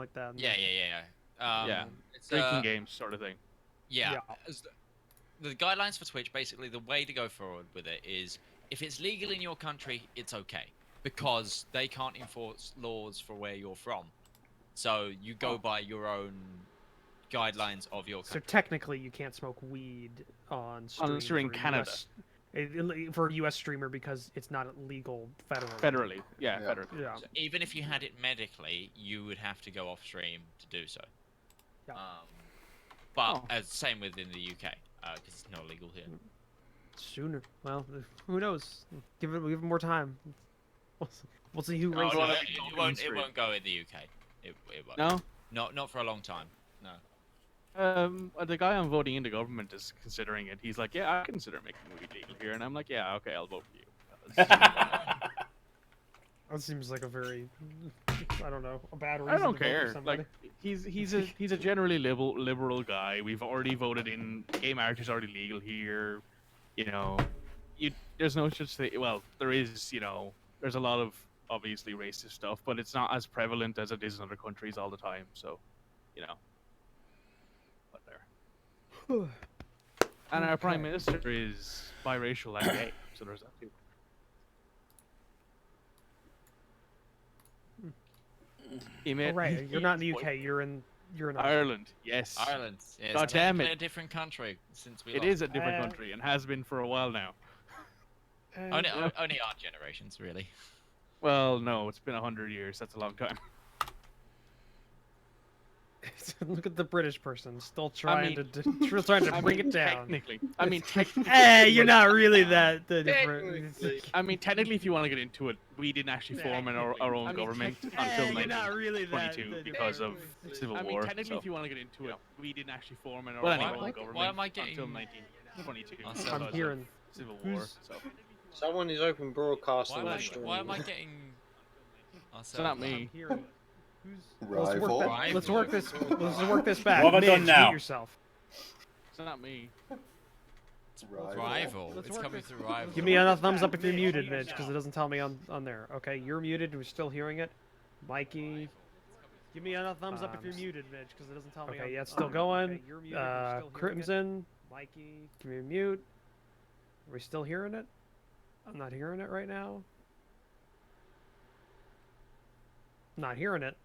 like that. Yeah. Yeah, It's drinking games sort of thing. Yeah. The guidelines for Twitch, basically, the way to go forward with it is if it's legal in your country, it's okay because they can't enforce laws for where you're from. So you go by your own guidelines of your country. So technically, you can't smoke weed on stream Unless you're in Canada. For a U.S. streamer because it's not legal federally. Federally, yeah. Federally. Yeah. So even if you had it medically, you would have to go off stream to do so. Yeah. But same within the UK, because it's not legal here. Sooner. Well, who knows? Give it more time. We'll see who No, raises it won't go in the UK. It won't. No? Not for a long time. No. The guy I'm voting into government is considering it. He's like, yeah, I consider making weed legal here, and I'm like, yeah, okay, I'll vote for you. That seems like a very, I don't know, a bad reason. I don't to vote for care. somebody. Like, he's a generally liberal guy. We've already voted in. Gay marriage is already legal here. You know, there's no such thing. Well, there is. You know, there's a lot of obviously racist stuff, but it's not as prevalent as it is in other countries all the time. So, you know. And our prime minister is biracial and gay, so there's that too. Right, you're not in the UK. You're in Ireland. Yes. Ireland. Yeah, God damn it! A different country since we. It is a different country and has been for a while now. Only our generations, really. Well, no, it's been 100 years. That's a long time. Look at the British person, still trying to bring it down. Technically, hey, you're not really that different. I mean, technically, if you want to get into it, we didn't actually form our own government until 1922 because of Civil War. I mean, technically, if you want to get into it, we didn't actually form our own government why am I getting... until 1922. I'm hearing Civil War. So. Someone is open broadcasting. Why am I getting? It's not me. Let's work this back. What have I done now? Yourself. It's not me. It's rival. It's coming through rival. Give me a thumbs up if you're muted, Midge, because it doesn't tell me on there. Okay, you're muted and we're still hearing it. Mikey. Give me a thumbs up if you're muted, Midge, because it doesn't tell me. Okay, yeah, it's still going. Crimson. Mikey, can we mute? Are we still hearing it? I'm not hearing it right now. I'm not hearing it.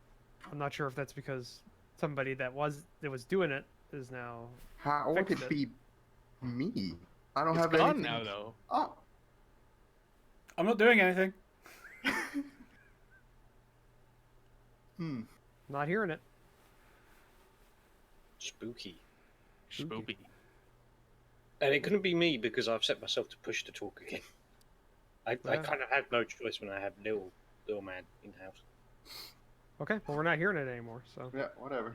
I'm not sure if that's because somebody that was doing it is now. How would it be me? I don't have anything. It's gone now, though. Oh. I'm not doing anything. Not hearing it. Spooky. And it couldn't be me because I've set myself to push to talk again. I kind of had no choice when I had little man in the house. Okay, well we're not hearing it anymore, so. Yeah, whatever.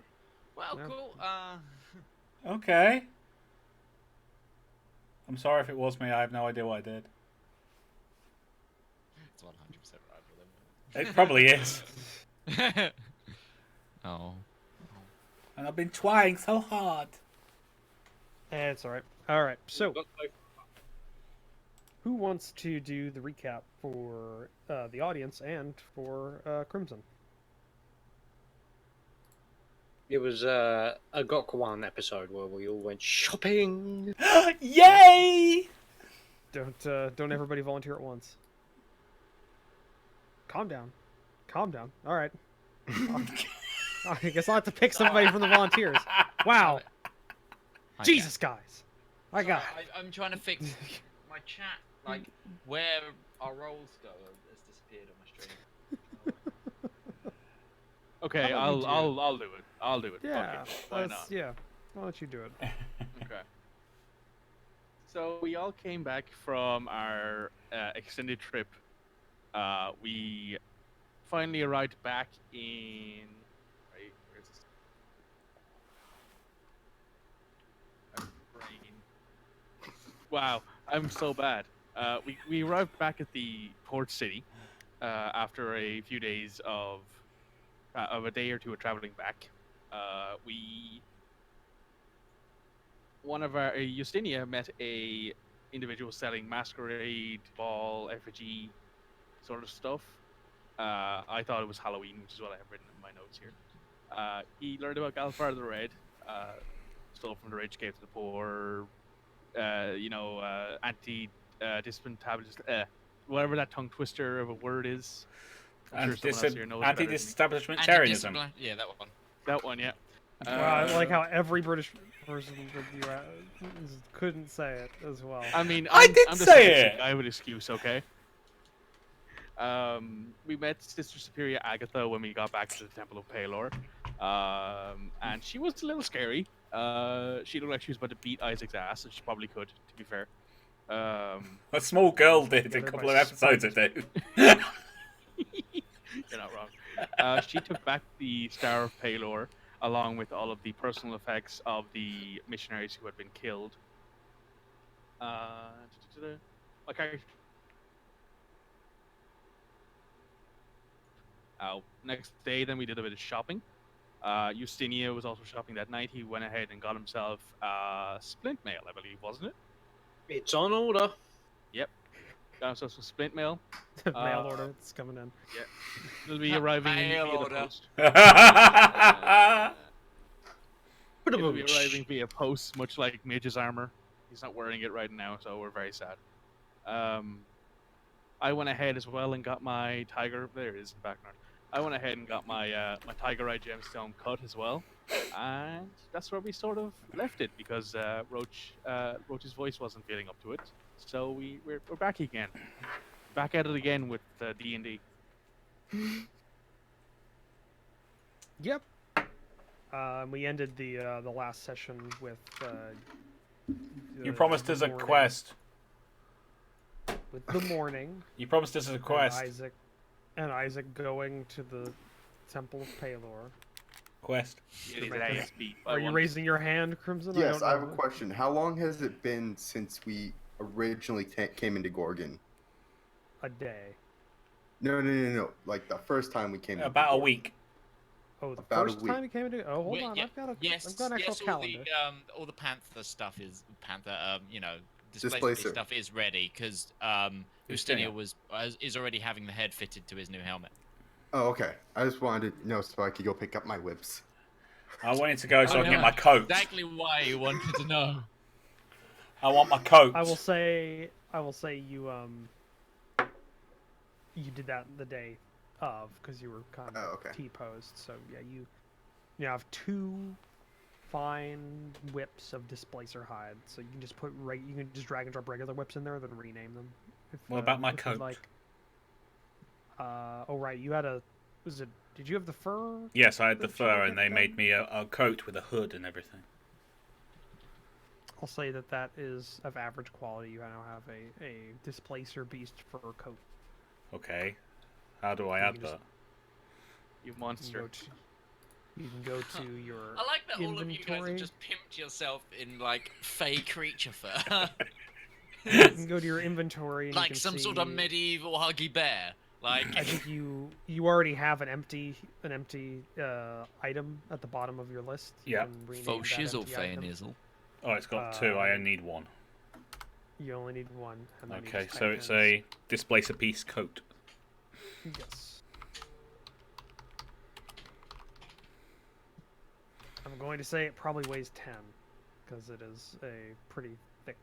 Well, cool. Okay. I'm sorry if it was me. I have no idea what I did. It's 100% rival. It probably is. Oh. And I've been trying so hard. It's alright. Alright, so. Who wants to do the recap for the audience and for Crimson? It was a Gokwan episode where we all went shopping. Yay! Don't everybody volunteer at once. Calm down. All right. I guess I'll have to pick somebody from the volunteers. Wow. Jesus, guys. My God. I'm trying to fix my chat. Like where our roles go has disappeared on my stream. Okay, I'll do it. I'll do it. Yeah, why not? Yeah, I'll let you do it. Okay. So we all came back from our extended trip. We finally arrived back in. Right, where's this? Wow, I'm so bad. We arrived back at the port city after a few days of a day or two of traveling back. Justinia met a individual selling masquerade, ball, effigy sort of stuff. I thought it was Halloween, which is what I have written in my notes here. He learned about Galfar the Red, stole from the rich, gave to the poor. Anti-discipline tablets, whatever that tongue twister of a word is. I'm sure someone else here knows better than me. Anti-disestablishmentarianism. Yeah, that one. That one, yeah. Wow, I like how every British person with you couldn't say it as well. I mean, I did I'm say it! I have an excuse, okay? We met Sister Superior Agatha when we got back to the Temple of Palor. And she was a little scary. She looked like she was about to beat Isaac's ass, and she probably could, to be fair. A small girl did a couple of episodes ago. You're not wrong. She took back the Star of Palor, along with all of the personal effects of the missionaries who had been killed. Okay. Next day, then we did a bit of shopping. Justinia was also shopping that night. He went ahead and got himself splint mail, I believe, wasn't it? It's on order. Yep. Got himself some splint mail. Mail order, it's coming in. Yeah. It'll be arriving Mail via the order. post. Put It'll be arriving via post, much like Mage's armor. He's not wearing it right now, so we're very sad. I went ahead as well and got my tiger. There it is in the background. I went ahead and got my my Tiger Eye gemstone cut as well, and that's where we sort of left it because Roach's voice wasn't feeling up to it. So we're back again, back at it again with D&D. Yep. We ended the last session with. You promised us a morning. quest. With the morning. You promised us a quest. And Isaac going to the Temple of Palor. Quest. Are you raising your hand, Crimson? Yes, I have a question. How long has it been since we originally came into Gorgon? A day. No. Like the first time we came. About a week. Oh, the About first time you came into. Oh, hold on. Yeah, I've got an yes, actual calendar. All the Panther stuff is Displacer displacer stuff is ready because Justinia is already having the head fitted to his new helmet. Oh, okay. I just wanted to know so I could go pick up my whips. I wanted to go so I can get my coat. Exactly why you wanted to know. I want my coat. I will say you you did that the day of because you were kind of T-posed. So yeah, you have 2 fine whips of displacer hide, so you can just you can just drag and drop regular whips in there, then rename them. What about my coat? Oh right, you had did you have the fur? Yes, I had the fur, and they made me a coat with a hood and everything. I'll say that is of average quality. You now have a displacer beast fur coat. Okay, how do I add that? You monster. You can go to your I like that inventory. all of you guys have just pimped yourself in like fey creature fur. You can go to your inventory and like you can some see, sort of medieval huggy bear. Like I think you already have an empty item at the bottom of your list. Yeah. Faux shizzle feynizzle. Oh, it's got 2. I only need 1. You only need 1. And then Okay, so it's a displacer piece coat. Yes. I'm going to say it probably weighs 10 because it is a pretty thick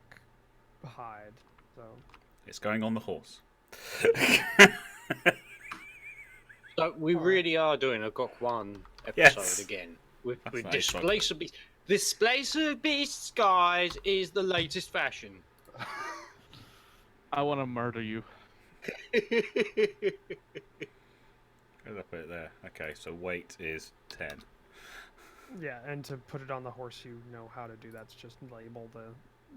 hide. So it's going on the horse. So we really are doing a GOG 1 episode again with nice, Displacer Beast. Displacer Beasts, guys, is the latest fashion. I want to murder you. Where did I put it there? Okay, so weight is 10. yeah, and to put it on the horse, you know how to do that. It's just label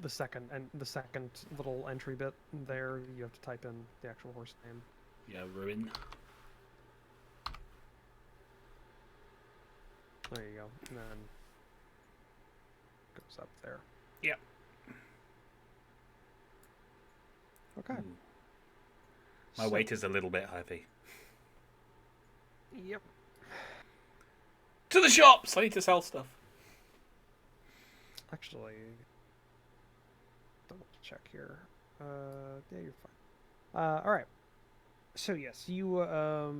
the second little entry bit there. You have to type in the actual horse name. Yeah, ruin. There you go, and then goes up there. Yep. Okay. My weight is a little bit heavy. Yep. To the shops! I need to sell stuff. Actually, double check here. Yeah, you're fine. All right. So yes, you all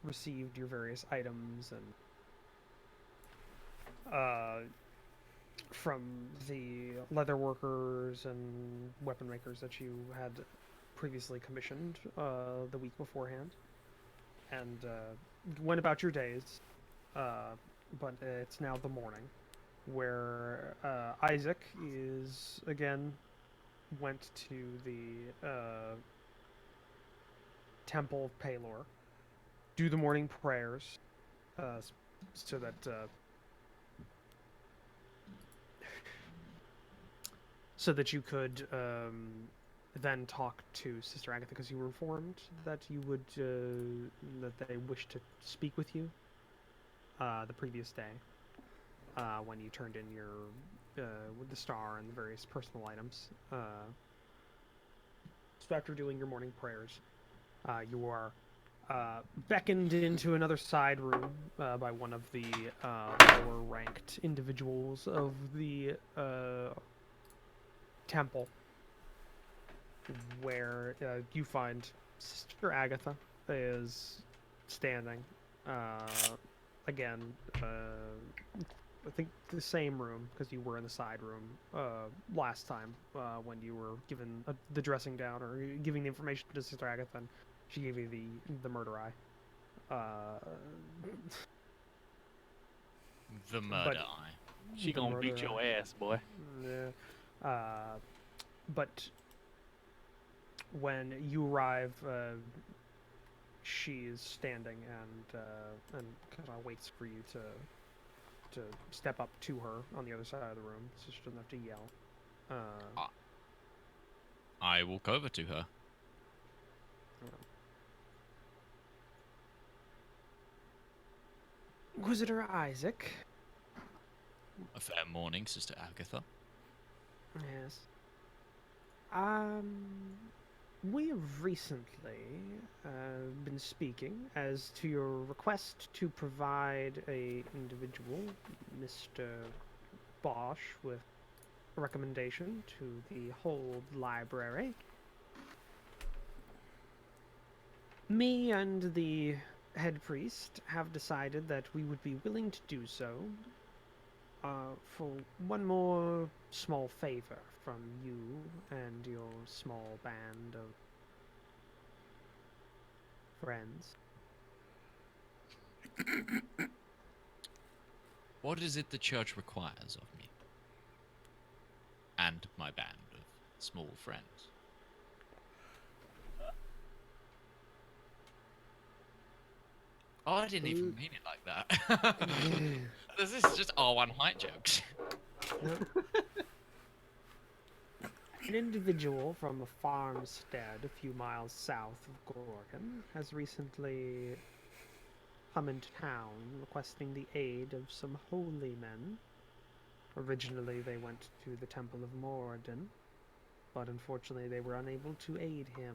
received your various items and from the leather workers and weapon makers that you had previously commissioned the week beforehand, and went about your days. But it's now the morning, where Isaac is again went to the Temple of Palor, do the morning prayers, so that you could then talk to Sister Agatha, because you were informed that you would that they wished to speak with you the previous day when you turned in your with the star and the various personal items. So after doing your morning prayers, you are beckoned into another side room by one of the lower ranked individuals of the temple, where you find Sister Agatha is standing. Again, I think the same room, because you were in the side room last time when you were given the dressing down or giving the information to Sister Agatha, and she gave you the murder eye. The murder eye. She The gonna beat murder your eye. ass, boy. Yeah. But when you arrive, she is standing and kind of waits for you to step up to her on the other side of the room, so she doesn't have to yell. I walk over to her. Inquisitor Isaac. A fair morning, Sister Agatha. Yes. We have recently been speaking as to your request to provide a individual, Mr. Bosch, with a recommendation to the Hold Library. Me and the head priest have decided that we would be willing to do so for one more small favor from you and your small band of friends. What is it the church requires of me? And my band of small friends. Oh, I didn't even mean it like that. This is just R1 height jokes. An individual from a farmstead a few miles south of Gorgon has recently come into town requesting the aid of some holy men. Originally they went to the Temple of Moradin, but unfortunately they were unable to aid him.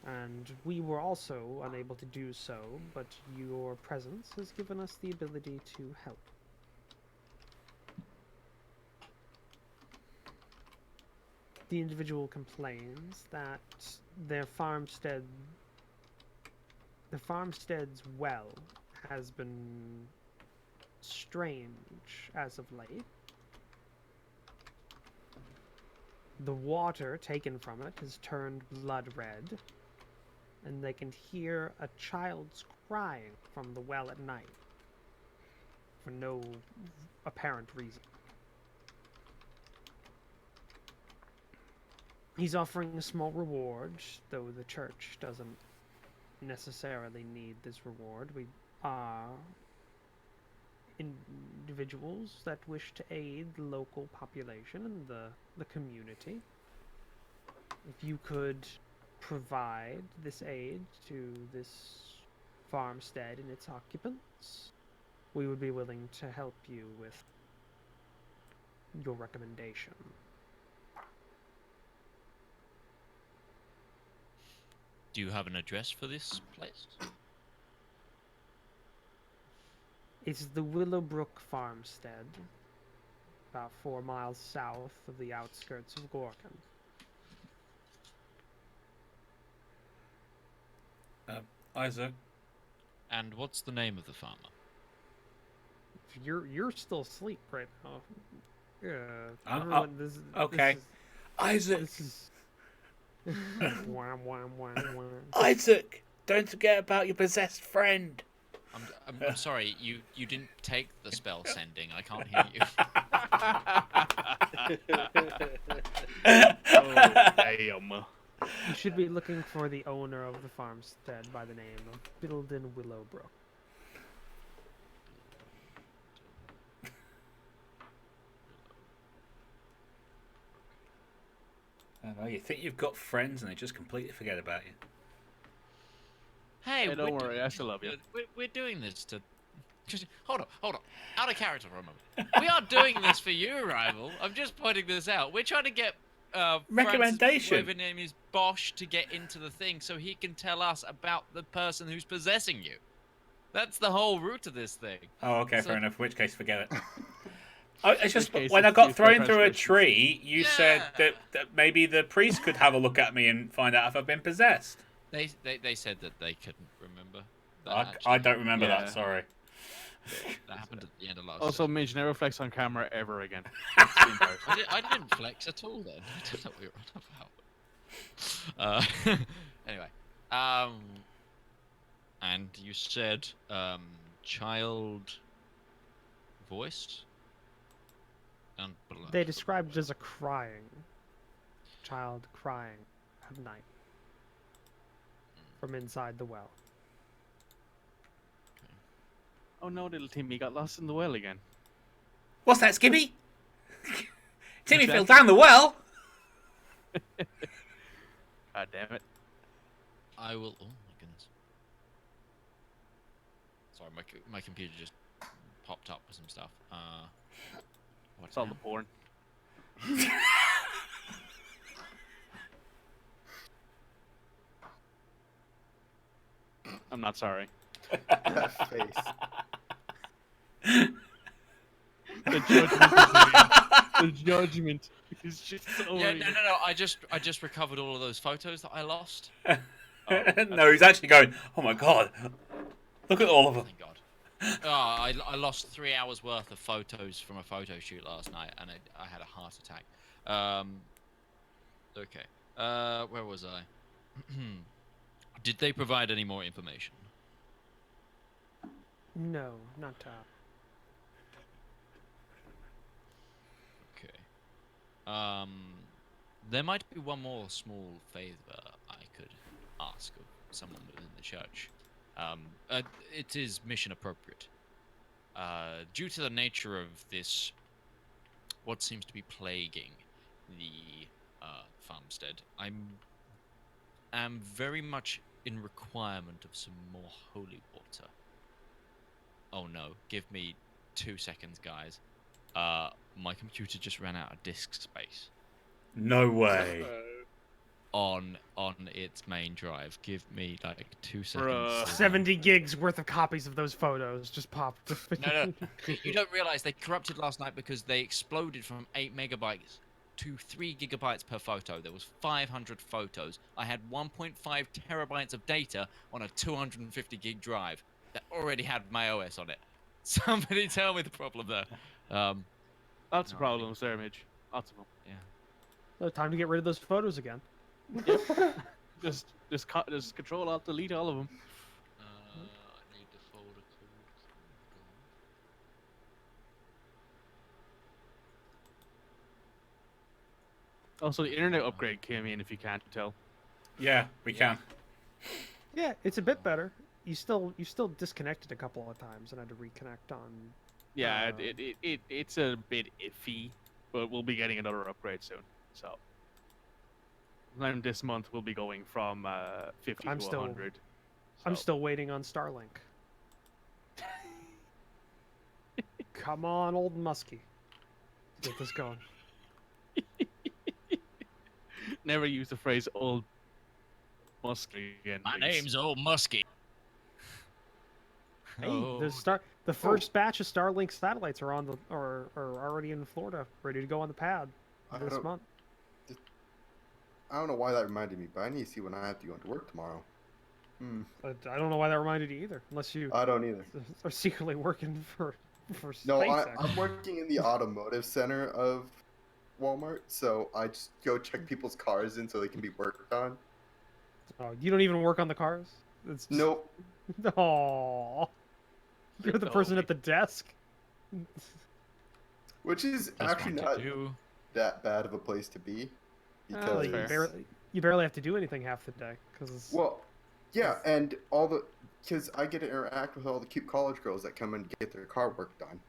And we were also unable to do so, but your presence has given us the ability to help. The individual complains that their farmstead's well has been strange as of late. The water taken from it has turned blood red, and they can hear a child's crying from the well at night for no apparent reason. He's offering a small reward, though the church doesn't necessarily need this reward. We are individuals that wish to aid the local population and the community. If you could provide this aid to this farmstead and its occupants, we would be willing to help you with your recommendation. Do you have an address for this place? It's the Willowbrook Farmstead, about 4 miles south of the outskirts of Gorgon. Isaac. And what's the name of the farmer? You're still asleep right now. Yeah. Oh, Everyone, okay. Isaac. This is. Wham, wham, wham, wham. Isaac, don't forget about your possessed friend. I'm sorry, you didn't take the spell sending. I can't hear you. Oh, damn. You should be looking for the owner of the farmstead by the name of Biddledon Willowbrook. Oh, you think you've got friends and they just completely forget about you. Hey, Don't worry, I still love you. We're doing this to. Just, hold on. Out of character for a moment. We are doing this for you, rival. I'm just pointing this out. We're trying to get Recommendation. whatever name is Bosch to get into the thing so he can tell us about the person who's possessing you. That's the whole root of this thing. Oh, okay, So- fair enough. In which case, forget it. It's just case, when I it's got used thrown by through a translation. tree, you said Yeah. that maybe the priest could have a look at me and find out if I've been possessed. They said that they couldn't remember. That I actually- don't remember Yeah. that. Sorry. That happened at the end of last. Also, session. Midge, never flex on camera ever again. I didn't flex at all then. I don't know what you're on about. Anyway, and you said child voice down below. They described it as a crying child crying at night from inside the well. Oh no, little Timmy got lost in the well again. What's that, Skippy? Timmy that? fell down the well. God damn it. I will. Oh my goodness. Sorry, my computer just popped up with some stuff. What It's all now? the porn. I'm not sorry. That face. The judgment. The judgment is just so Yeah, real. no. I just recovered all of those photos that I lost. No, he's actually going, oh my god. Look at all of them. Thank God. I lost 3 hours worth of photos from a photo shoot last night, and I had a heart attack. Okay. Where was I? Did they provide any more information? No, not top. Okay. There might be one more small favor I could ask of someone within the church. It is mission appropriate. Due to the nature of this, what seems to be plaguing the farmstead, I'm very much in requirement of some more holy water. Oh no, give me 2 seconds, guys. My computer just ran out of disk space No way. on its main drive. Give me like 2 Bruh. seconds. 70 gigs worth of copies of those photos just popped. No. You don't realize they corrupted last night because they exploded from 8 megabytes to 3 gigabytes per photo. There was 500 photos. I had 1.5 terabytes of data on a 250 gig drive that already had my OS on it. Somebody tell me the problem there. Lots of No, problems there, Midge. Lots of them. Oh, time to get rid of those photos again. Just control alt delete all of them. I need the folder code. Also, the internet upgrade came in, if you can't tell. Yeah, we can. Yeah, it's a bit better. You still disconnected a couple of times and had to reconnect on. Yeah, it's a bit iffy, but we'll be getting another upgrade soon. So, then this month we'll be going from 50 I'm to still- 100. I'm So, still waiting on Starlink. Come on, old Muskie. Get this going. never use the phrase "old musky" again. My please. name's Old Muskie. Hey, Oh. the first batch of Starlink satellites are on the are already in Florida, ready to go on the pad I this don't- month. I don't know why that reminded me, but I need to see when I have to go into work tomorrow. I don't know why that reminded you either, unless you I don't either. are secretly working for No, SpaceX. I'm working in the automotive center of Walmart, so I just go check people's cars in so they can be worked on. Oh, you don't even work on the cars? It's just... Nope. Aww. You're the person at the desk? Which is Just actually want not to do. that bad of a place to be. Well, Because, you barely have to do anything half the day. well, yeah, and because I get to interact with all the cute college girls that come and get their car work done.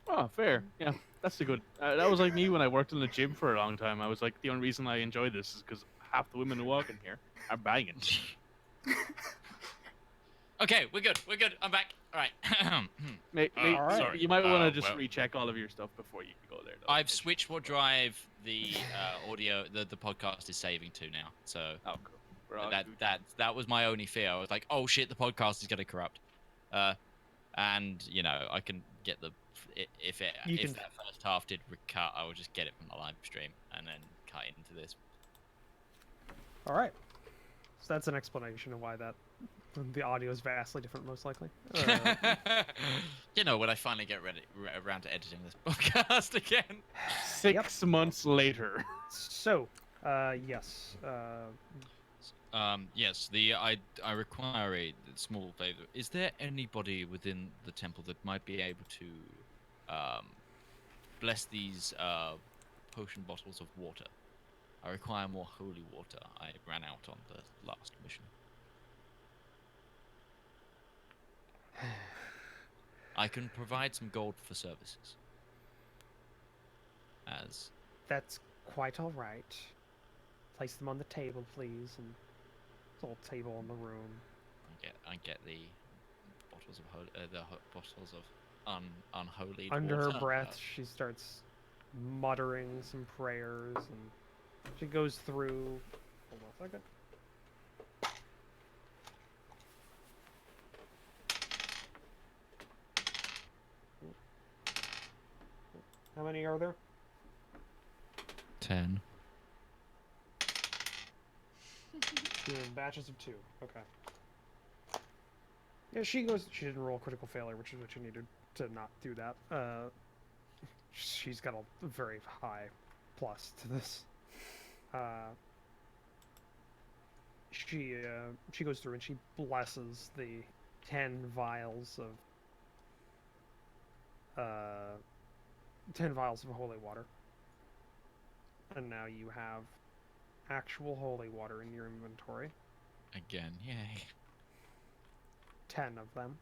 Oh, fair. Yeah, that's a good. That was like me when I worked in the gym for a long time. I was like, the only reason I enjoy this is because half the women who walk in here are banging. Okay, we're good. We're good. I'm back. All right. All right. Sorry. You might want to just well, recheck all of your stuff before you go there. Though. I've switched what drive the audio, the podcast is saving to now. So Oh, cool. We're all good. that was my only fear. I was like, oh shit, the podcast is gonna corrupt. And you know, I can get the if that first half did recut, I will just get it from the live stream and then cut into this. All right. So that's an explanation of why the audio is vastly different, most likely. You know, when I finally get around to editing this podcast again. 6 months later. So, yes. Yes. I require a small favor. Is there anybody within the temple that might be able to bless these potion bottles of water? I require more holy water. I ran out on the last mission. I can provide some gold for services. That's quite all right. Place them on the table, please, and it's all table in the room. I get the bottles of bottles of unholy. Under water. her breath, she starts muttering some prayers, and she goes through. Hold on a second. How many are there? 10. Two in batches of 2. Okay. Yeah, she didn't roll critical failure, which is what you needed to not do that. She's got a very high plus to this. She goes through and she blesses the 10 vials of 10 vials of holy water. And now you have actual holy water in your inventory. Again, yay. 10 of them.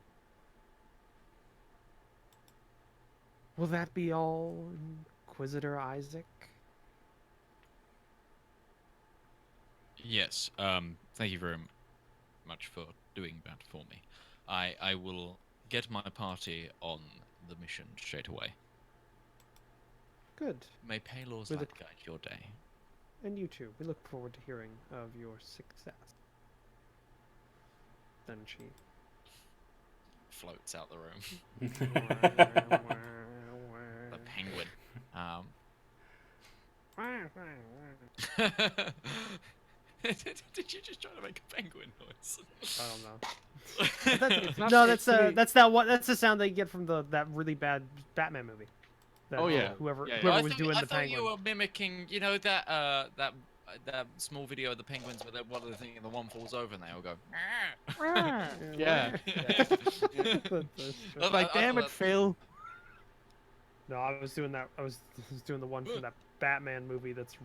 Will that be all, Inquisitor Isaac? Yes. Thank you very much for doing that for me. I will get my party on the mission straight away. Good. May Paylor's light guide your day. And you too. We look forward to hearing of your success. Then she floats out the room. The penguin. Did you just try to make a penguin noise? I don't know. That's the sound they get from that really bad Batman movie. Whoever was doing the penguin. I thought you were mimicking, you know, that small video of the penguins where one of the thing and the one falls over and they all go. Yeah. Like, damn it, Phil. No, I was doing that. I was doing the one from that Batman movie that's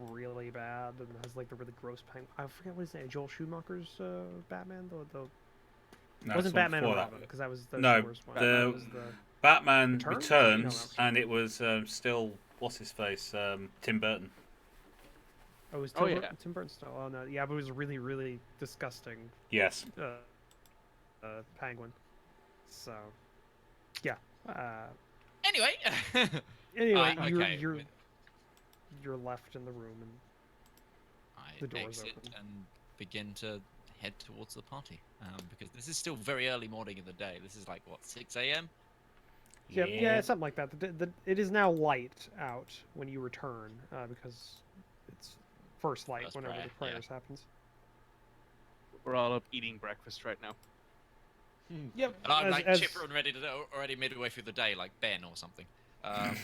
really bad and has like the really gross penguin. I forget what his name. Joel Schumacher's Batman. It wasn't Batman and Robin because that was the worst one. The Batman Returns, and it was still what's his face, Tim Burton. Oh, it was Tim Burton still. Oh no, yeah, but it was really, really disgusting. Yes. Penguin. So, yeah. Anyway. You're left in the room and the door's exit open. and begin to head towards the party because this is still very early morning in the day. This is like what, 6 a.m. Yeah, something like that. It is now light out when you return because it's first light whenever the prayers happens. We're all up eating breakfast right now. Yep. And I'm like chipper and ready to already midway through the day, like Ben or something. God.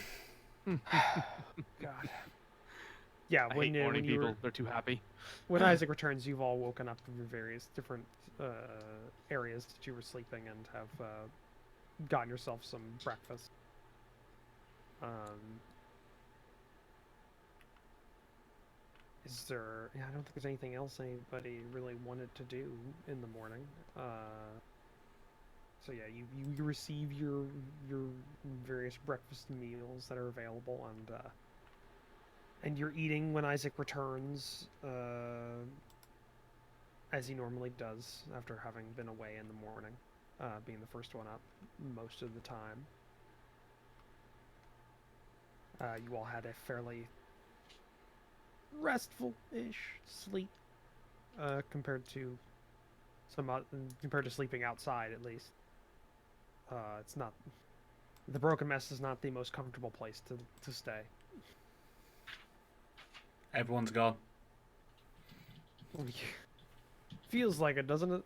Yeah, I hate morning people. They're too happy. When Isaac returns, you've all woken up from your various different areas that you were sleeping and have gotten yourself some breakfast. Is there? Yeah, I don't think there's anything else anybody really wanted to do in the morning. So yeah, you receive your various breakfast meals that are available, and you're eating when Isaac returns, as he normally does after having been away in the morning, being the first one up most of the time. You all had a fairly restful-ish sleep compared to sleeping outside, at least. It's not. The Broken Mess is not the most comfortable place to stay. Everyone's gone. Feels like it, doesn't it?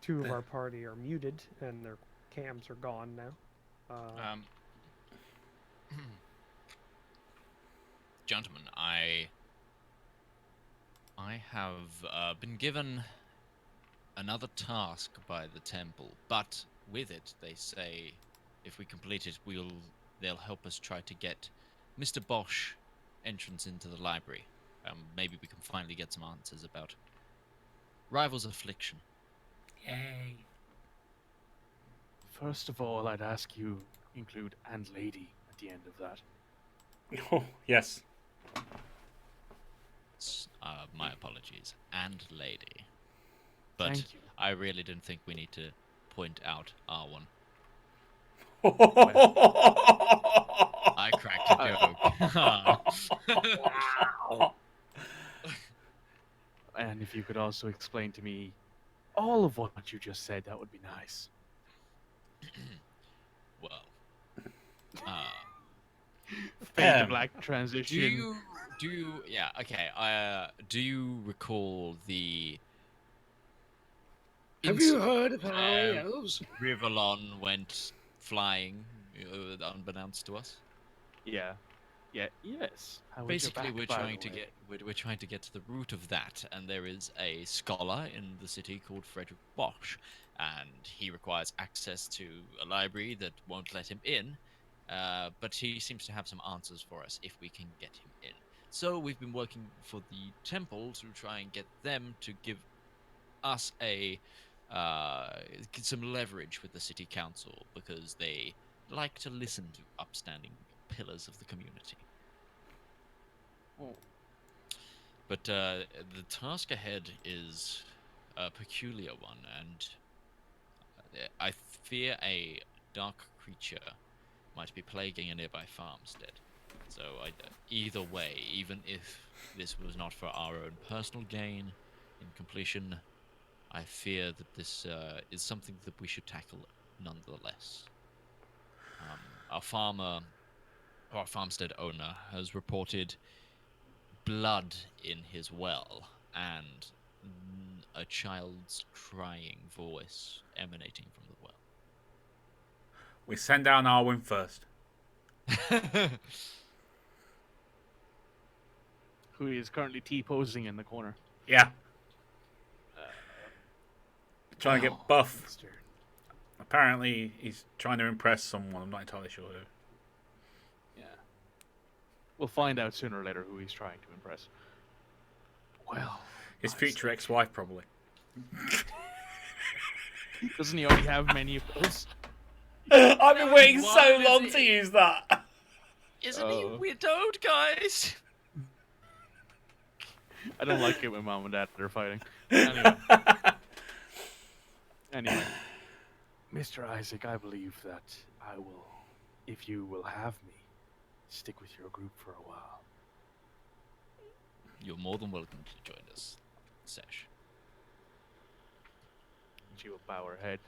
Two of our party are muted, and their cams are gone now. Gentlemen, I have been given another task by the temple, but with it, they say, if we complete it, they'll help us try to get Mr. Bosch entrance into the library. Maybe we can finally get some answers about Rival's affliction. Yay. First of all, I'd ask you include "and lady" at the end of that. Oh, yes. My apologies. And lady. But Thank you. I really didn't think we need to point out R1. I cracked a joke. Wow. And if you could also explain to me all of what you just said, that would be nice. Well, Fade to black transition. do you recall the Have you heard of how elves? Rivallon went flying unbeknownst to us? Yeah. Yes. Basically, we're trying to get to the root of that, and there is a scholar in the city called Frederick Bosch, and he requires access to a library that won't let him in, but he seems to have some answers for us if we can get him in. So we've been working for the temple to try and get them to give us some leverage with the city council, because they like to listen to upstanding pillars of the community. Oh. But the task ahead is a peculiar one, and I fear a dark creature might be plaguing a nearby farmstead. So either way, even if this was not for our own personal gain in completion, I fear that this is something that we should tackle nonetheless. Our farmstead owner has reported blood in his well and a child's crying voice emanating from the well. We send down Arwen first. Who is currently T-posing in the corner. Yeah. Trying to get buff. Mister. Apparently, he's trying to impress someone. I'm not entirely sure who. Yeah. We'll find out sooner or later who he's trying to impress. Well, His future ex-wife, probably. Doesn't he already have many of those? I've been waiting Why so does long it- to use that. Isn't he widowed, guys? I don't like it when mom and dad are fighting. Anyway, Mr. Isaac, I believe that I will, if you will have me, stick with your group for a while. You're more than welcome to join us, Sesh. She will bow her head.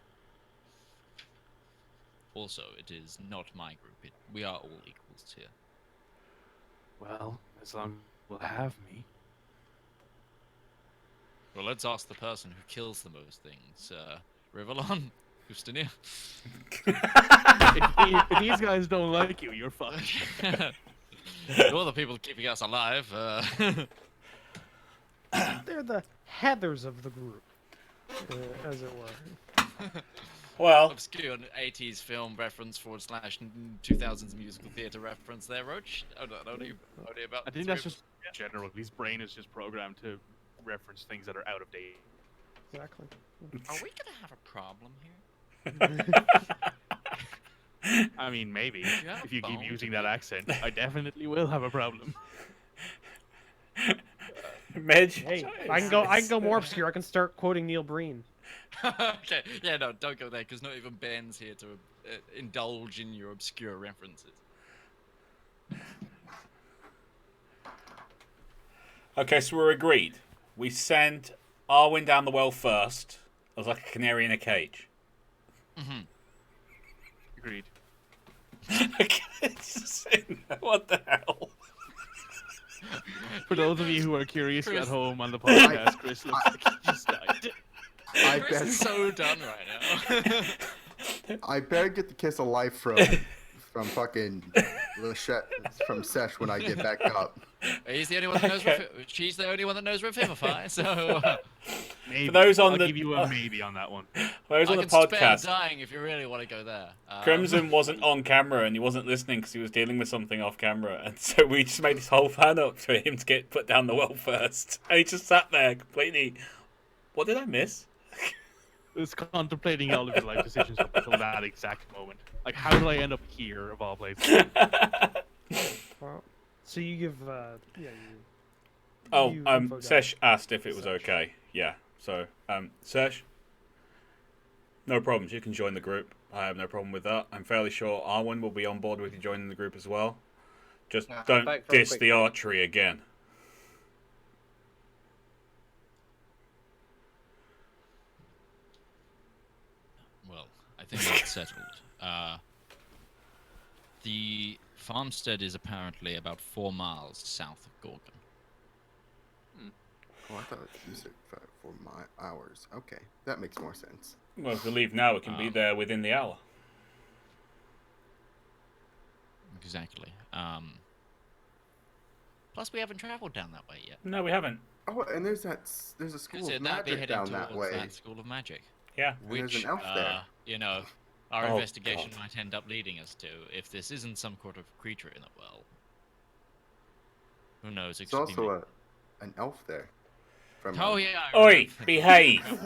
Also, it is not my group. We are all equals here. Well, as long as you will have me. Well, let's ask the person who kills the most things. Rivallon, Justinia. If these guys don't like you, you're fucked. You're the people keeping us alive. They're the Heathers of the group, as it were. Well, Obscure 80s film reference / 2000s musical theatre reference there, Roach. Only about I think that's just general. His brain is just programmed to reference things that are out of date. Exactly. Are we gonna have a problem here? I mean, maybe. Yeah, If you keep bone. using that accent, I definitely will have a problem. Midge. Hey, I can go more obscure. I can start quoting Neil Breen. Okay, yeah, no, don't go there, because not even Ben's here to indulge in your obscure references. Okay, so we're agreed. We send Arwen down the well first, as like a canary in a cage. Mm-hmm. Agreed. What the hell? For those of you who are curious Chris. at home on the podcast, Chris looks like he just died. I Chris bet is so done right now. I better get the kiss of life from fucking from Sesh when I get back up. He's the only one that knows. She's the only one that knows Revivify. So Maybe. For those on I'll the give you a maybe on that one. for those I on the can spare podcast, dying if you really want to go there. Crimson wasn't on camera and he wasn't listening because he was dealing with something off camera, and so we just made this whole fan up for him to get put down the well first, and he just sat there completely. What did I miss? Was contemplating all of his life decisions up until that exact moment. Like, how did I end up here, of all places? Well, so you give yeah. Oh, info guy. Sesh asked if it was Sesh. okay. Yeah. So, Sesh, no problems. You can join the group. I have no problem with that. I'm fairly sure Arwen will be on board with you joining the group as well. Just Nah, don't back for a diss quick the break. archery again. Well, I think that's settled. The farmstead is apparently about 4 miles south of Gorgon. Oh, I thought you said 4 hours. Okay, that makes more sense. Well, if we leave now, it can be there within the hour. Exactly. Plus, we haven't travelled down that way yet. No, we haven't. Oh, and there's a school of That'd be magic heading down that towards way. that school of magic. Yeah. And there's Which, an elf there. you know, our Oh, investigation God. might end up leading us to, if this isn't some sort of creature in the well. Who knows? It There's could be also an elf there. From Oh yeah. I Oi, remember. behave.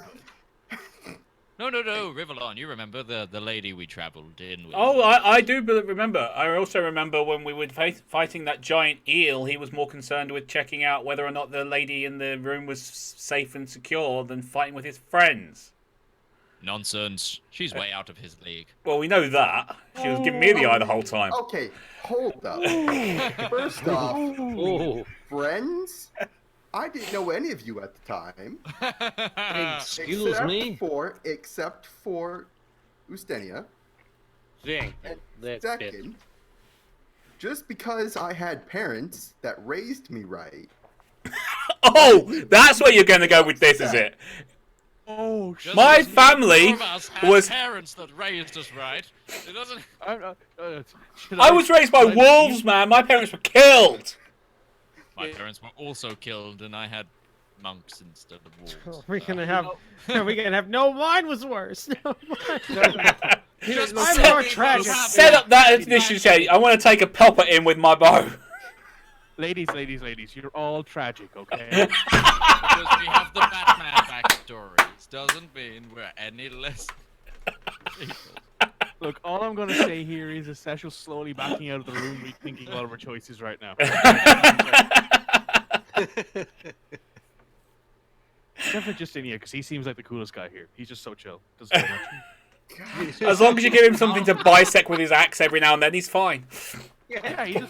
No, Rivallon. You remember the lady we travelled in with? Oh, I do remember. I also remember when we were fighting that giant eel, he was more concerned with checking out whether or not the lady in the room was safe and secure than fighting with his friends. Nonsense. She's way out of his league. Well, we know that. She was giving me the eye the whole time. Okay, hold up. First off, friends? I didn't know any of you at the time. Excuse me? Except for Ustenia. Thing. And That's second, just because I had parents that raised me right. Oh, that's where you're going to go with this, is it? Oh, Just My because family none of us had was- parents that raised us right. It doesn't. I was raised by wolves, man. My parents were killed. My parents were also killed, and I had monks instead of wolves. We're gonna have. We're gonna have. No, mine was worse. No, Just I'm set- more tragic. Set up that initiative. I want to take a pop at him with my bow. Ladies, you're all tragic, okay? Because we have the Batman backstories doesn't mean we're any less people. Look, all I'm going to say here is Sasha's slowly backing out of the room, rethinking a lot of her choices right now. Except for Justinia, because he seems like the coolest guy here. He's just so chill. Does so much. As long as you give him something to bisect with his axe every now and then, he's fine. Yeah, you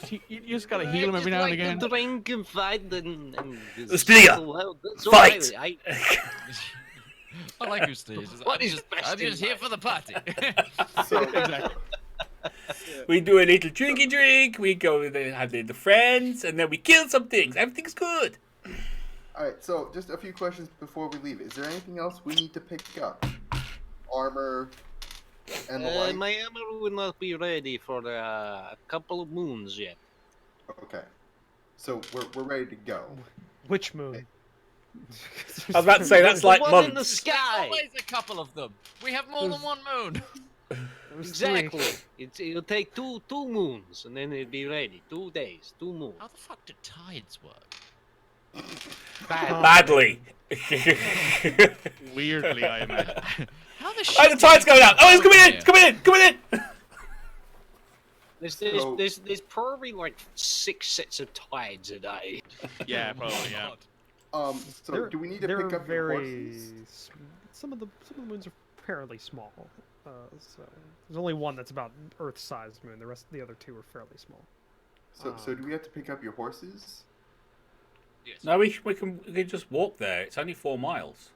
just gotta heal him every now and again. Drink and fight and Justinia, so fight! I I like you, Steve. What is I'm just here for the party. So, Exactly. We do a little drinky drink, we go have the friends, and then we kill some things. Everything's good. All right. So, just a few questions before we leave. Is there anything else we need to pick up? Armor and the like. My armor will not be ready for a couple of moons yet. Okay. So we're ready to go. Which moon? I was about to say that's The like one in the months. There's sky. always a couple of them. We have more than one moon. Exactly. It'll take two moons, and then it'll be ready. 2 days, 2 moons. How the fuck do tides work? Badly. Weirdly, I imagine. How the Oh, shit? the tide's going out. Oh, it's coming in. Yeah. Coming in. So- There's probably like 6 sets of tides a day. Yeah, probably. Yeah. So do we need to pick up your horses? Some of the moons are fairly small. So there's only one that's about Earth-sized moon. The other two are fairly small. So do we have to pick up your horses? Yes. No, we can just walk there. It's only 4 miles.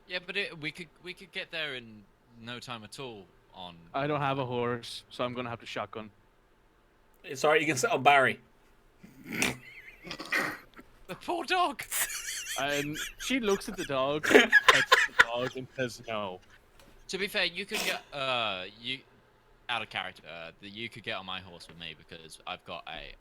Yeah, but we could get there in no time at all. On I don't have a horse, so I'm gonna have to shotgun. It's alright. You can sit on Barry. the poor dog. And she looks at the dog, pets the dog, and says no. To be fair, you could get you out of character. You could get on my horse with me because I've got a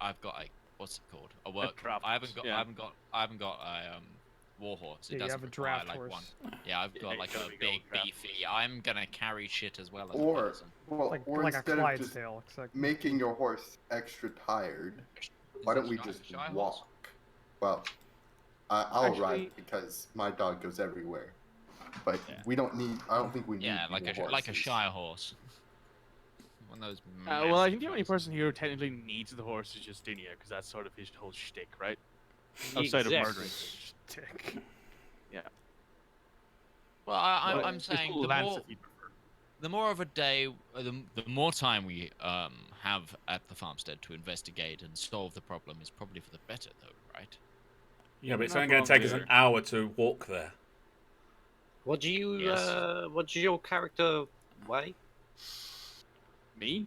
what's it called? A work. draft I haven't got horse, I haven't got a war horse. It Yeah, you doesn't have a require, draft like, horse. one. Yeah, I've got Yeah, like you a gotta go big draft beefy. I'm gonna carry shit as well as a Or person. Like a instead of just Clydesdale, except making your horse extra tired, why don't we just Shy horse? walk? Well, I'll Actually- ride because my dog goes everywhere. But Yeah. we don't need. I don't think we need. Yeah, like more a horses. Shire horse. One of those. Well, I think massive the only ones. person here who technically needs the horse is Justinia, because that's sort of his whole shtick, right? Outside of Exactly. murdering. tick. Well, But I'm it's saying cool the lance more, if you prefer. the more of a day, the more time we have at the farmstead to investigate and solve the problem is probably for the better, though, right? Yeah, but it's Not only going to take us wrong an hour to walk there. What do you? Yes. What does your character weigh? Me?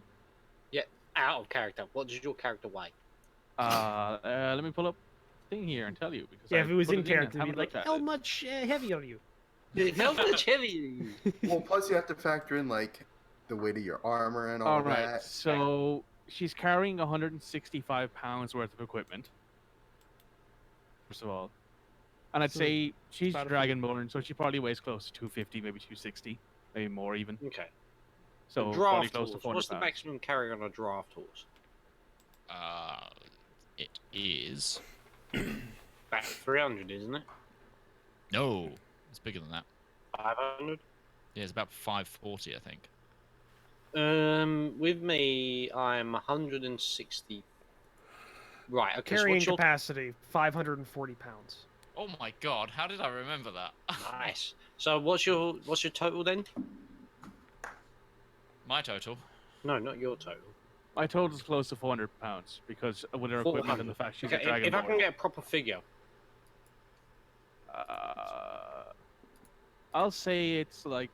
Out of character. What does your character weigh? Let me pull up the thing here and tell you. Because Yeah, I if it was put in and character, it'd haven't be like, looked at how it. much heavy are you? How much heavy? Well, plus you have to factor in like the weight of your armor and all All right, that. so she's carrying 165 pounds worth of equipment. First of all, and I'd So say she's about a- dragonborn, so she probably weighs close to 250, maybe 260, maybe more even. Okay. So probably Draft close to horse. 400 What's the pounds. maximum carry on a draft horse? It is. About 300, isn't it? No, it's bigger than that. 500. Yeah, it's about 540, I think. With me, I'm 160. Right. Okay. Carrying so what's capacity, 540 pounds. Oh my god, how did I remember that? your... Nice. So what's your total then? My total. No, not your total. My total's close to 400 pounds because with her equipment and the fact she's Okay, a dragonborn. if I can get a proper figure. I'll say it's like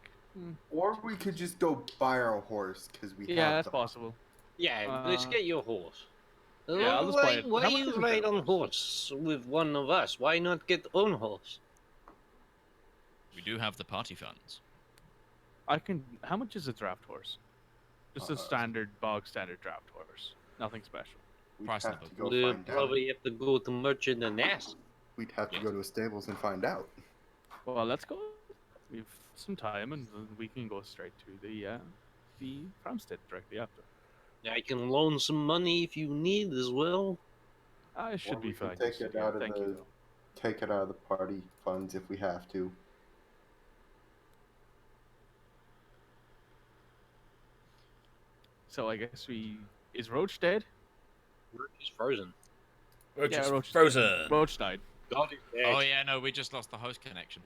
Or we could just go buy our horse because we yeah, have that's the possible. Yeah, let's Uh, get your horse. yeah, I'll just buy it. Why How much you is it ride though? on horse with one of us? Why not get own horse? We do have the party funds. I can. How much is a draft horse? Just a bog standard draft horse. Nothing special. We'd price have of to it. go We'll find out. probably have to go to Merchant and ask. We'd have to Yeah. go to a stables and find out. Well, let's go. We've some time, and we can go straight to the farmstead directly after. I can loan some money if you need as well. I should Or be we can fine. take yes, it yeah, out of thank the- you. though. Take it out of the party funds if we have to. So I guess is Roach dead? He's frozen. Roach Yeah, is Roach- frozen. Roach died. God is dead. Oh yeah, no, we just lost the host connection.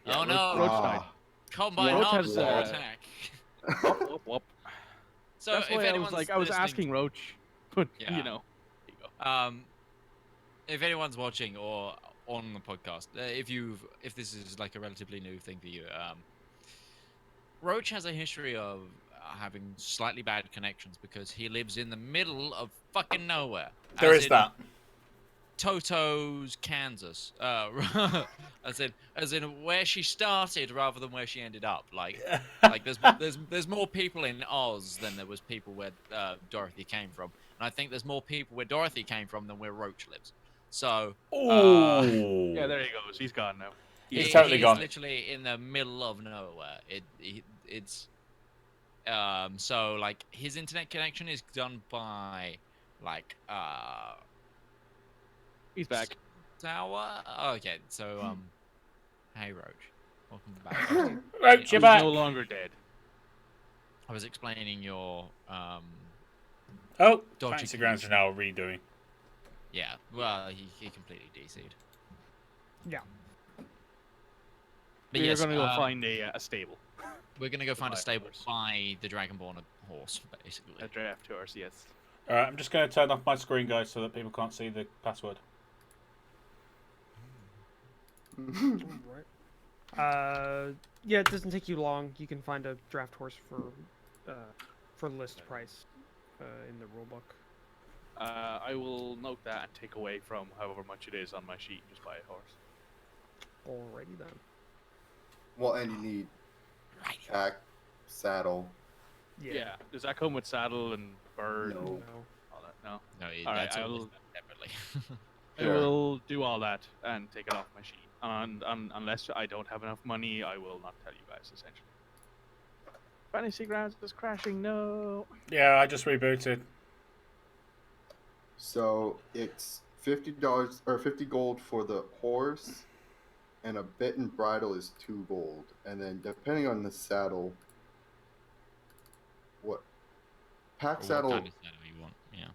Yeah, oh no, Roach died. combine Roach arms has, attack. Whoop, whoop. So That's if why I was anyone's like, I was listening- asking Roach, but Yeah. you know. There you go. If anyone's watching or on the podcast, if this is like a relatively new thing for you, Roach has a history of having slightly bad connections because he lives in the middle of fucking nowhere. There As is in that. Toto's Kansas, as in where she started rather than where she ended up. Like there's more people in Oz than there was people where Dorothy came from, and I think there's more people where Dorothy came from than where Roach lives. So Ooh. Yeah, there he goes. He's gone now. He's totally he's gone. literally in the middle of nowhere. It's so like his internet connection is done by like He's back. Tower. Okay, so hey Roach, welcome back. Roach, you're He's back. no longer dead. I was explaining your Oh, dodgy Fantasy Grounds are now redoing. yeah. Well, he completely DC'd. Yeah. But We're yes, gonna go find a stable. we're gonna go find a buy a stable, horse. buy the Dragonborn a horse, basically. A draft horse, yes. Alright, I'm just going to turn off my screen, guys, so that people can't see the password. Right. Yeah, it doesn't take you long. You can find a draft horse for list price in the rulebook. I will note that and take away from however much it is on my sheet. Just buy a horse. Alrighty then. Well, and you need pack, saddle. Yeah. Does that come with saddle and bird? No. And all that? No. No, All right, that's all I will- listed separately. I will do all that and take it off my sheet. And unless I don't have enough money, I will not tell you guys. Essentially. Fantasy Grounds is crashing. No. Yeah, I just rebooted. So it's $50 or 50 gold for the horse, and a bit and bridle is 2 gold, and then depending on the saddle, what pack Or saddle? what kind of saddle you want? Yeah.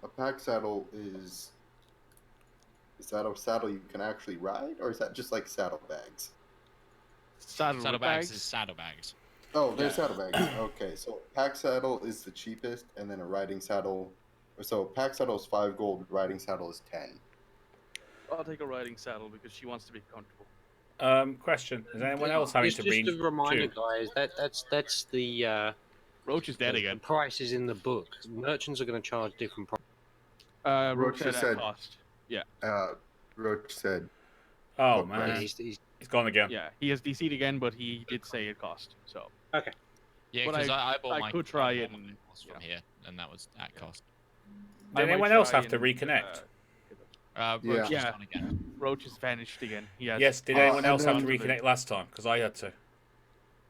A pack saddle is that a saddle you can actually ride, or is that just like saddlebags? Saddlebags is saddlebags. Oh, they're saddlebags. Okay, so pack saddle is the cheapest, and then a riding saddle. So pack saddle is 5 gold, riding saddle is 10. I'll take a riding saddle because she wants to be comfortable. Question: is anyone else having to read? Just a reminder, guys. That's the Roach is dead the again. prices in the book. Merchants are going to charge different prices. Roach just said said- at cost. Roach said, Oh Oh, man, He's he's gone again. Yeah, he has DC'd again, but he did say it cost. So Yeah, But because I bought I my could try I bought it my and, horse you from know. here, and that was at cost. Did I might anyone else try have to and, reconnect? Roach Yeah. is Yeah. gone again. Roach is vanished again. Yes. Yes. Did Oh, anyone and else have to then- reconnect last time? Because I had to.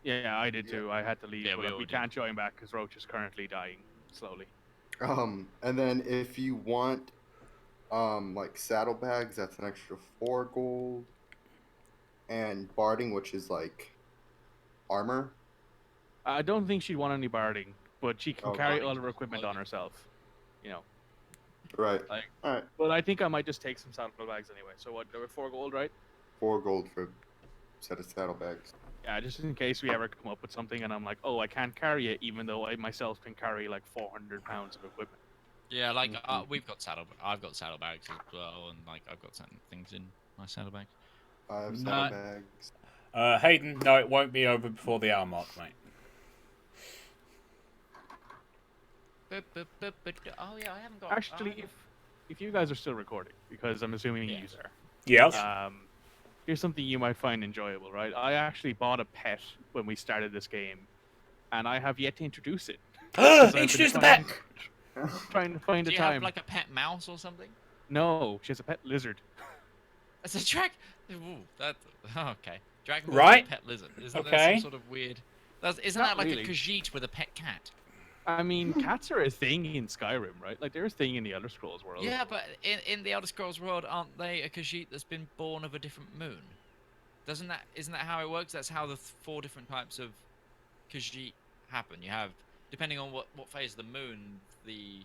Yeah, I did too. I had to leave, Yeah, we but all we did. can't join back because Roach is currently dying slowly. and then if you want, like saddlebags, that's an extra 4 gold, and barding, which is like armor. I don't think she'd want any barding, but she can Oh, carry barding all of her is equipment on clothing. herself. You know. Right. Like- All right. But I think I might just take some saddlebags anyway. So what? There were 4 gold, right? 4 gold for a set of saddlebags. Yeah, just in case we ever come up with something and I'm like, oh, I can't carry it, even though I myself can carry like 400 pounds of equipment. Yeah, like Mhm. I've got saddlebags as well, and like I've got certain things in my saddlebags. I have No. saddlebags. Hayden, no, it won't be over before the hour mark, mate. Oh yeah, I haven't got. Actually, if you guys are still recording, because I'm assuming Yeah. you are, Yes. here's something you might find enjoyable, right? I actually bought a pet when we started this game, and I have yet to introduce it. I've been Introduce the trying- pet. Trying to find Do a you time. have like a pet mouse or something? No, she has a pet lizard. It's a Ooh, that. Okay. Dragon Right. pet lizard. Isn't that Okay. some sort of weird? Isn't Not that like really. a Khajiit with a pet cat? I mean, cats are a thing in Skyrim, right? Like they're a thing in the Elder Scrolls world. Yeah, but in the Elder Scrolls world, aren't they a Khajiit that's been born of a different moon? Isn't that how it works? That's how the 4 different types of Khajiit happen. You have, depending on what phase of the moon the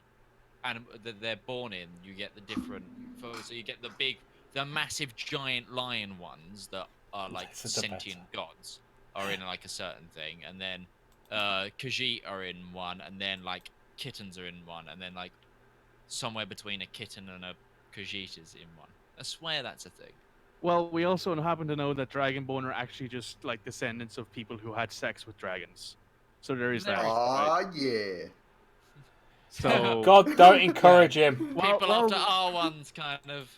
animal that they're born in, you get the different. So you get the massive giant lion ones that are like This is the best. sentient gods are in like a certain thing, and then Khajiit are in one, and then like kittens are in one, and then like somewhere between a kitten and a Khajiit is in one. I swear that's a thing. Well, we also happen to know that Dragonborn are actually just like descendants of people who had sex with dragons. So there is that. There is- Ah, yeah. So God, don't encourage him. People well, after R1's kind of.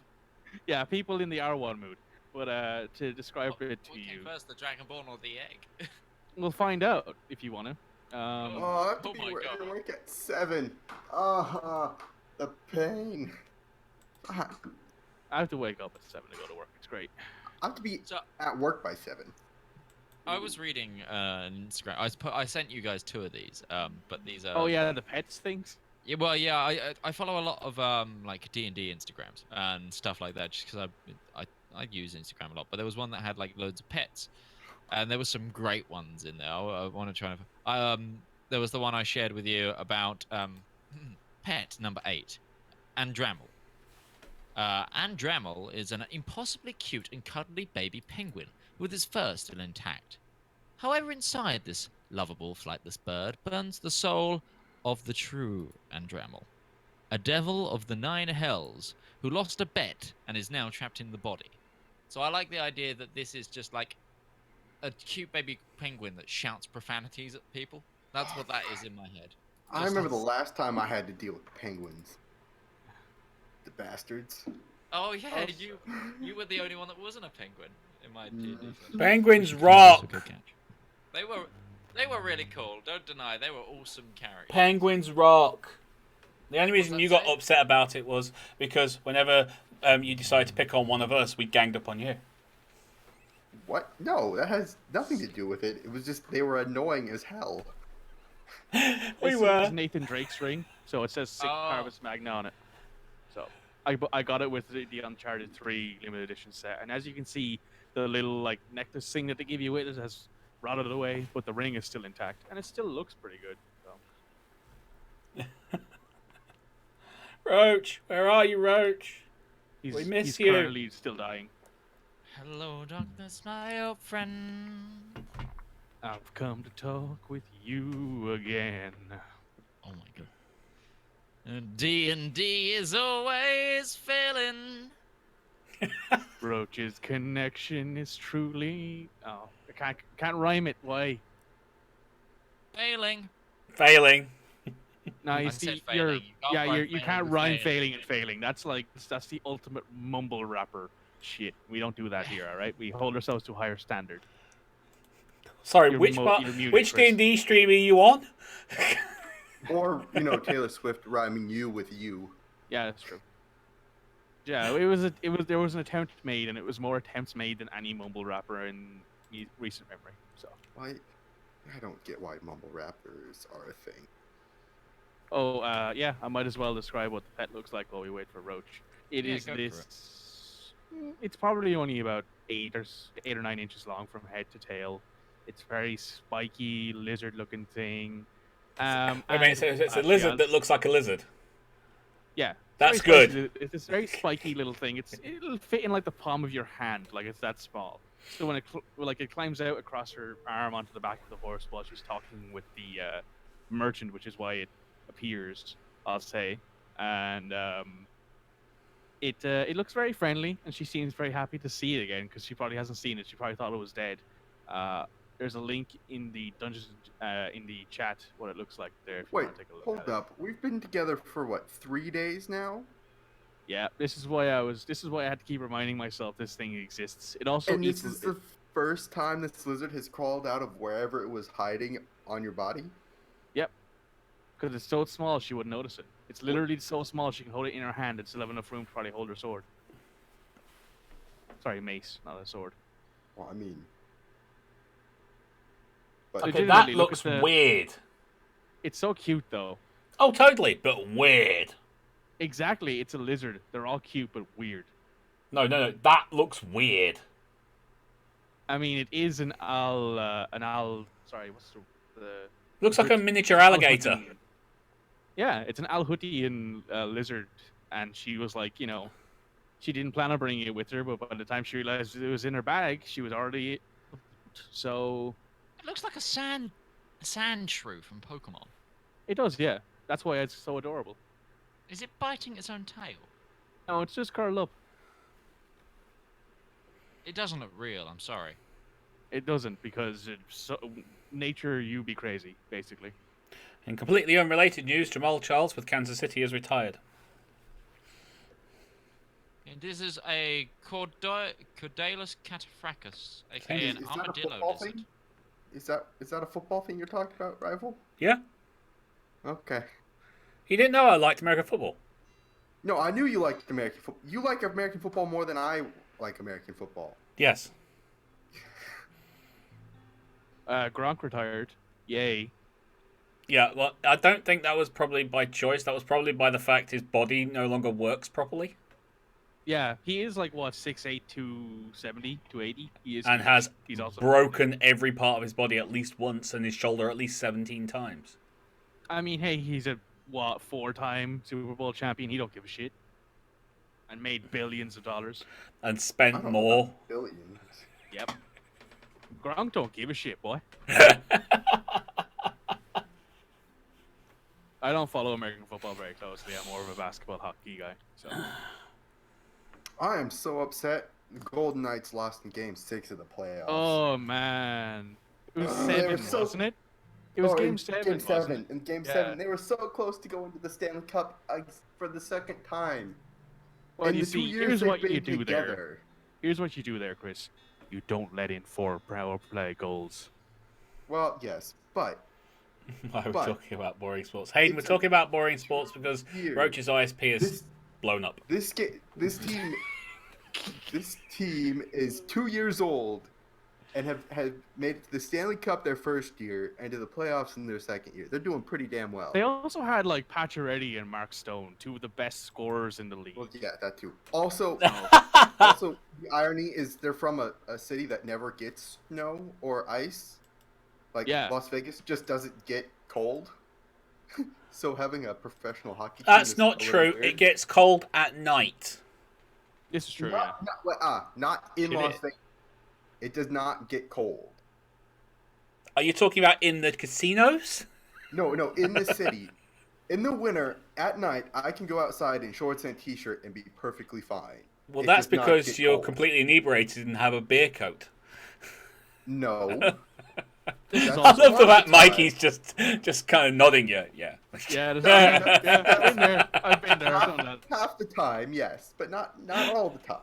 yeah, people in the R1 mood. But to describe it to What came you, first, the Dragonborn or the egg? we'll find out if you want to. Oh, I have to Oh be my ready to God. work at 7. The pain. I I have to wake up at 7 to go to work. It's great. have to be So at work by 7. I was reading an Instagram. I sent you guys 2 of these. But these are. Oh yeah, the pets things. Yeah, well, yeah, I follow a lot of like D&D Instagrams and stuff like that, just because I use Instagram a lot. But there was one that had like loads of pets, and there was some great ones in there. I want to try and there was the one I shared with you about pet number 8, Andramel. Andramel is an impossibly cute and cuddly baby penguin with his fur still intact. However, inside this lovable, flightless bird burns the soul of the true Andramel, a devil of the 9 hells who lost a bet and is now trapped in the body. So I like the idea that this is just like a cute baby penguin that shouts profanities at people. That's what that is in my head. I Just remember the like- last time I had to deal with penguins. The bastards. Oh yeah, Oh. you were the only one that wasn't a penguin in my D&D session. Penguins Good rock. catch. They were really cool. Don't deny they were awesome characters. Penguins rock. The only reason that you got say? upset about it was because whenever you decided to pick on one of us, we ganged up on you. What? No, that has nothing to do with it. It was just they were annoying as hell. We This were. is Nathan Drake's ring, so it says Sic Oh. Parvis Magna on it. So I got it with the Uncharted 3 limited edition set, and as you can see, the little like necklace thing that they give you with it has rotted away, but the ring is still intact, and it still looks pretty good. So Roach, where are you, Roach? he's, We miss he's you. currently still dying. Hello, darkness, my old friend. I've come to talk with you again. Oh my god. D&D is always failing. Roach's connection is truly. Oh, I can't rhyme it. Why? Failing. Failing. No, you I said see, failing. you can't with rhyme failing and failing. That's the ultimate mumble rapper shit. We don't do that here, all right? We hold ourselves to a higher standard. Sorry, You're which you're muted, which Chris. D&D stream are you on? Or, Taylor Swift rhyming you with you. Yeah, that's true. Yeah, there was an attempt made, and it was more attempts made than any mumble rapper in recent memory. So. Why? I don't get why mumble rappers are a thing. Oh, yeah, I might as well describe what the pet looks like while we wait for Roach. It Yeah, is go for this. It's probably only about 8 or 9 inches long from head to tail. It's very spiky, lizard-looking thing. I mean, and it's a actually, lizard that looks like a lizard. Yeah, That's very good. spiky it's this very spiky little thing. It'll fit in like the palm of your hand, like it's that small. So when it climbs out across her arm onto the back of the horse while she's talking with the merchant, which is why it appears, I'll say, and it looks very friendly, and she seems very happy to see it again because she probably hasn't seen it. She probably thought it was dead. There's a link in the dungeons in the chat what it looks like there. If you Wait, want to take a look hold at it. up. We've been together for what, 3 days now? Yeah, this is why I had to keep reminding myself this thing exists. It also And eats. this is the first time this lizard has crawled out of wherever it was hiding on your body? Yep. Because it's so small, she wouldn't notice it. It's literally so small she can hold it in her hand and still have enough room to probably hold her sword. Sorry, mace, not a sword. Well, I mean... Okay, Legitimately, that look looks at the- weird. It's so cute though. Oh, totally, but weird. Exactly, it's a lizard. They're all cute but weird. No, that looks weird. I mean, it is an owl. Sorry, what's the Looks like a miniature alligator. Alhutian. Yeah, it's an Alhutian lizard, and she was like, she didn't plan on bringing it with her, but by the time she realized it was in her bag, she was already. So It looks like a sand shrew from Pokemon. it does, yeah. That's why it's so adorable. Is it biting its own tail? No, it's just curled up. It doesn't look real. I'm sorry. It doesn't because nature, you be crazy, basically. In completely unrelated news, Jamal Charles with Kansas City has retired. And this is a Cordalis cataphracus, aka an Is that a armadillo football lizard. thing? Is that a football thing you're talking about, Rival? Yeah? Okay. You didn't know I liked American football. No, I knew you liked American football. You like American football more than I like American football. Yes. Gronk retired. Yay. Yeah, well, I don't think that was probably by choice. That was probably by the fact his body no longer works properly. Yeah, he is like, what, 6'8", 270, 280? He is, And has he's also broken every part of his body at least once and his shoulder at least 17 times. I mean, hey, he's a, what, 4-time Super Bowl champion. He don't give a shit. And made billions of dollars. And I spent don't know more. about billions. Yep. Gronk don't give a shit, boy. I don't follow American football very closely. I'm more of a basketball hockey guy. So I am so upset. The Golden Knights lost in Game 6 of the playoffs. oh man, it was They were 7, wasn't it? It was Game 7. Game wasn't 7. it? In Game Yeah. 7, they were so close to going to the Stanley Cup for the second time. Well, in you the 2 see, years here's they've what you been do there. together. Here's what you do there, Chris. You don't let in 4 power play goals. Well, yes, but Why are we But- talking about boring sports? Hayden, we're It's talking about boring sports because Here. Roach's ISP is this blown up. this team is 2 years old and have made it to the Stanley Cup their first year and to the playoffs in their second year. They're doing pretty damn well. They also had like Pacioretty and Mark Stone, 2 of the best scorers in the league. Well, yeah, that too. Also, the irony is they're from a city that never gets snow or ice. Like Yeah. Las Vegas just doesn't get cold. So having a professional hockey team That's is not a little true. weird. It gets cold at night. This is true, yeah. Not in It Las is. Vegas. It does not get cold. Are you talking about in the casinos? No, in the city. In the winter, at night, I can go outside in shorts and t-shirt and be perfectly fine. Well, It that's does not because get you're cold. completely inebriated and have a beer coat. No. This is That's I also, love the lot of fact the Mikey's just kind of nodding. Yeah. yeah, No, I've been there. I've been there. I've done that. Half the time, yes, but not all the time.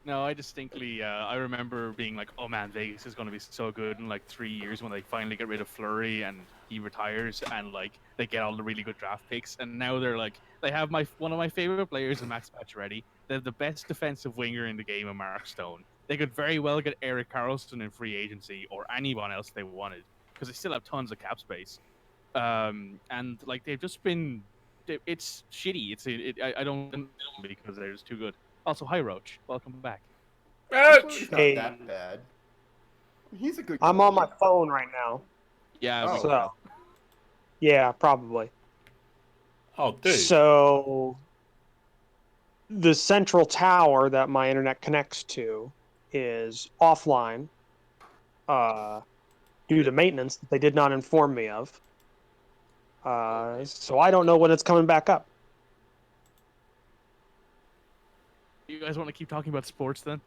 No, I distinctly, I remember being like, oh man, Vegas is going to be so good in like 3 years when they finally get rid of Fleury and he retires and like they get all the really good draft picks. And now they're like, they have one of my favorite players in Max Pacioretty. They have the best defensive winger in the game of Mark Stone. They could very well get Erik Karlsson in free agency or anyone else they wanted because they still have tons of cap space. And like they've just been, it's shitty. I don't because they're just too good. Also, hi Roach, welcome back. Roach! It's not Hey. that bad. He's a good. I'm on my goalie. phone right now. Yeah, Oh. we- So, yeah, probably. Oh, dude. So, the central tower that my internet connects to is offline due to maintenance that they did not inform me of. So I don't know when it's coming back up. you guys want to keep talking about sports then?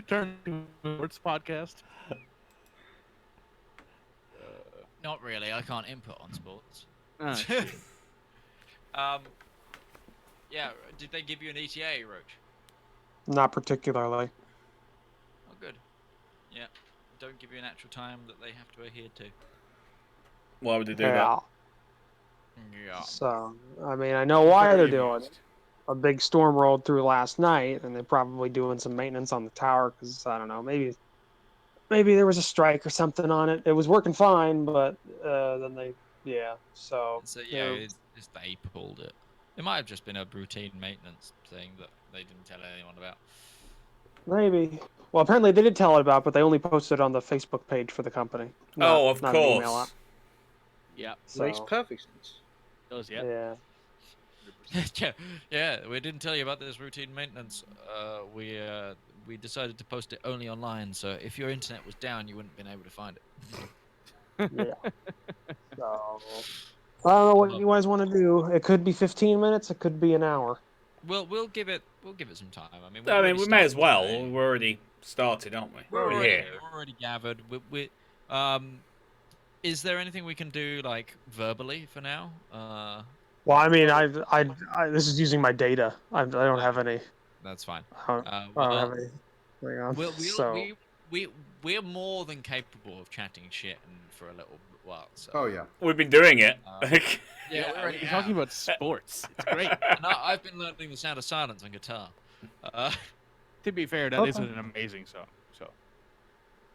Turn to a sports podcast. Not really. I can't input on sports. Ah, Yeah. Did they give you an ETA, Roach? Not particularly. Oh, good. Yeah. Don't give you an actual time that they have to adhere to. Why would they do Yeah. Yeah. So, I mean, I know why they're very doing amused. it. A big storm rolled through last night, and they're probably doing some maintenance on the tower because I don't know, maybe there was a strike or something on it. It was working fine, but then they, yeah. So So yeah, they're- it's they pulled it. It might have just been a routine maintenance thing that they didn't tell anyone about. maybe. Well, apparently they did tell it about, but they only posted it on the Facebook page for the company. Oh, of not an email course. out. Yeah, So, Makes perfect sense. does yeah. yeah. Yeah, we didn't tell you about this routine maintenance. We decided to post it only online, so if your internet was down, you wouldn't have been able to find it. Yeah. So I don't know what you guys want to do. It could be 15 minutes. It could be an hour. We'll give it some time. I mean, I mean, we may as well. Today. We're already started, aren't we? We're We're already, here. we're already gathered. Is there anything we can do like verbally for now? Well, I mean, this is using my data. I don't have any. That's fine. I don't have any. Hang on. We'll, So, we're more than capable of chatting shit and for a little while. So. Oh yeah. We've been doing it. Yeah, we already You're have. talking about sports. It's great. And I've been learning the sound of silence on guitar. To be fair, that is an amazing song. So.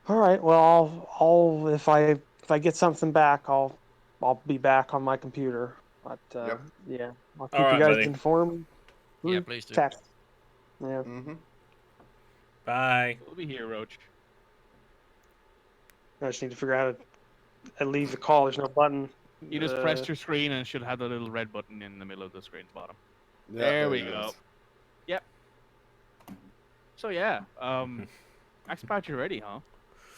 all right. Well, I'll if I get something back, I'll be back on my computer. But Yep. yeah, I'll keep All right, you guys buddy. informed. Yeah, please do. Text. Yeah. Mm-hmm. Bye. We'll be here, Roach. I just need to figure out how to leave the call. There's no button. You just pressed your screen and it should have the little red button in the middle of the screen bottom. Yeah, there we it go. is. Yep. So yeah, Max Patch already, huh?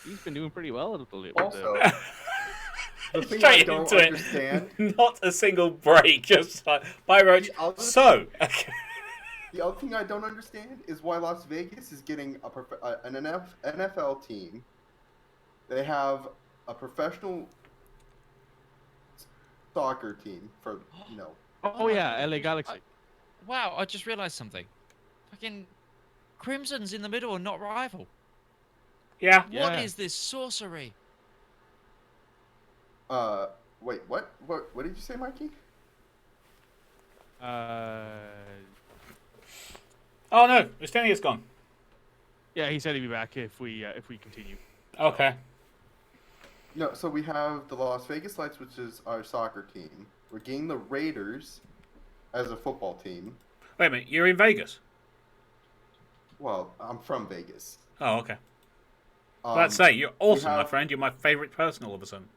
He's been doing pretty well with the Also, the thing I Straight don't into understand. it. Not a single break. Just like, bye, Roach. The other- So. The other thing I don't understand is why Las Vegas is getting an NFL team. They have a professional soccer team for, you know. Oh yeah, LA Galaxy. Wow, I just realized something. Fucking Crimson's in the middle and not rival. Yeah. What is this sorcery? Wait, what? What did you say, Mikey? Oh no, Estonia's gone. Yeah, he said he'd be back if we continue. Okay. No, so we have the Las Vegas Lights, which is our soccer team. We're getting the Raiders as a football team. Wait a minute, you're in Vegas? Well, I'm from Vegas. Oh, okay. Let's say, you're awesome, my have- friend. You're my favorite person all of a sudden.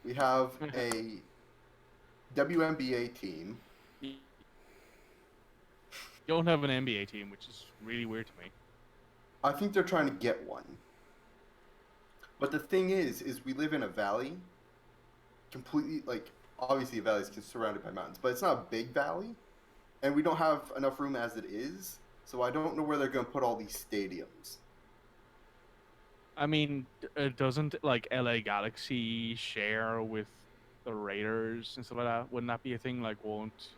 We have a WNBA team. You don't have an NBA team, which is really weird to me. I think they're trying to get one. But the thing is we live in a valley. Completely, like, obviously a valley is surrounded by mountains, but it's not a big valley. And we don't have enough room as it is. So I don't know where they're going to put all these stadiums. I mean, doesn't like LA Galaxy share with the Raiders and stuff like that? Wouldn't that be a thing? Like, won't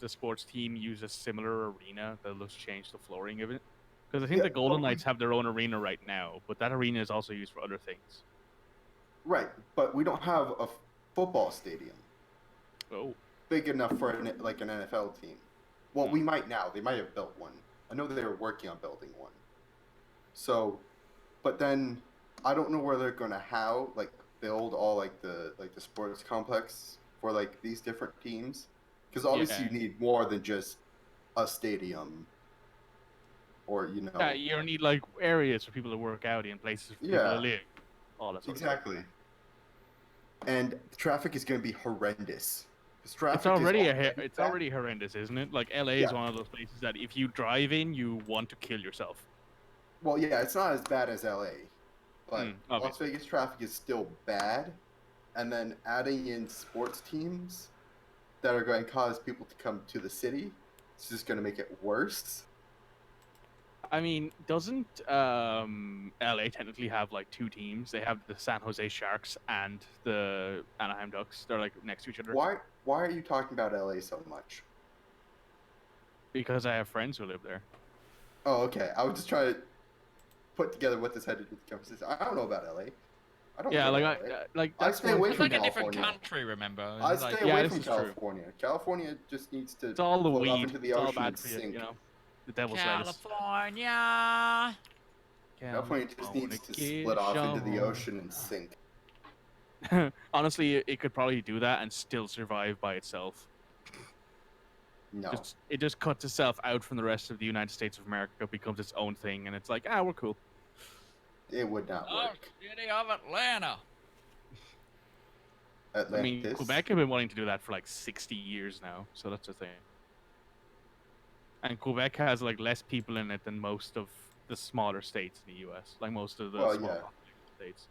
the sports team use a similar arena? They'll just change the flooring of it. Because I think Yeah, the Golden but we- Knights have their own arena right now, but that arena is also used for other things. Right, but we don't have a football stadium Oh, big enough for an NFL team. Well, we might now. They might have built one. I know they were working on building one. So, but then I don't know where they're gonna build all the sports complex for like these different teams, because obviously Yeah. you need more than just a stadium, or you know. yeah, you need like areas for people to work out in, places for people Yeah. to live, all that sort of Exactly. And the traffic is going to be horrendous. 'Cause traffic It's already is it's already horrendous, isn't it? Like LA is Yeah. one of those places that if you drive in, you want to kill yourself. Well, yeah, it's not as bad as LA, but Las obviously. Vegas traffic is still bad. And then adding in sports teams that are going to cause people to come to the city, it's just going to make it worse. I mean, doesn't LA technically have like two teams? They have the San Jose Sharks and the Anaheim Ducks. They're like next to each other. Why are you talking about LA so much? Because I have friends who live there. Oh, okay. I was just trying to put together what this had to do with the conversation. I don't know about LA. I don't Yeah, know like about LA. like I that's stay one away It's thing from like a different California. country, remember? I Like, stay yeah, away this from is true. California. California just needs to It's all the float off weed. into the It's all ocean bad and for you, sink. you know. The devil's lettuce. California. California just needs to split off into the ocean and sink. Honestly, it could probably do that and still survive by itself. No. It just cuts itself out from the rest of the United States of America, becomes its own thing, and it's like, we're cool. It would not Oh, work. city of Atlanta. Atlantis. I mean, Quebec have been wanting to do that for like 60 years now, so that's the thing. And Quebec has like less people in it than most of the smaller states in the U.S., like most of the Well, smaller yeah. states.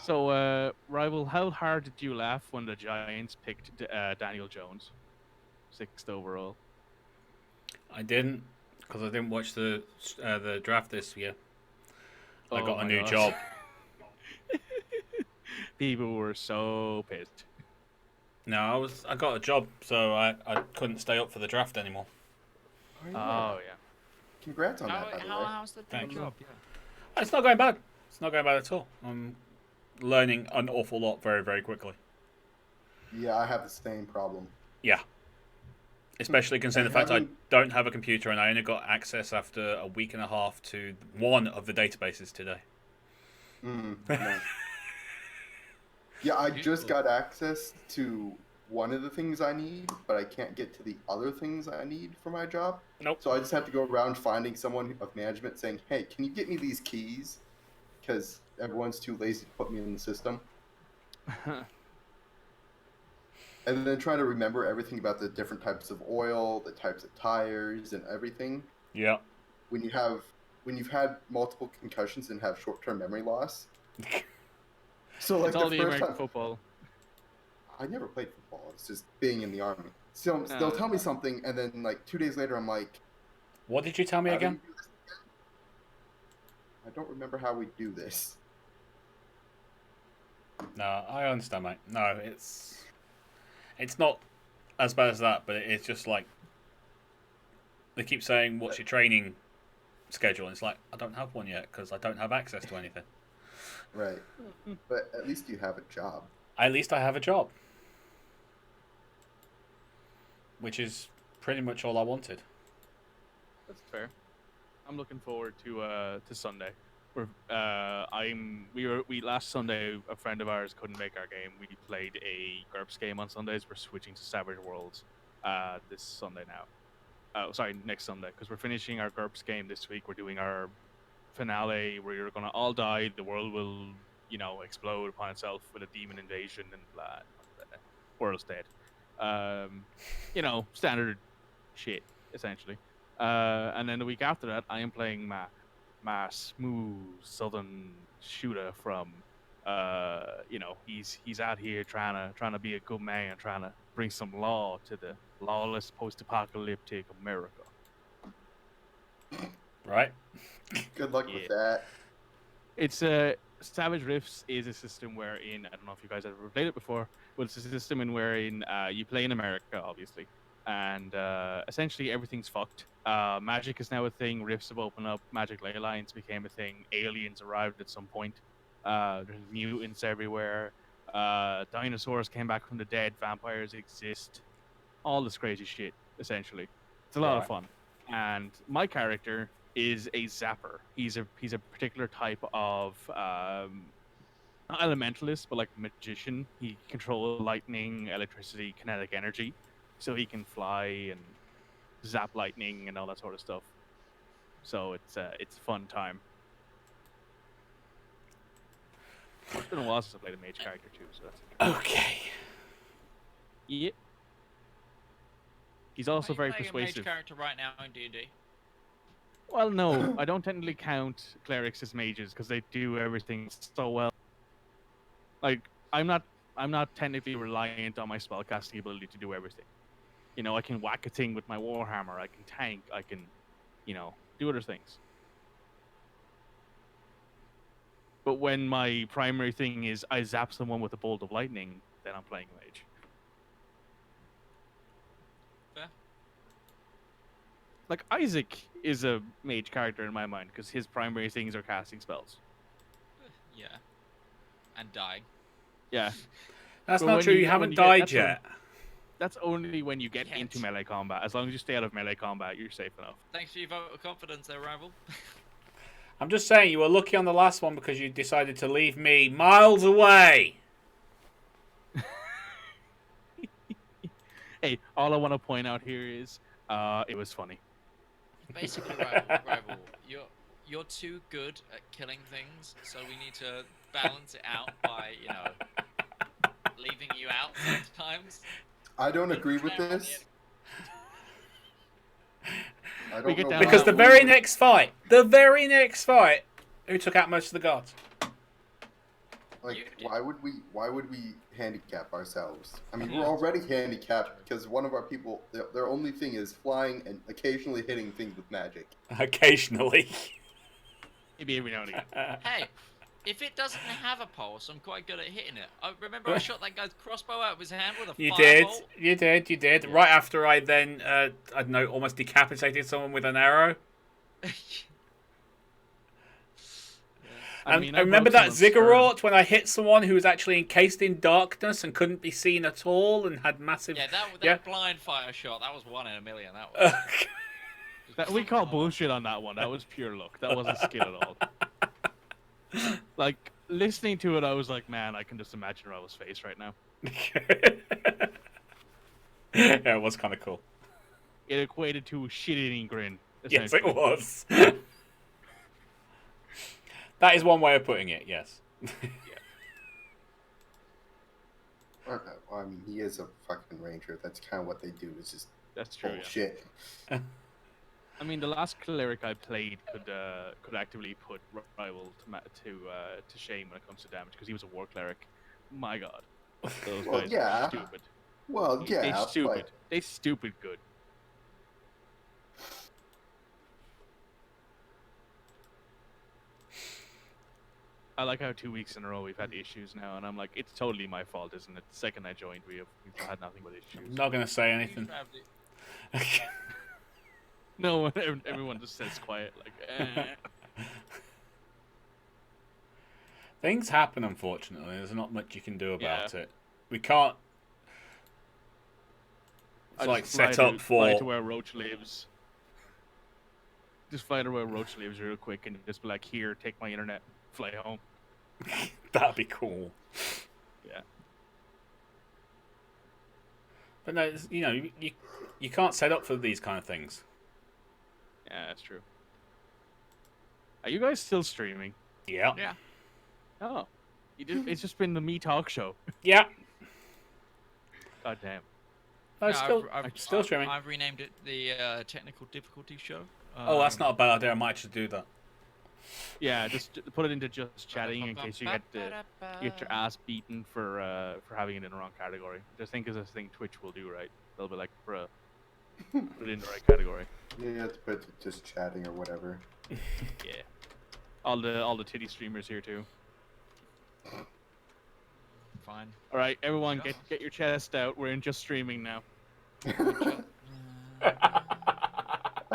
So, Rival, how hard did you laugh when the Giants picked Daniel Jones, 6th overall? I didn't. because I didn't watch the draft this year. I Oh got a my new gosh. job. People were so pissed. No, I got a job, so I couldn't stay up for the draft anymore. Oh yeah. Congrats on that, by the way. How's the Thanks. job? It's not going bad. It's not going bad at all. I'm learning an awful lot very, very quickly. Yeah, I have the same problem. Yeah. Especially considering the fact I don't have a computer and I only got access after a week and a half to one of the databases today. No. Yeah, I just got access to one of the things I need, but I can't get to the other things I need for my job. Nope. So I just have to go around finding someone of management saying, hey, can you get me these keys? Because everyone's too lazy to put me in the system. And then trying to remember everything about the different types of oil, the types of tires, and everything. Yeah. When you've had multiple concussions and have short-term memory loss. So like It's all the the first American time, football. I never played football. It's just being in the army. So they'll tell me something, and then like 2 days later, I'm like, What did you tell me "How do again? we do this again?" I don't remember how we do this. No, I understand, mate. No, it's not as bad as that, but it's just like they keep saying, "What's your training schedule?" And it's like I don't have one yet because I don't have access to anything. Right. But at least you have a job. At least I have a job, which is pretty much all I wanted. That's fair. I'm looking forward to Sunday. We last Sunday a friend of ours couldn't make our game. We played a GURPS game on Sundays. We're switching to Savage Worlds this Sunday now. Sorry, next Sunday, because we're finishing our GURPS game this week. We're doing our finale where you're gonna all die. The world will, explode upon itself with a demon invasion and blah. World's dead. Standard shit essentially. And then the week after that, I am playing my smooth southern shooter from, he's out here trying to be a good man, trying to bring some law to the lawless post-apocalyptic America. Right? Good luck with that. It's Savage Rifts is a system wherein, I don't know if you guys have ever played it before, but it's a system in wherein you play in America, obviously, and essentially everything's fucked. Magic is now a thing. Rifts have opened up. Magic ley lines became a thing. Aliens arrived at some point. There's mutants everywhere. Dinosaurs came back from the dead. Vampires exist. All this crazy shit, essentially. It's a lot of fun. And my character is a zapper. He's a particular type of not elementalist, but like magician. He controls lightning, electricity, kinetic energy, so he can fly and zap lightning and all that sort of stuff. So it's a fun time. It's been a while since I played a mage character too, so that's okay. Yep. He's also very Are you playing a persuasive. mage character right now in D&D? Well, no, I don't technically count clerics as mages because they do everything so well. Like, I'm not technically reliant on my spellcasting ability to do everything. I can whack a thing with my warhammer. I can tank. I can, do other things. But when my primary thing is I zap someone with a bolt of lightning, then I'm playing mage. Fair. Like, Isaac is a mage character in my mind because his primary things are casting spells. Yeah. And dying. Yeah. That's But not when true. you- You when haven't you get- died that's yet. That's only when you get Yet. into melee combat. As long as you stay out of melee combat, you're safe enough. Thanks for your vote of confidence there, Rival. I'm just saying you were lucky on the last one because you decided to leave me miles away. Hey, all I want to point out here is, it was funny. Basically, Rival, you're too good at killing things, so we need to balance it out by, leaving you out sometimes. I don't agree with this. I We don't get know down why Because the we very would- next fight, who took out most of the guards? like You did. why would we handicap ourselves. I mean, we're already handicapped because one of our people, their only thing is flying and occasionally hitting things with magic. Occasionally. Maybe every now and again. Hey, if it doesn't have a pulse, I'm quite good at hitting it. I remember I shot that guy's crossbow out of his hand with a firebolt. You did. Right after I then, I don't know, almost decapitated someone with an arrow. I remember that ziggurat when I hit someone who was actually encased in darkness and couldn't be seen at all and had massive... Yeah, that blind fire shot, that was 1 in a million. That was... We call bullshit on that one. That was pure luck. That wasn't skill at all. Like, listening to it, I was like, man, I can just imagine Raul's face right now. Yeah, it was kind of cool. It equated to a shit-eating grin. Yes, it was. That is one way of putting it, yes. Well, I mean, he is a fucking ranger. That's kind of what they do. Is just That's true. bullshit. Yeah. I mean, the last cleric I played could actively put Rival to shame when it comes to damage because he was a war cleric. My God, those guys are stupid. Well, yeah, they stupid. but... They stupid good. I like how 2 weeks in a row we've had issues now, and I'm like, it's totally my fault, isn't it? The second I joined, we've had nothing but issues. I'm not gonna say anything. No, everyone just sits quiet, like. Things happen, unfortunately. There's not much you can do about it. We can't. It's like set up for. Fly to where Roach lives. Just fly to where Roach lives real quick, and just be like, "Here, take my internet, fly home." That'd be cool. Yeah. But no, you can't set up for these kind of things. Yeah, that's true. Are you guys still streaming? Yeah. Yeah. Oh, it's just been the Me Talk show. Yeah. God damn. I'm still streaming. I've renamed it the Technical Difficulty Show. Oh, that's not a bad idea. I might just do that. Yeah, just put it into just chatting in case you get your ass beaten for having it in the wrong category. Just think is a thing Twitch will do, right? They'll be like, bruh, put it in the right category. Yeah, you have to put it just chatting or whatever. Yeah. All the titty streamers here too. Fine. All right, everyone, get your chest out. We're in just streaming now. I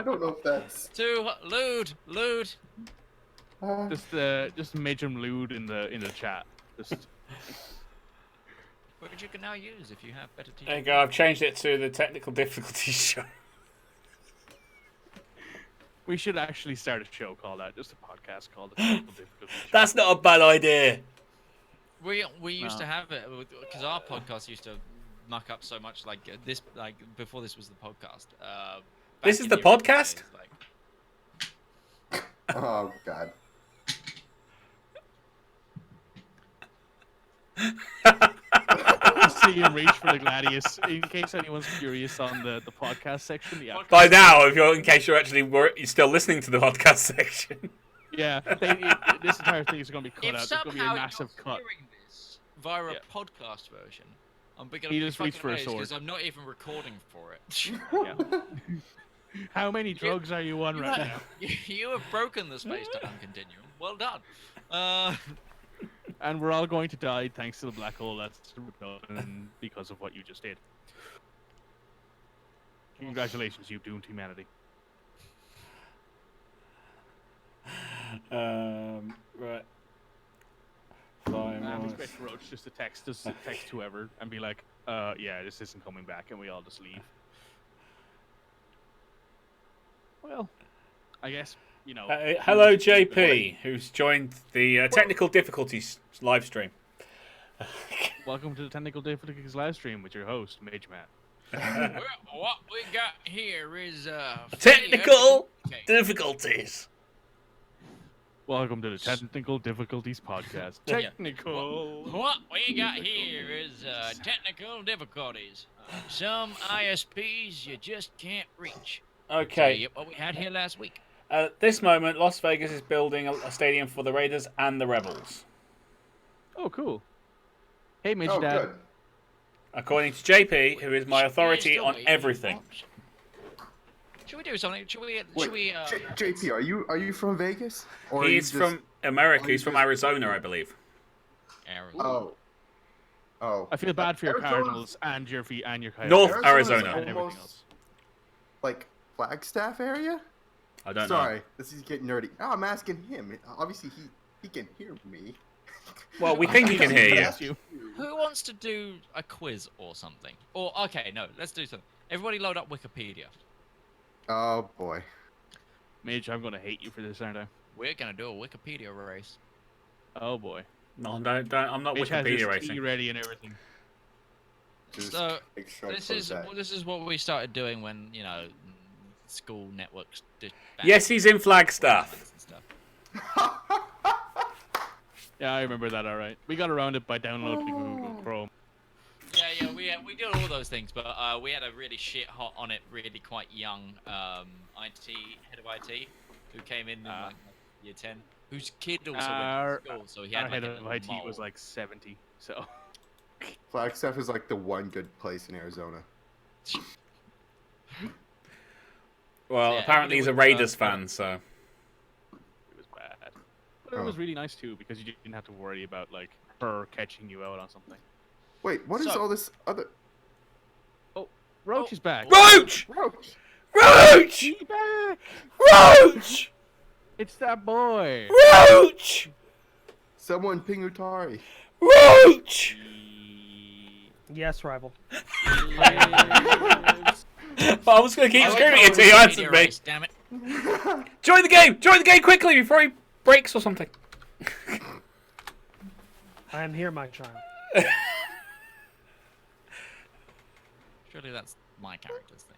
don't know if that's To lewd. Just major lewd in the chat. Just. Which you can now use if you have better teachers. There you go. I've changed it to the Technical Difficulty Show. We should actually start a show called that. Just a podcast called the Technical Difficulty Show. That's not a bad idea. We used to have it because our podcast used to muck up so much before this was the podcast. This is the podcast? Days, oh god. See you reach for the Gladius. In case anyone's curious on the podcast section, yeah. By now, in case you're actually you're still listening to the podcast section. Yeah, this entire thing is going to be cut out. There's going to be a massive cut. Hearing this via a podcast version, I'm going to He be just reached for a amazed sword. because I'm not even recording for it. Yeah. How many drugs are you on right now? You have broken the space-time continuum. Well done. And we're all going to die thanks to the black hole that's done because of what you just did. Congratulations, you've doomed humanity. Right. Fine. I'm expecting Roach just to text whoever and be like, yeah, this isn't coming back, and we all just leave. Well, I guess, hello, JP, who's joined the Technical Difficulties live stream. Welcome to the Technical Difficulties live stream with your host, Mage Man. Well, what we got here is Technical Difficulties. Welcome to the Technical Difficulties podcast. Technical. What we got here is technical difficulties. Some ISPs you just can't reach. Okay. What we had here last week. At this moment, Las Vegas is building a stadium for the Raiders and the Rebels. Oh, cool. Hey, Midge Oh, Dad. good. According to JP, who is my authority Still on wait. everything. Should we do something? Should we? Wait, JP, are you from Vegas? Or are you He's just... from America. are you He's from just- Arizona, I believe. Oh. Oh. I feel bad for your Arizona's- Cardinals and your Coyotes. North Arizona's Arizona. And everything almost else. like Flagstaff area? I don't know. Sorry, this is getting nerdy. Oh, I'm asking him. Obviously, he can hear me. Well, we think he can hear you. Who wants to do a quiz or something? Or okay, no, let's do something. Everybody load up Wikipedia. Oh boy. Midge, I'm gonna hate you for this, aren't I? We're gonna do a Wikipedia race. Oh boy. No, don't. I'm not Midge has his Wikipedia tea racing. ready and everything. Just So make sure I this close is that. this is what we started doing when school networks did. Yes, he's in Flagstaff. and stuff. Yeah, I remember that. All right. We got around it by downloading Google Chrome. Yeah, we did all those things, but we had a really shit hot on it, really quite young IT head of IT who came in like, year 10, whose kid also went to school, so he Our had head like a of little IT mole. was like 70, so. Flagstaff is like the one good place in Arizona. Well, Yeah, apparently he's a everybody Raiders was, fan, so. It was bad. But it Oh. was really nice too because you didn't have to worry about like her catching you out on something. Wait, what is So- all this other... Roach is back. Roach! Roach! Roach! He back! Roach! It's that boy. Roach! Someone ping Utari. Roach! Yes, rival. But I was going to keep I like screaming how until he Wikipedia answered me. race, damn it. Join the game! Join the game quickly before he breaks or something. I am here, my child. Surely that's my character's thing.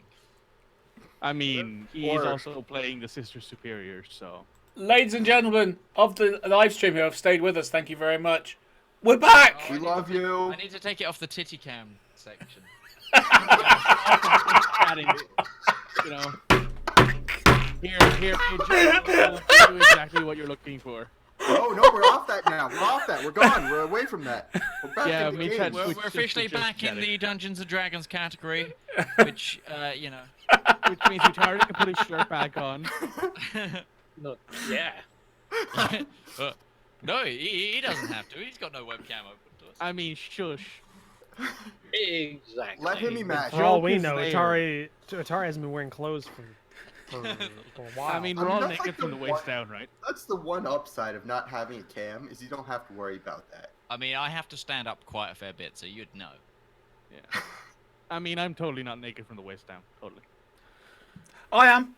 I mean, he is Or- also playing the Sister Superior, so. Ladies and gentlemen of the live stream who have stayed with us, thank you very much. We're back! Oh, We love you. I need to take it off the titty cam section. Chatting, you know. Here, do exactly what you're looking for. Oh, no, we're off that now. We're off that. We're gone. We're away from that. We're back Yeah, in the me game. too. We're Just officially just back in chatting. the Dungeons and Dragons category, which, Which means Utari can put his shirt back on. No, yeah. no, he doesn't have to. He's got no webcam open to us. I mean, shush. Exactly. Let him imagine. For all we is know, there. Atari hasn't been wearing clothes for a while. I mean, I we're mean, all that's naked like from the the waist one- down, right? That's the one upside of not having a cam, is you don't have to worry about that. I mean, I have to stand up quite a fair bit, so you'd know. Yeah. I mean, I'm totally not naked from the waist down. Totally. I am.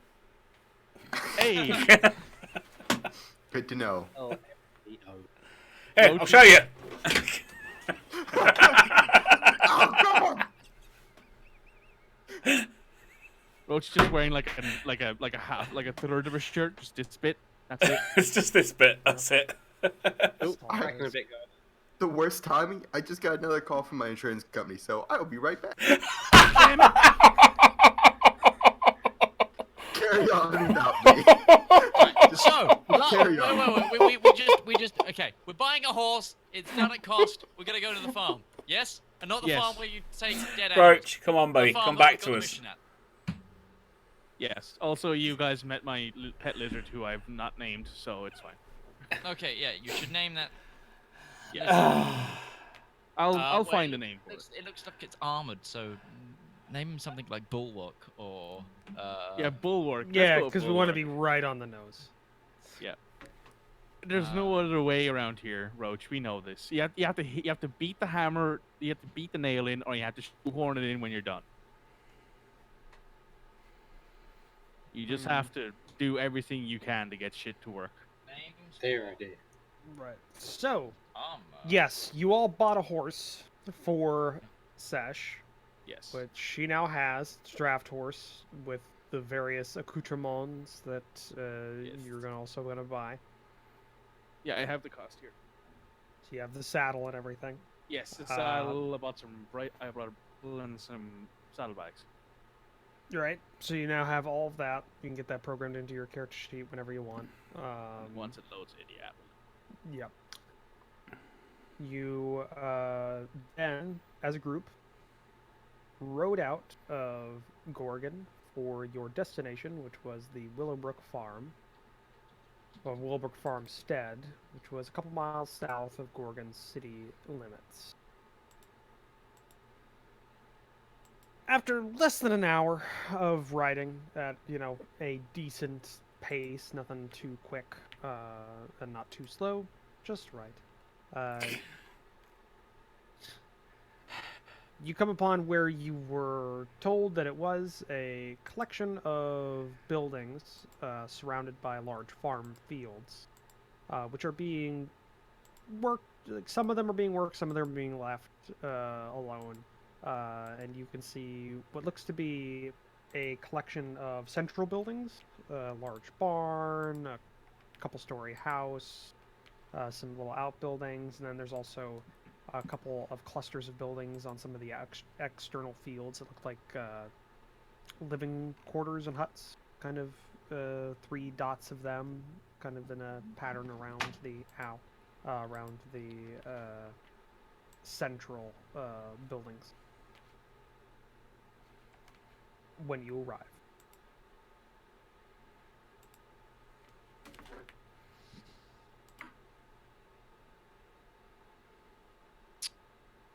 Hey! Good to know. Oh, Here, I'll show you. Oh, come on! Roach just wearing like a half, like a third of a shirt, just this bit. That's it. It's just this bit, that's it. I reckon a bit go. The worst timing, I just got another call from my insurance company, so I will be right back. Carry on without me. So, Carry on. wait, we just, okay, we're buying a horse, it's done at cost, we're gonna go to the farm, yes? And not the Yes. farm where you take dead animals. Roach, come on, The buddy. farm Come that we back got to the us. mission at. Yes. Also, you guys met my pet lizard, who I've not named, so it's fine. Okay, yeah, you should name that. Yes. I'll wait, find a name for it. It looks like it's armored, so name him something like Bulwark or. Yeah, Bulwark. Let's Yeah, go with because we want to Bulwark. be right on the nose. There's no other way around here, Roach. We know this. You have to beat the hammer. You have to beat the nail in, or you have to shoehorn it in when you're done. You just have to do everything you can to get shit to work. Names There it is. Right. So, armor. yes, you all bought a horse for Sesh, Yes. which she now has. It's a draft horse with the various accoutrements that Yes. you're also going to buy. Yeah, I have the cost here. So you have the saddle and everything. Yes, it's I bought some I brought and some saddlebags. Right. So you now have all of that. You can get that programmed into your character sheet whenever you want. Once it loads it, yeah. Yep. you then, as a group, rode out of Gorgon for your destination, which was the Willowbrook Farm, or Willowbrook Farmstead, which was a couple miles south of Gorgon's city limits. After less than an hour of riding at, a decent pace, nothing too quick and not too slow, just right. You come upon where you were told that it was a collection of buildings surrounded by large farm fields, which are being worked. Like, some of them are being worked, some of them are being left alone. And you can see what looks to be a collection of central buildings, a large barn, a couple-story house, some little outbuildings, and then there's also a couple of clusters of buildings on some of the external fields. It looked like living quarters and huts, kind of 3 dots of them, kind of in a pattern around the central buildings when you arrive.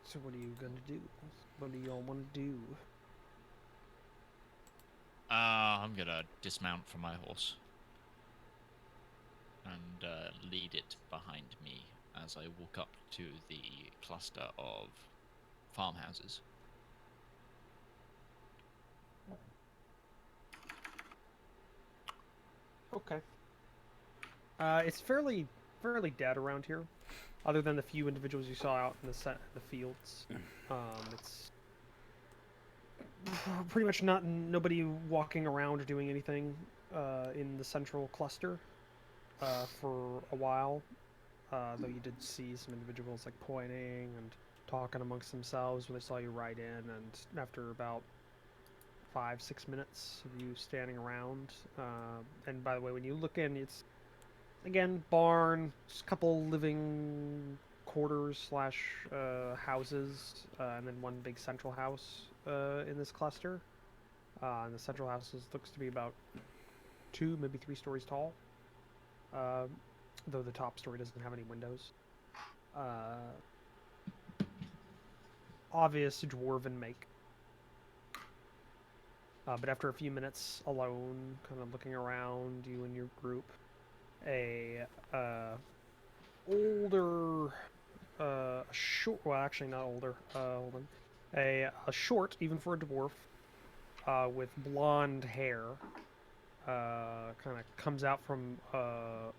So what are you gonna do? What do y'all want to do? I'm gonna dismount from my horse and lead it behind me as I walk up to the cluster of farmhouses. Okay. It's fairly dead around here, other than the few individuals you saw out in the fields. It's pretty much nobody walking around or doing anything in the central cluster for a while. Though you did see some individuals like pointing and talking amongst themselves when they saw you ride in, and after about 5-6 minutes of you standing around, and by the way, when you look in, it's again barn, just a couple living quarters / houses, and then one big central house in this cluster. And the central house looks to be about 2, maybe 3 stories tall, though the top story doesn't have any windows. Obvious dwarven make. But after a few minutes alone, kind of looking around, you and your group, a older, short, well, actually not older, hold on, a short, even for a dwarf, with blonde hair, kind of comes out from a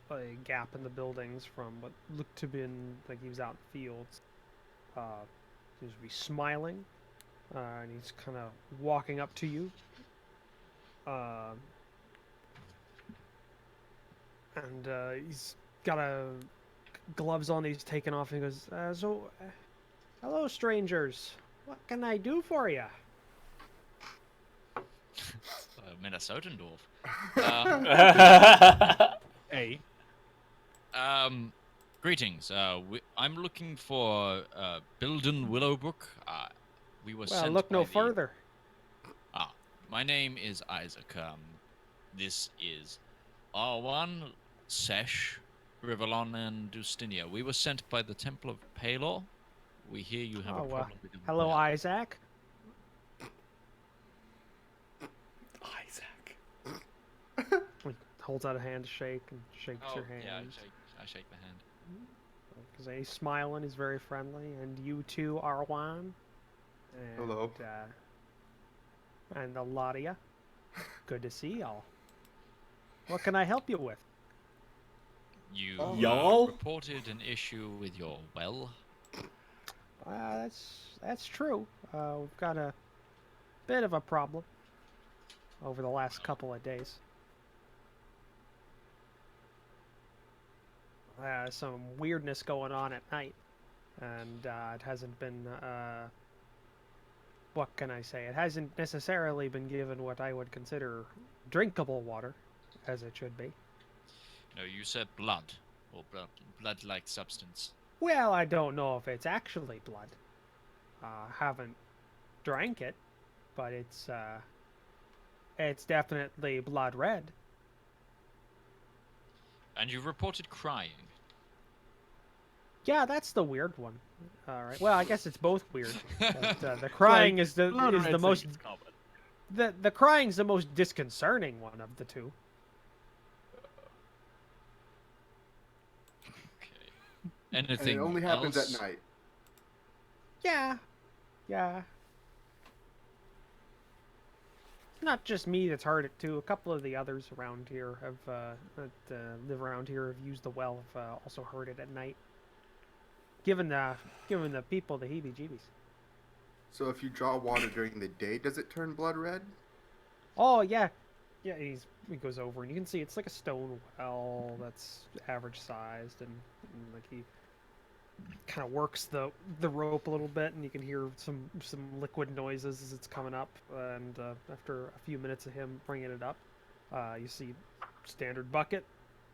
gap in the buildings from what looked to have been like he was out in the fields. Seems to be smiling, and he's kind of walking up to you. And he's got gloves on. He's taken off, and he goes, hello, strangers. What can I do for you? Minnesotan dwarf. Hey. Greetings. I'm looking for Bilden Willowbrook. We were Well, sent look by no the... further. My name is Isaac. This is R1, Sesh, Rivallon, and Dustinia. We were sent by the Temple of Palor. We hear you have a problem with your hello, well. Isaac. Isaac. He holds out a hand to shake and shakes your hand. Yeah, I shake the hand. Because he's smiling, he's very friendly, and you too, Arwan. And, Hello. And a lot of you. Good to see y'all. What can I help you with? You Y'all? reported an issue with your well. That's true. We've got a bit of a problem over the last couple of days. Some weirdness going on at night, and it hasn't been, what can I say? It hasn't necessarily been given what I would consider drinkable water, as it should be. No, you said blood, or blood-like substance. Well, I don't know if it's actually blood. Haven't drank it, but it's definitely blood red. And you reported crying. Yeah, that's the weird one. All right. Well, I guess it's both weird. But, the crying is the most the crying's the most disconcerting one of the two. Okay. And Anything it only happens else? at night. Yeah. It's not just me that's heard it too. A couple of the others around here that live around here have used the well have also heard it at night. Giving the people the heebie-jeebies. So if you draw water during the day, does it turn blood red? Oh yeah. He goes over and you can see it's like a stone well that's average sized and like he kind of works the rope a little bit and you can hear some liquid noises as it's coming up and after a few minutes of him bringing it up, you see standard bucket,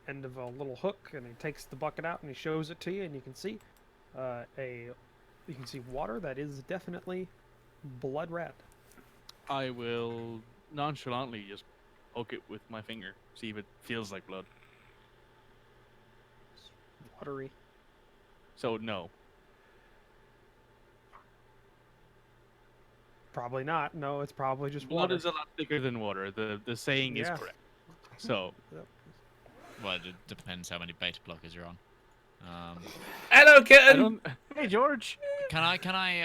end of a little hook, and he takes the bucket out and he shows it to you and you can see water that is definitely blood red. I will nonchalantly just poke it with my finger, see if it feels like blood. It's watery. So no. Probably not. No, it's probably just Blood water. is a lot thicker than water. The saying is Yeah. correct. So Yep. Well, it depends how many beta blockers you're on. Hello, I kitten. don't. Hey George. Can I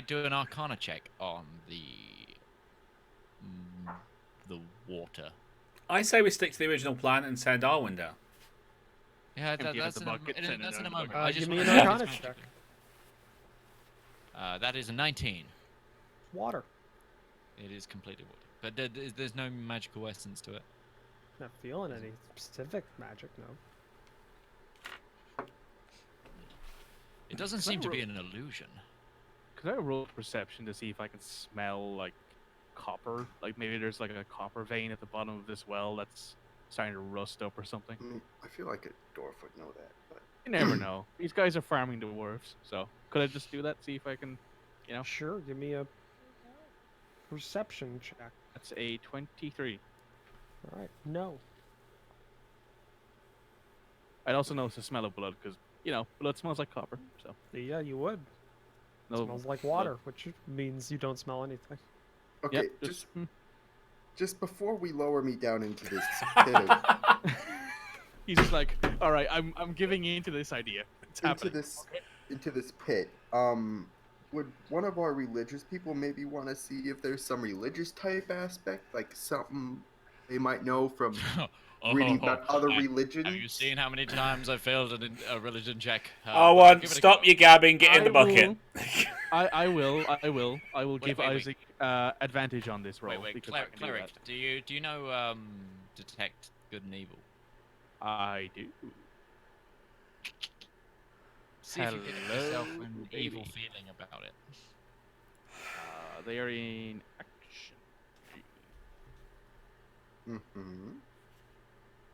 do an Arcana check on the water? I say we stick to the original plan and send Arwen down. Yeah, Empty out that's the in a, bucket, in a, send it that's in down a the moment. bucket. I just Give me an wanna see if Arcana it's check. magic. That is a 19. Water. It is completely water, but there's no magical essence to it. Not feeling any specific magic, no. It doesn't seem to be an illusion. Could I roll perception to see if I can smell like copper? Like maybe there's like a copper vein at the bottom of this well that's starting to rust up or something. I feel like a dwarf would know that, but You never know. These guys are farming dwarves, so could I just do that? See if I can, Sure, give me a perception check. That's a 23. All right, no. I'd also notice the smell of blood because blood smells like copper. So Yeah, you would. no, Smells like water, which means you don't smell anything. okay, Yep, just before we lower me down into this pit of, he's just like, all right, I'm giving in to this idea. It's happening. into this pit, would one of our religious people maybe want to see if there's some religious type aspect, like something they might know from reading about other religions? Have you seen how many times I failed a religion check? Arwen, give it a stop go. your gabbing. Get in the bucket. I will give wait. Isaac advantage on this roll. Wait, because I can do cleric. that. Do you know detect good and evil? I do. See if you get yourself Hello, an baby. evil feeling about it. They are in action.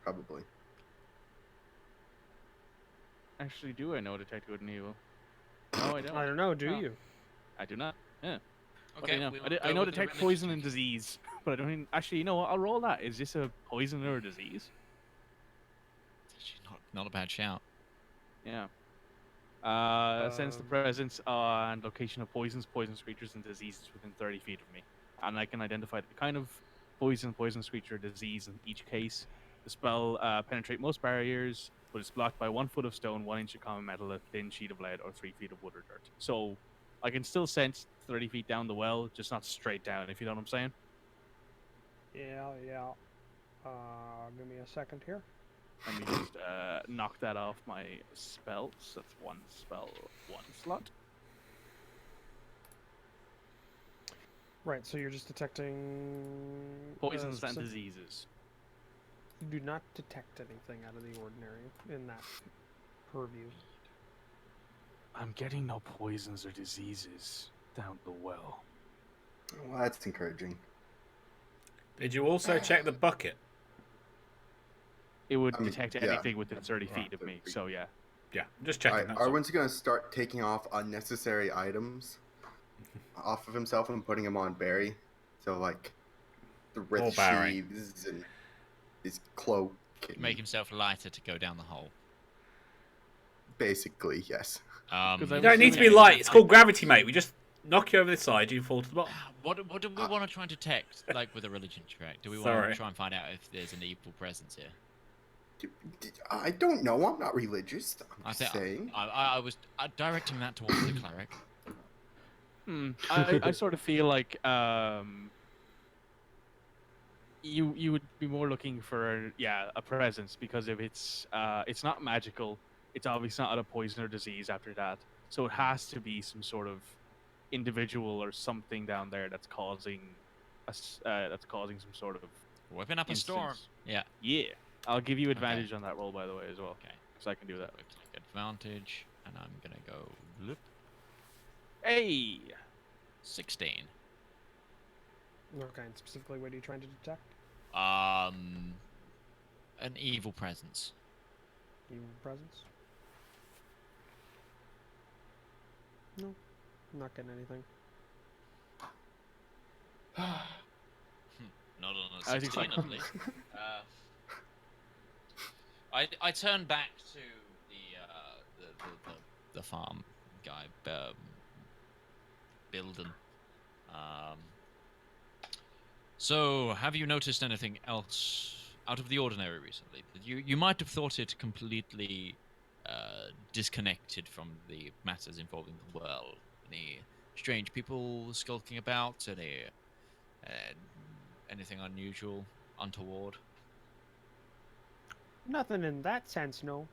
Probably. Actually, do I know detect good and evil? No, I don't. I don't know, do Oh. you? I do not. Yeah. What do Okay, I know? we'll I go know with the detect religion poison check. and disease, but I don't even... Actually, you know what? I'll roll that. Is this a poison or a disease? Actually, not a bad shout. Yeah. Sense the presence and location of poisons, poisonous creatures, and diseases within 30 feet of me. And I can identify the kind of poisonous creature, disease in each case. The spell penetrate most barriers, but it's blocked by 1 foot of stone, 1 inch of common metal, a thin sheet of lead, or 3 feet of wood or dirt. So I can still sense 30 feet down the well, just not straight down, if you know what I'm saying. Yeah. Give me a second here. Let me just knock that off my spells. That's 1 spell, 1 slot. Right, so you're just detecting Poisons and specific- diseases. You do not detect anything out of the ordinary in that purview. I'm getting no poisons or diseases down the well. Well, that's encouraging. Did you also check the bucket? It would I mean, detect yeah. anything within 30 feet of Right, me, 30 so yeah. Yeah, just checking. That's all. Arwen's gonna start taking off unnecessary items off of himself and putting them on Barry. So like the wrist Barry. sheaths and his cloak. And Make himself lighter to go down the hole. basically, yes. Because You don't need to be light. It's called gravity, mate. We just knock you over the side, you fall to the bottom. What do we want to try and detect, like with a religion check? Do we want to try and find out if there's an evil presence here? I don't know. I'm not religious. I'm I just think saying. I was directing that towards the cleric. I sort of feel like you would be more looking for a presence, because if it's not magical, it's obviously not a poison or disease after that, so it has to be some sort of individual or something down there that's causing some sort of Whipping up a storm. instance. Yeah. I'll give you advantage on that roll, by the way, as well. Okay. So I can do that. Click advantage, and I'm gonna go bloop. Hey. 16. Okay, and specifically, what are you trying to detect? An evil presence. Evil presence? No, I'm not getting anything. Not on a I think 16 at least. I turn back to the farm guy building. So, have you noticed anything else out of the ordinary recently? You might have thought it completely disconnected from the matters involving the world. Any strange people skulking about? Anything unusual, untoward? Nothing in that sense, no.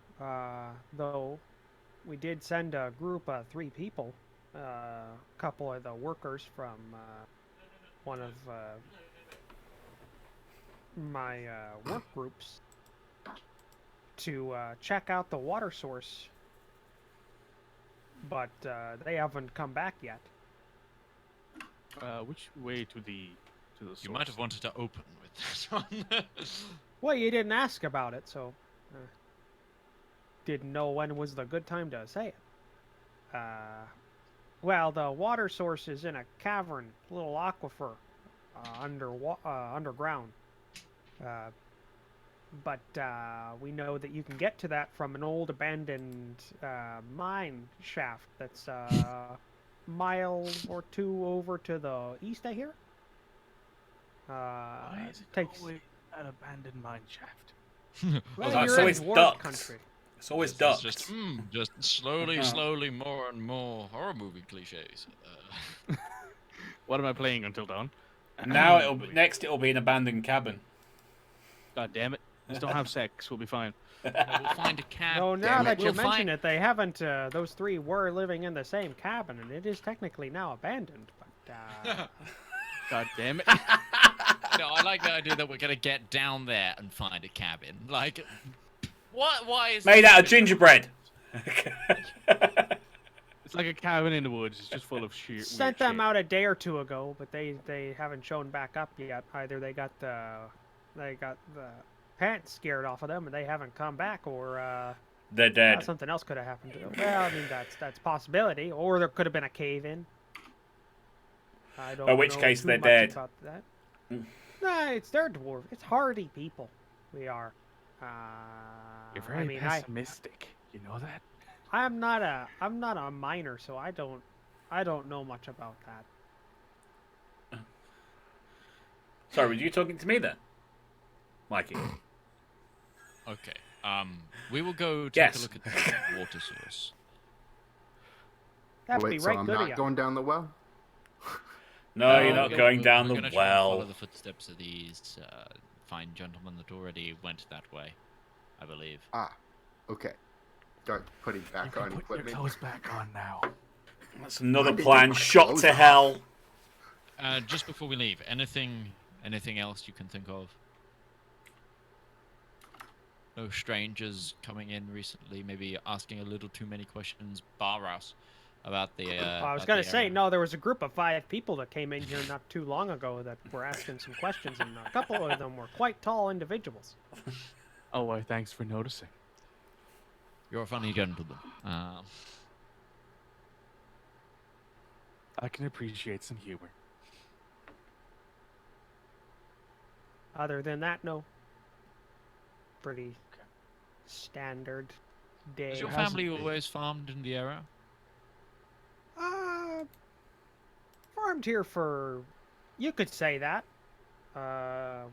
Though, we did send a group of 3 people, a couple of the workers from one of my work groups, to check out the water source, but they haven't come back yet. Which way to the source? You might have wanted to open with this one. Well, you didn't ask about it, so didn't know when was the good time to say it. Well, the water source is in a cavern, little aquifer, underground. But we know that you can get to that from an old abandoned mine shaft that's a mile or 2 over to the east of here. Why is it takes... always an abandoned mine shaft? Well, it's you're always in dwarf ducks. country. It's always It's ducks. just slowly, more and more horror movie cliches. What am I playing until dawn? Now it'll be an abandoned cabin. God damn it! Just don't have sex. We'll be fine. We'll find a cab. No, now that you We'll mention find- it, they haven't. Those 3 were living in the same cabin, and it is technically now abandoned. But God damn it! No, I like the idea that we're gonna get down there and find a cabin. Like, what? Why is Made out of gingerbread. It's like a cabin in the woods. It's just full of shit. sent them out a day or 2 ago, but they haven't shown back up yet. Either they got the pants scared off of them, and they haven't come back, or They're dead. something else could have happened to them. Well, I mean that's a possibility, or there could have been a cave in. I don't. By which know case too they're much dead. About that. Nah, they're dwarf. It's hardy people. We are. You're very I mean, pessimistic. You know that? I'm not a miner, so I don't know much about that. Sorry, were you talking to me then, Mikey? Okay. We will go take Yes. a look at the water source. That'd Wait, be so right I'm good of not ya. going down the well? No, you're not We're going down we're the gonna try and follow well. the footsteps of these fine gentlemen that already went that way, I believe. Ah, okay. Start putting back on Put your equipment. clothes back on now. That's another Why did plan you put shot clothes to on? hell. Just before we leave, anything else you can think of? No strangers coming in recently, maybe asking a little too many questions, bar us, about the. I was about gonna the say area. no. There was a group of 5 people that came in here not too long ago that were asking some questions, and a couple of them were quite tall individuals. Oh, why? Thanks for noticing. You're a funny gentleman. I can appreciate some humor. Other than that, no. Pretty standard day. Has your hasn't family been. always farmed in the area? Farmed here for, you could say that.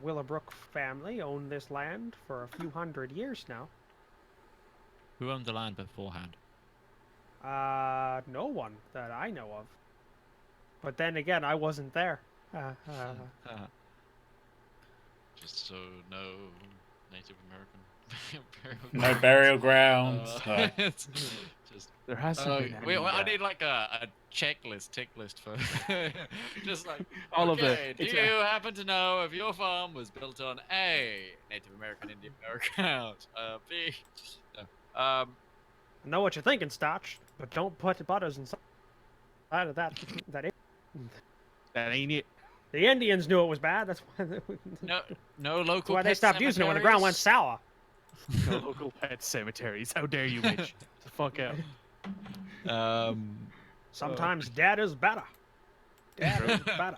Willowbrook family owned this land for a few hundred years now. Who owned the land beforehand? No one that I know of. But then again, I wasn't there. Just so no Native American No burial grounds. No. just There hasn't been any. I need like a tick list for just like All of okay, the- do you happen to know if your farm was built on A, Native American Indian account, B, no. I know what you're thinking, Stotch, but don't put butters inside of that. That ain't it. the Indians knew it was bad. That's why. No local. That's why they pet stopped using it when the ground went cemeteries? sour. No local pet cemeteries. How dare you, Mitch? The fuck out. Sometimes dad is better. Dad is better.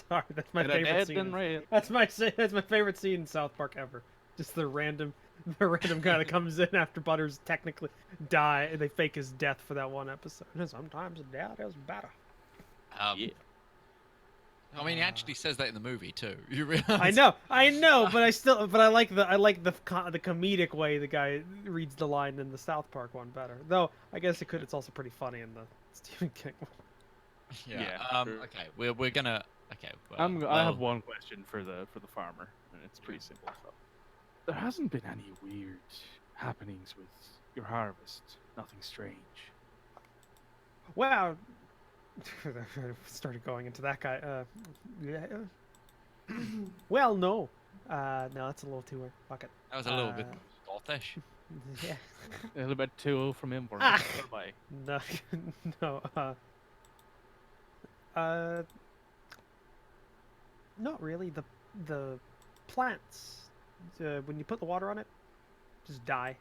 Sorry, that's my favorite scene. That's my favorite scene in South Park ever. Just the random guy that comes in after Butters technically die, and they fake his death for that one episode. Sometimes dad is better. Yeah. I mean, he actually says that in the movie too. You realize? I know, but I like the comedic way the guy reads the line in the South Park one better. Though I guess it's also pretty funny in the Stephen King one. Yeah. Okay. We're gonna. Okay. I have one question for the farmer, and it's pretty simple. So, there hasn't been any weird happenings with your harvest. Nothing strange. Wow. Started going into that guy. Well, no. No, that's a little too weird. Fuck it. That was a little bit Scottish. Yeah. A little bit too from him. No, no. Not really. The plants, when you put the water on it, just die.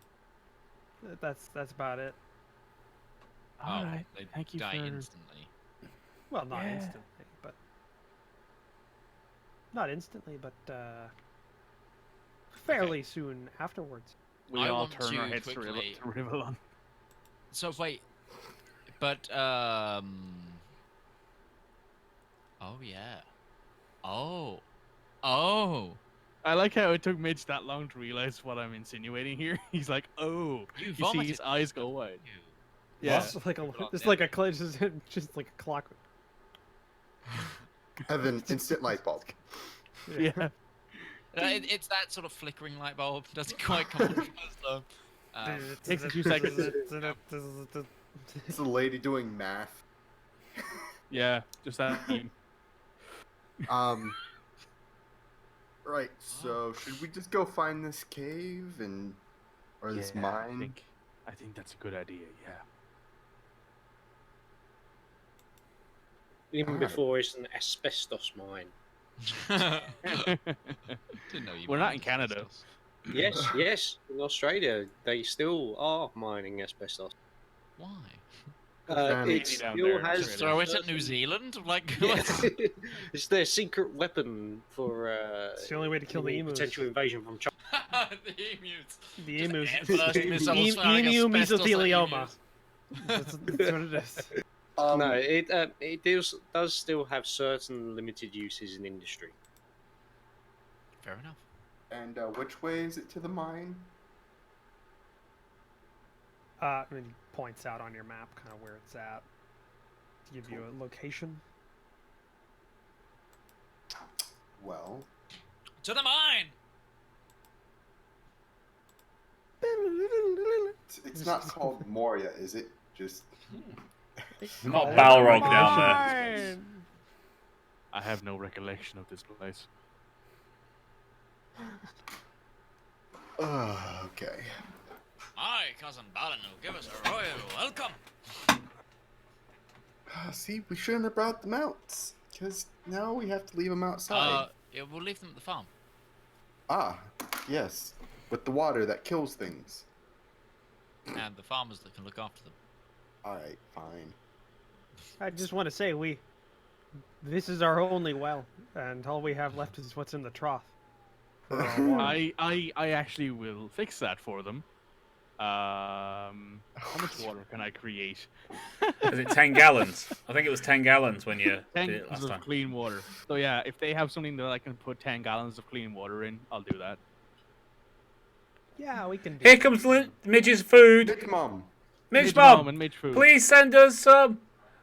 That's about it. All right. They Thank you die for. instantly. Well, not Yeah. instantly, but fairly soon afterwards. We I all want turn to our heads to quickly- Rivallon. So wait, but oh yeah, oh. I like how it took Mitch that long to realize what I'm insinuating here. He's like, "Oh," you see vomited. his eyes go wide. You. Yeah. It's like Yeah. just like a clock. Evan, instant light bulb. Yeah. It's that sort of flickering light bulb. Doesn't quite come on first though. Takes a few seconds. It's a lady doing math. Yeah, just that. Right. So should we just go find this cave or this mine? I think that's a good idea. Yeah. Even before it's an asbestos mine. Didn't know you We're not mined in Canada. asbestos. Yes. In Australia, they still are mining asbestos. Why? It Easy down still there, has. Australia. Throw it at New Zealand? Like, Yes. It's their secret weapon for It's the only way to kill the any emus. potential invasion from China. the emus. The Just emus. airburst missiles firing Emu asbestos at mesothelioma. emus. That's what it is. No, it does still have certain limited uses in industry. Fair enough. And which way is it to the mine? I mean, he points out on your map kind of where it's at to give you a location. Well, To the mine! it's not called Moria, is it? Just Not Balrog down there. Mine! I have no recollection of this place. okay. My cousin Balin will give us a royal welcome. See, we shouldn't have brought them out, because now we have to leave them outside. Yeah, we'll leave them at the farm. Yes, with the water that kills things. and the farmers that can look after them. All right, fine. I just want to say this is our only well, and all we have left is what's in the trough. For our water. I actually will fix that for them. How much water can I create? Is it 10 gallons? I think it was 10 gallons when you 10 did it gallons last of time. clean water. So yeah, if they have something that I can put 10 gallons of clean water in, I'll do that. Yeah, we can do Here it. comes Midge's food. Midge Mom. Midge Mom Mom, and Midge food. please send us some.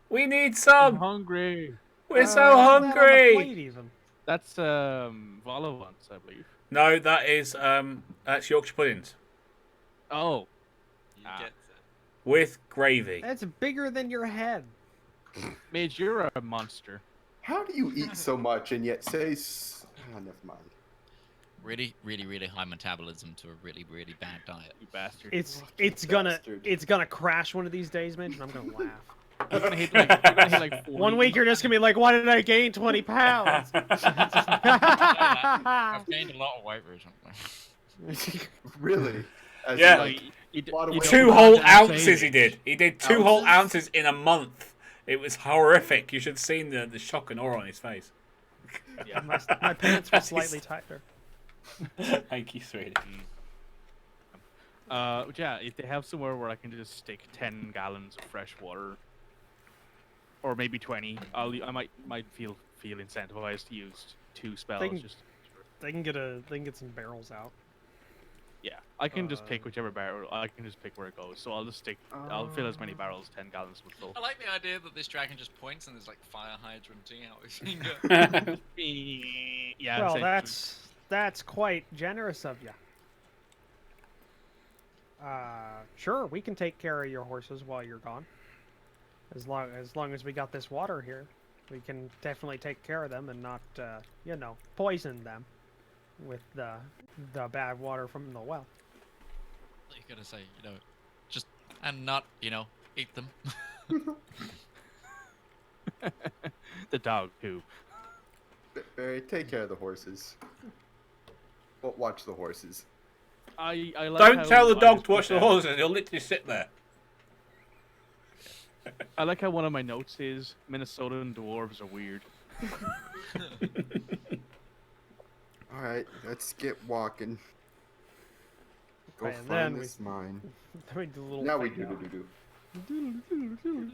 We need I'm some. hungry. We're so What's that on the hungry. plate even? That's Volavants, I believe. No, that's Yorkshire puddings Oh, You Ah. get with gravy. That's bigger than your head. Midge, you're a monster. How do you eat so much and yet say? Never mind. really, really, really high metabolism to a really, really bad diet. You bastard. It's bastard. gonna crash one of these days, Midge, and I'm gonna laugh. You're gonna hit like 40. 1 week you're just gonna be like, why did I gain 20 pounds? I've gained a lot of weight recently. Really? As Yeah. in, like, a lot of weight. 2 whole ounces he did. He did 2 whole ounces in a month. It was horrific. You should have seen the shock and awe on his face. Yeah. My pants were slightly tighter. Thank you, sweetie. Yeah, if they have somewhere where I can just stick 10 gallons of fresh water, or maybe 20, I might feel incentivized to use 2 spells. They can- Just They can get some barrels out. yeah, I can just pick whichever barrel. I can just pick where it goes. So I'll just stick. I'll fill as many barrels, 10 gallons would fill. I like the idea that this dragon just points and there's like fire hydranting out his finger. Yeah. Well, essentially. that's quite generous of you. Sure, we can take care of your horses while you're gone. As long as we got this water here, we can definitely take care of them and not, poison them with the bad water from the well. You gotta say, just and not, eat them. The dog too. Barry, take care of the horses. Well, watch the horses. I like Don't how tell the I dog just to watch put the down- horses. He'll literally sit there. I like how one of my notes is Minnesotan dwarves are weird. All right, let's get walking. Go Right, and find then this mine. We do a little Now we thing do.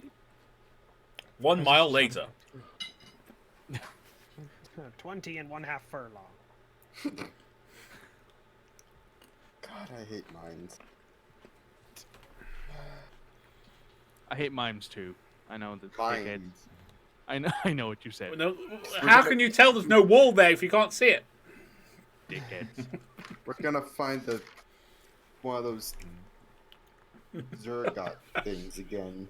1 mile later. 20 and 1/2 furlong. God, I hate mines. I hate mimes too. I know that. dickheads. Mines. I know what you said. No, how can you tell there's no wall there if you can't see it? Dickheads. We're gonna find one of those Zergot things again.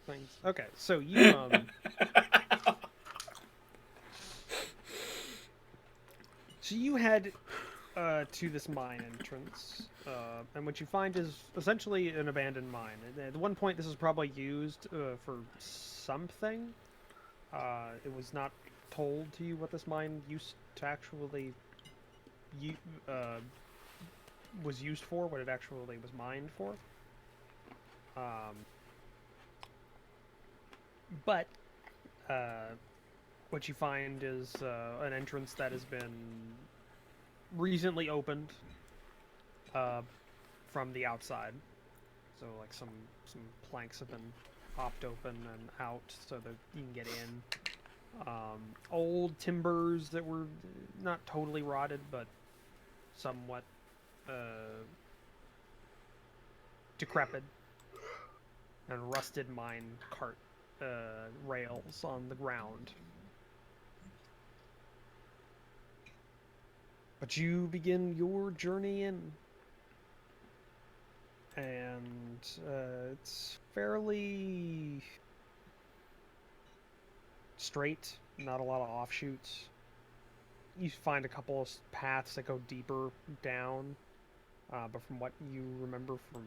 Things. Okay, so you so you head to this mine entrance, and what you find is essentially an abandoned mine. At one point, this was probably used for something. It was not told to you what this mine used to actually was used for, what it actually was mined for. But what you find is an entrance that has been recently opened from the outside. So like some planks have been popped open and out so that you can get in. Old timbers that were not totally rotted but somewhat decrepit, and rusted mine cart rails on the ground. But you begin your journey in, and it's fairly straight, not a lot of offshoots. You find a couple of paths that go deeper down, but from what you remember from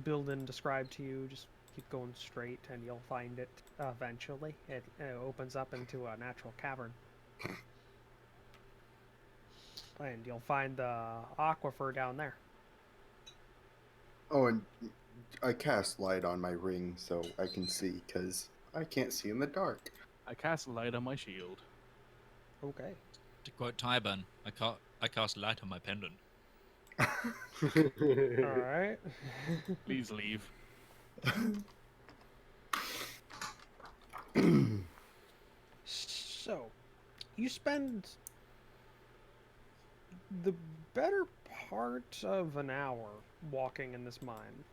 Buildin described to you, just keep going straight and you'll find it eventually. It opens up into a natural cavern. And you'll find the aquifer down there. Oh, and I cast light on my ring so I can see, because I can't see in the dark. I cast light on my shield. Okay. To quote Tyburn, I cast light on my pendant. All right. Please leave. So, you spend the better part of an hour walking in this mine.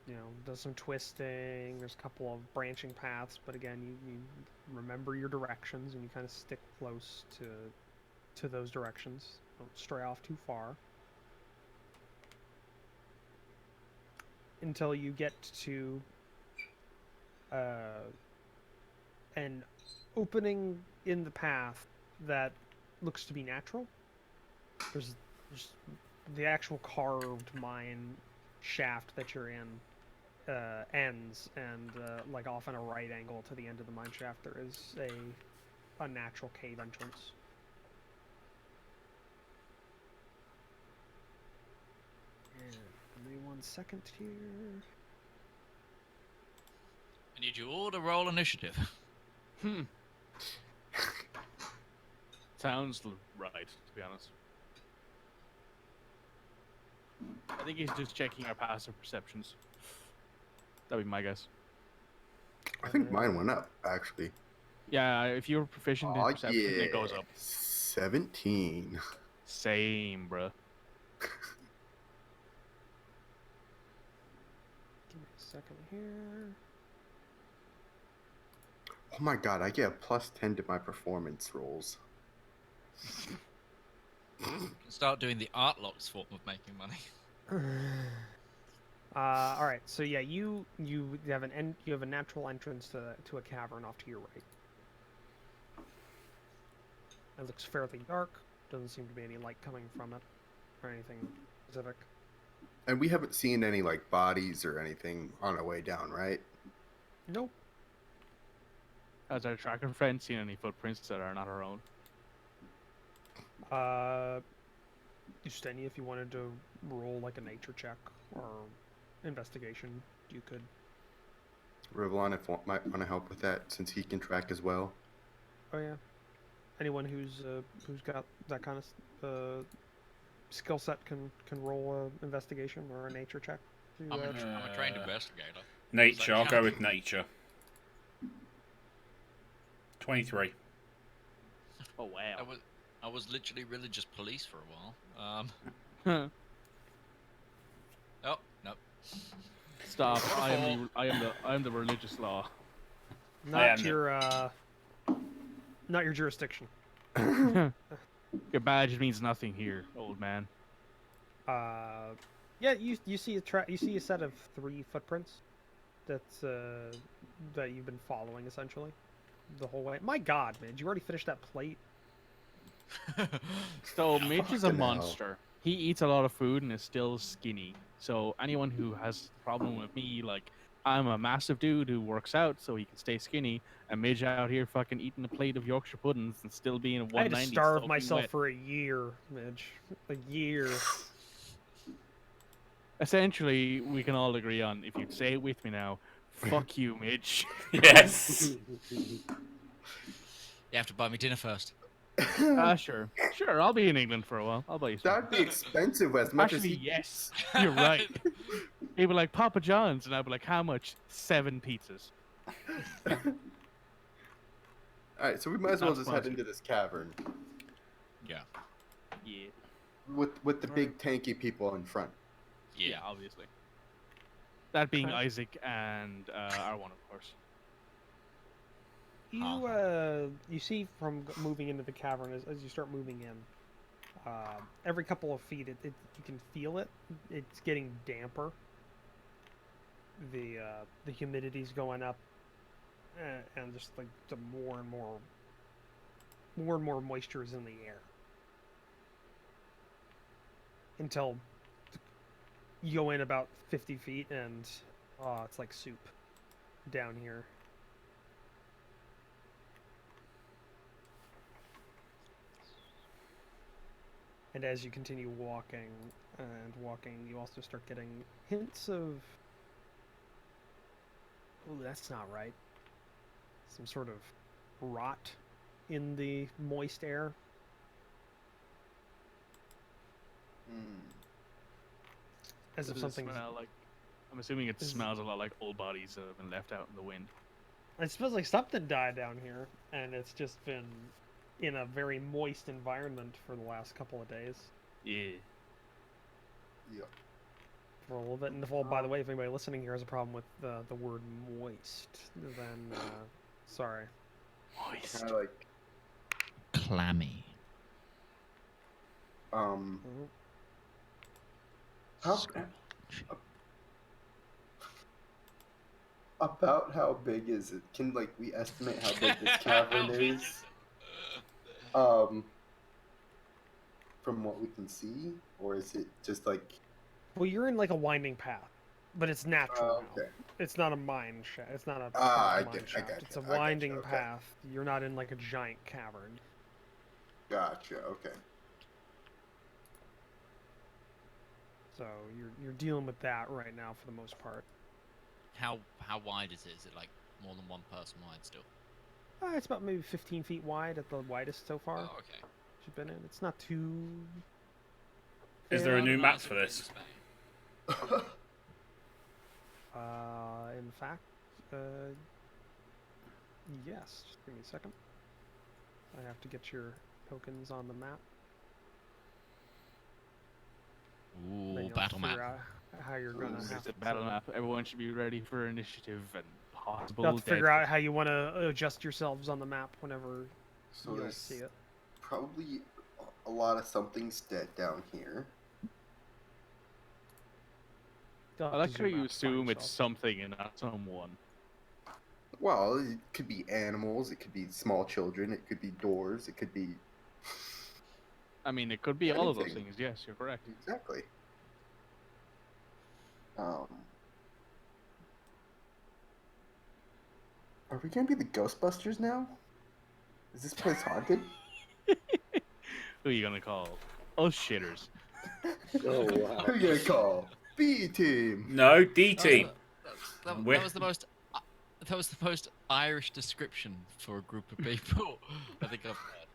You know, does some twisting, there's a couple of branching paths, but again, you remember your directions and you kind of stick close to those directions. Don't stray off too far. Until you get to an opening in the path that looks to be natural. There's the actual carved mine shaft that you're in ends, and like off in a right angle to the end of the mine shaft, there is a natural cave entrance. And give me 1 second here. I need you all to roll initiative. Sounds right, to be honest. I think he's just checking our passive perceptions. That'd be my guess. I think mine went up, actually. Yeah, if you're proficient in perception, it goes up. 17. Same, bruh. Give me a second here. Oh my god, I get a +10 to my performance rolls. Start doing the art locks form of making money. All right, so yeah, you have you have a natural entrance to a cavern off to your right. It looks fairly dark. Doesn't seem to be any light coming from it, or anything specific. And we haven't seen any like bodies or anything on our way down, right? Nope. Has our tracker friend seen any footprints that are not our own? Just any, if you wanted to roll like a nature check or investigation, you could. Rivallon might want to help with that since he can track as well. Oh yeah. Anyone who's got that kind of skill set can roll a investigation or a nature check. I'm a trained investigator. Nature, I'll go with nature. 23. Oh wow. I was literally religious police for a while. Oh no. Stop! I am the religious law. Not your jurisdiction. Your badge means nothing here, old man. Yeah, you see a set of 3 footprints that's that you've been following essentially the whole way. My God, man, did you already finish that plate? So Mitch is a Fucking hell. monster. He eats a lot of food and is still skinny. So anyone who has a problem with me, like I'm a massive dude who works out so he can stay skinny, and Midge out here fucking eating a plate of Yorkshire puddings and still being a 190. I had to starve soaking myself wet. for a year, Midge. A year. Essentially, we can all agree on, if you'd say it with me now, fuck you, Midge. Yes. You have to buy me dinner first. Sure. Sure, I'll be in England for a while. I'll buy you some. That'd be expensive as much Actually, as he... yes. You're right. He'd be like, Papa John's, and I'd be like, how much? 7 pizzas. Alright, so we might as well Not just head sponsored. into this cavern Yeah. Yeah. with the big tanky people in front. Yeah. Obviously. That being Okay. Isaac and R1, of course. You see from moving into the cavern as you start moving in, every couple of feet you can feel it. It's getting damper. The humidity's going up, and just like the more and more moisture is in the air. Until you go in about 50 feet and it's like soup down here. And as you continue walking and walking, you also start getting hints of... Oh, that's not right. Some sort of rot in the moist air. As if something... Like, I'm assuming it smells a lot like old bodies that have been left out in the wind. It smells like something died down here, and it's just been in a very moist environment for the last couple of days. Yeah. Yeah. For a little bit. And well, by the way, if anybody listening here has a problem with the word moist, then sorry. Moist. Kind of like Clammy. how about how big is it? Can like we estimate how big this cavern is? From what we can see, or is it just like? Well, you're in like a winding path, but it's natural now. Okay. It's not a mine shaft. It's not a I mine get shaft. you. It's a I get you, winding okay. path. You're not in like a giant cavern. Gotcha. Okay. So you're dealing with that right now for the most part. How wide is it? Is it like more than one person wide still? It's about maybe 15 feet wide at the widest so far. Oh, okay. You've been in. It's not too. Is there a new map for this? In fact, yes. Just give me a second. I have to get your tokens on the map. Then Ooh, you'll battle map. figure out how you're gonna It's have a battle map. Everyone should be ready for initiative and possible. You'll have to figure death. out how you want to adjust yourselves on the map whenever So you there's see it. probably a lot of something's dead down here. You'll have I to like how zoom you out to find assume it's yourself. something and not someone. Well, it could be animals. It could be small children. It could be doors. It could be I mean, it could be all of those Anything. things. Yes, you're correct. exactly. Are we gonna be the Ghostbusters now? Is this place haunted? Who are you gonna call? Us shitters. Oh wow. Who you gonna call? B team. No, D team. That We're- was the most. That was the most Irish description for a group of people I think I've heard.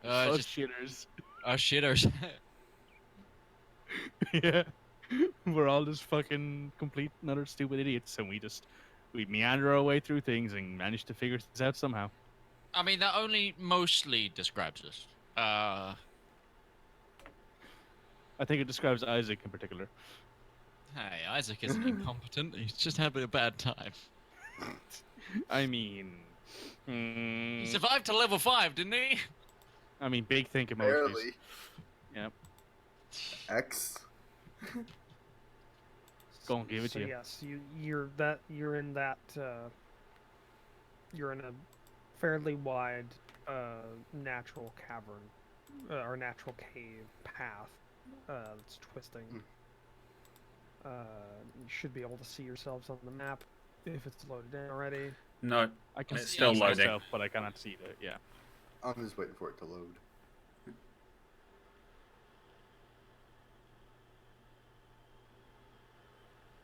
Us Just shitters. us shitters. Yeah. We're all just fucking complete and utter stupid idiots, and we meander our way through things and manage to figure this out somehow. I mean, that only mostly describes us. I think it describes Isaac in particular. Hey, Isaac isn't incompetent. He's just having a bad time. I mean, He survived to level 5, didn't he? I mean, big think emojis. Barely. Yep. X. Go on, give it So to you. yes, you're in a fairly wide natural cavern or natural cave path that's twisting. You should be able to see yourselves on the map if it's loaded in already. No. I can It's see still loading. myself, but I cannot see it. Yeah. I'm just waiting for it to load.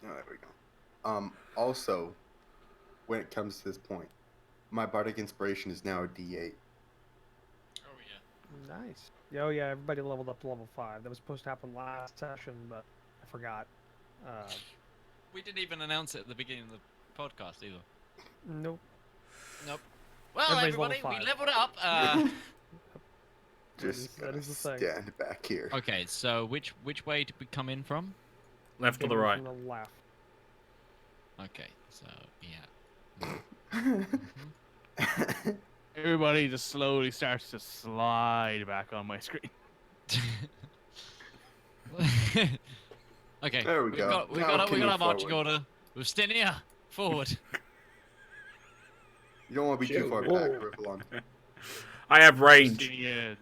Oh, there we go. Also, when it comes to this point, my bardic inspiration is now a D8. Oh yeah. Nice. Oh yeah, everybody leveled up to level 5. That was supposed to happen last session, but I forgot. We didn't even announce it at the beginning of the podcast either. Nope. Nope. Well, Everybody's level everybody, we 5. leveled up. Just That gonna is the thing. stand back here. Okay, so which way did we come in from? Left or the Came right? From the left. Okay, so yeah. Everybody just slowly starts to slide back on my screen. Okay. There we go. We Now got can our move marching forward. order. Ustinia, forward. You don't want to be too far back, Rivallon. I have range. Yeah.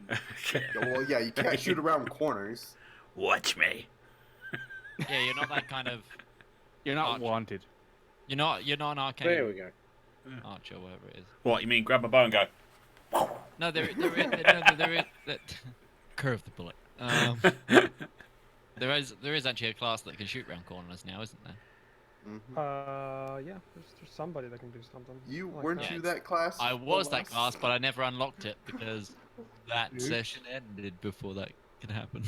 Yeah, well, yeah, you can't shoot around corners. Watch me. Yeah, you're not that kind of. You're not Arch. wanted. You're not an arcane There we go. archer, whatever it is. What, you mean grab a bow and go? No, there is that curve the bullet. There is actually a class that can shoot round corners now, isn't there? Yeah. There's somebody that can do something. You I like weren't that. you that class? I the was that last- class, but I never unlocked it because that Oops. session ended before that could happen.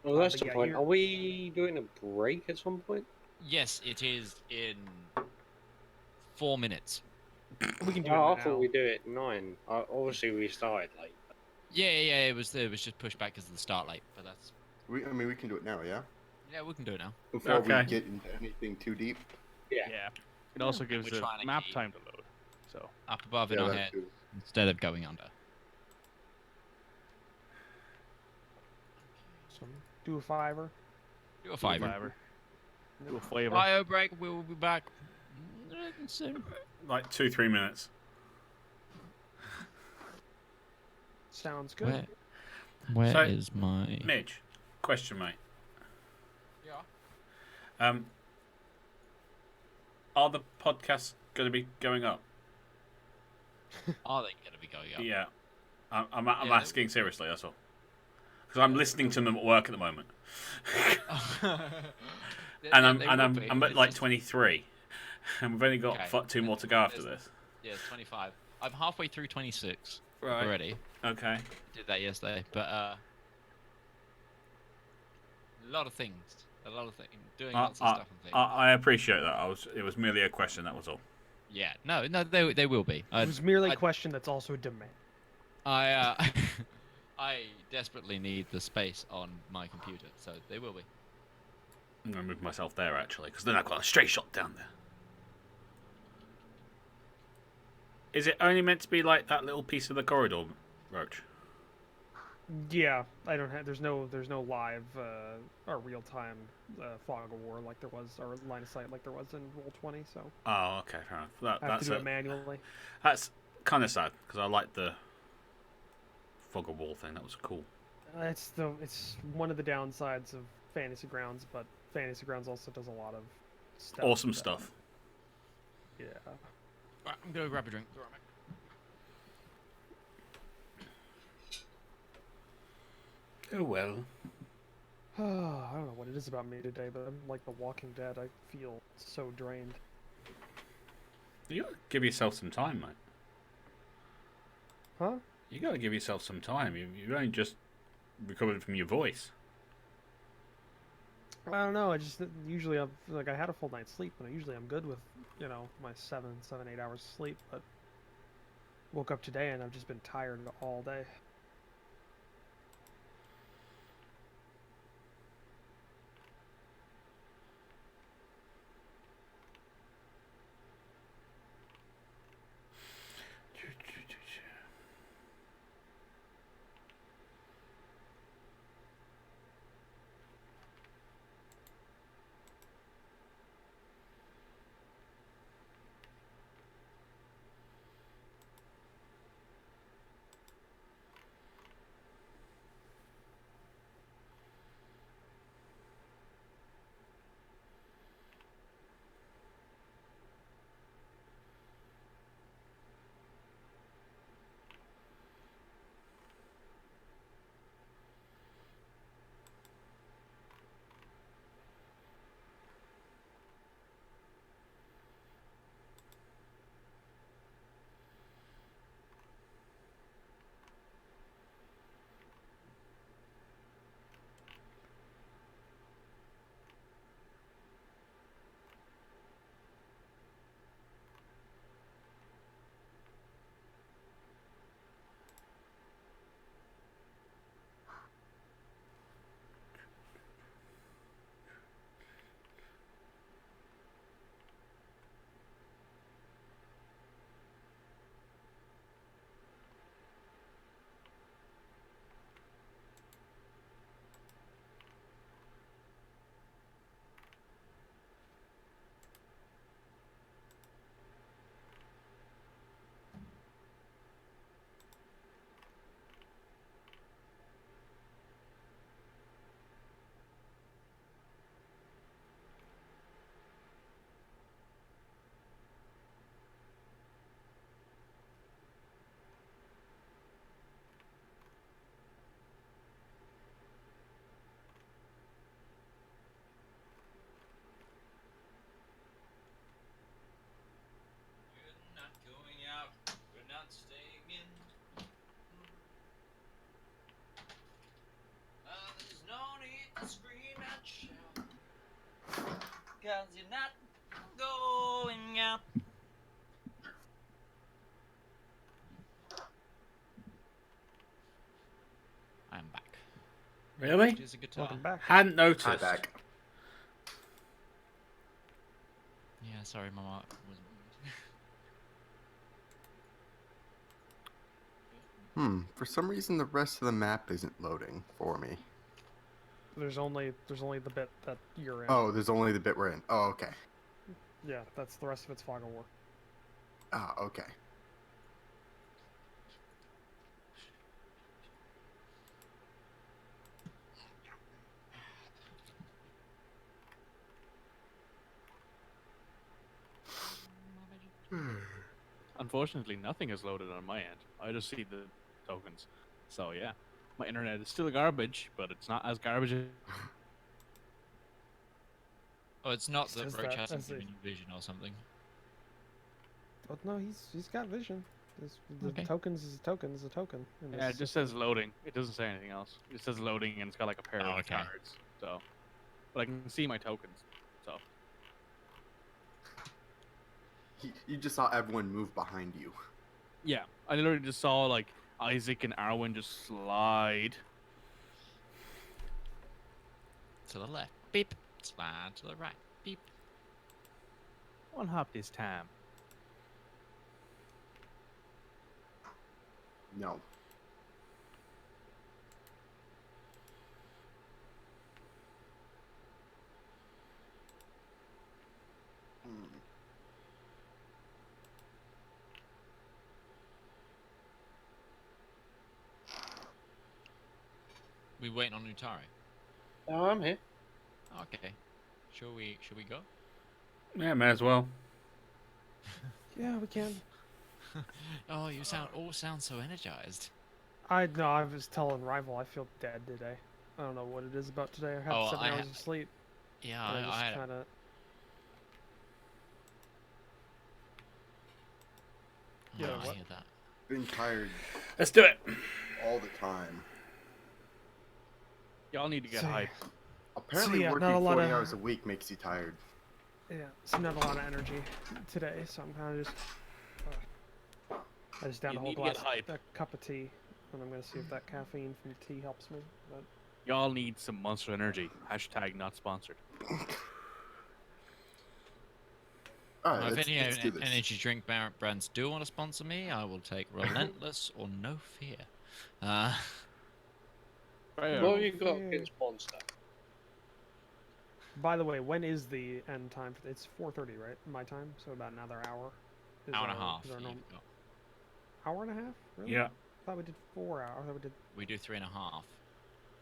Well, that's but the yeah, point. you're- Are we doing a break at some point? Yes, it is in 4 minutes. We can do Oh, it I now. thought we'd do it at 9. Obviously, we started late. Yeah, it was just pushed back because of the start late, but that's I mean, we can do it now, yeah? yeah, we can do it now. Before we Okay. get into anything too deep. Yeah. Yeah. It also gives We're the trying to map keep- time to load. So Up above in Yeah, our that head too. instead of going under. So do a 5-er. Do a fiver. whatever. Do a flavor. Bio break. We will be back soon. Like 2-3 minutes. Sounds good. Where So- is my? Midge, question, mate. Yeah. Are the podcasts going to be going up? Are they going to be going up? Yeah. I'm Yeah, asking seriously, that's all. Because I'm listening to them at work at the moment. And I'm at like 23. And we've only got Okay. 2 more to go after There's- this. Yeah, it's 25. I'm halfway through 26 Right. already. Okay. Did that yesterday, but a lot of things. Doing lots of stuff and things. I appreciate that. It was merely a question, that was all. Yeah, no, they will be. It was merely I- a question that's also a demand. I I desperately need the space on my computer, so they will be. I'm going to move myself there, actually, because then I've got a straight shot down there. Is it only meant to be like that little piece of the corridor, Roach? Yeah, I don't have. There's no live or real time fog of war like there was, or line of sight like there was in Roll20. So Oh, okay, fair enough. I have to do it manually. That's kind of sad, because I like the fog of war thing. That was cool. It's one of the downsides of Fantasy Grounds, but Fantasy Grounds also does a lot of stuff. Awesome that- stuff. Yeah. Right, I'm gonna grab a drink. All right, mate. Oh, well. I don't know what it is about me today, but I'm like The Walking Dead. I feel so drained. You gotta give yourself some time, mate. Huh? You gotta give yourself some time. You've only just recovered from your voice. I don't know. I just usually I had a full night's sleep, and usually I'm good with my 7, 8 hours of sleep. But woke up today and I've just been tired all day. 'cause you're not going out. I'm back. Really? Which is a guitar. Welcome back. Hadn't noticed. Hi back. Yeah, sorry, Mama. For some reason the rest of the map isn't loading for me. There's only the bit that you're in. Oh, there's only the bit we're in. Oh, okay. Yeah, that's the rest of it's Fog of War. Ah, okay. Unfortunately, nothing is loaded on my end. I just see the tokens. So yeah, my internet is still garbage, but it's not as garbage as... Oh, it's not that Says Roach that hasn't as a- given you vision or something. But no, he's got vision. The Okay. tokens is a token is a token. in Yeah, this it just says loading. It doesn't say anything else. It says loading, and it's got like a pair Oh, of okay. cards. So, but I can see my tokens. So You just saw everyone move behind you. yeah, I literally just saw like Isaac and Arwen just slide. To the left. Beep. Slide to the right. Beep. One hop this time. No. We waiting on Utari. Oh, I'm here. Okay. Should we go? Yeah, may as well. Yeah, we can. Oh, you all sound so energized. I was telling Rival I feel dead today. I don't know what it is about today. I had Oh, 7 I hours ha- of sleep. Yeah, and I I just kind of. Yeah, I what? hear that. Been tired Let's do it. all the time. Y'all need to get So, hype. Apparently, yeah, working not a lot 40 of- hours a week makes you tired. Yeah, so not a lot of energy today, so I'm kind of just. I just downed You a whole need to get glass, hype. a cup of tea, and I'm gonna see if that caffeine from the tea helps me. But Y'all need some Monster Energy. Hashtag not sponsored. All right, If let's any do this. energy drink brands do want to sponsor me, I will take Relentless or No Fear. Fair. What have you got fair. against Monster? by the way, when is the end time? It's 4:30, right? My time, so about another hour. Is Hour and a our- half. is our you've norm- got. Hour and a half? Really? Yeah. I thought we did 4 hours. I thought we did. We do 3.5.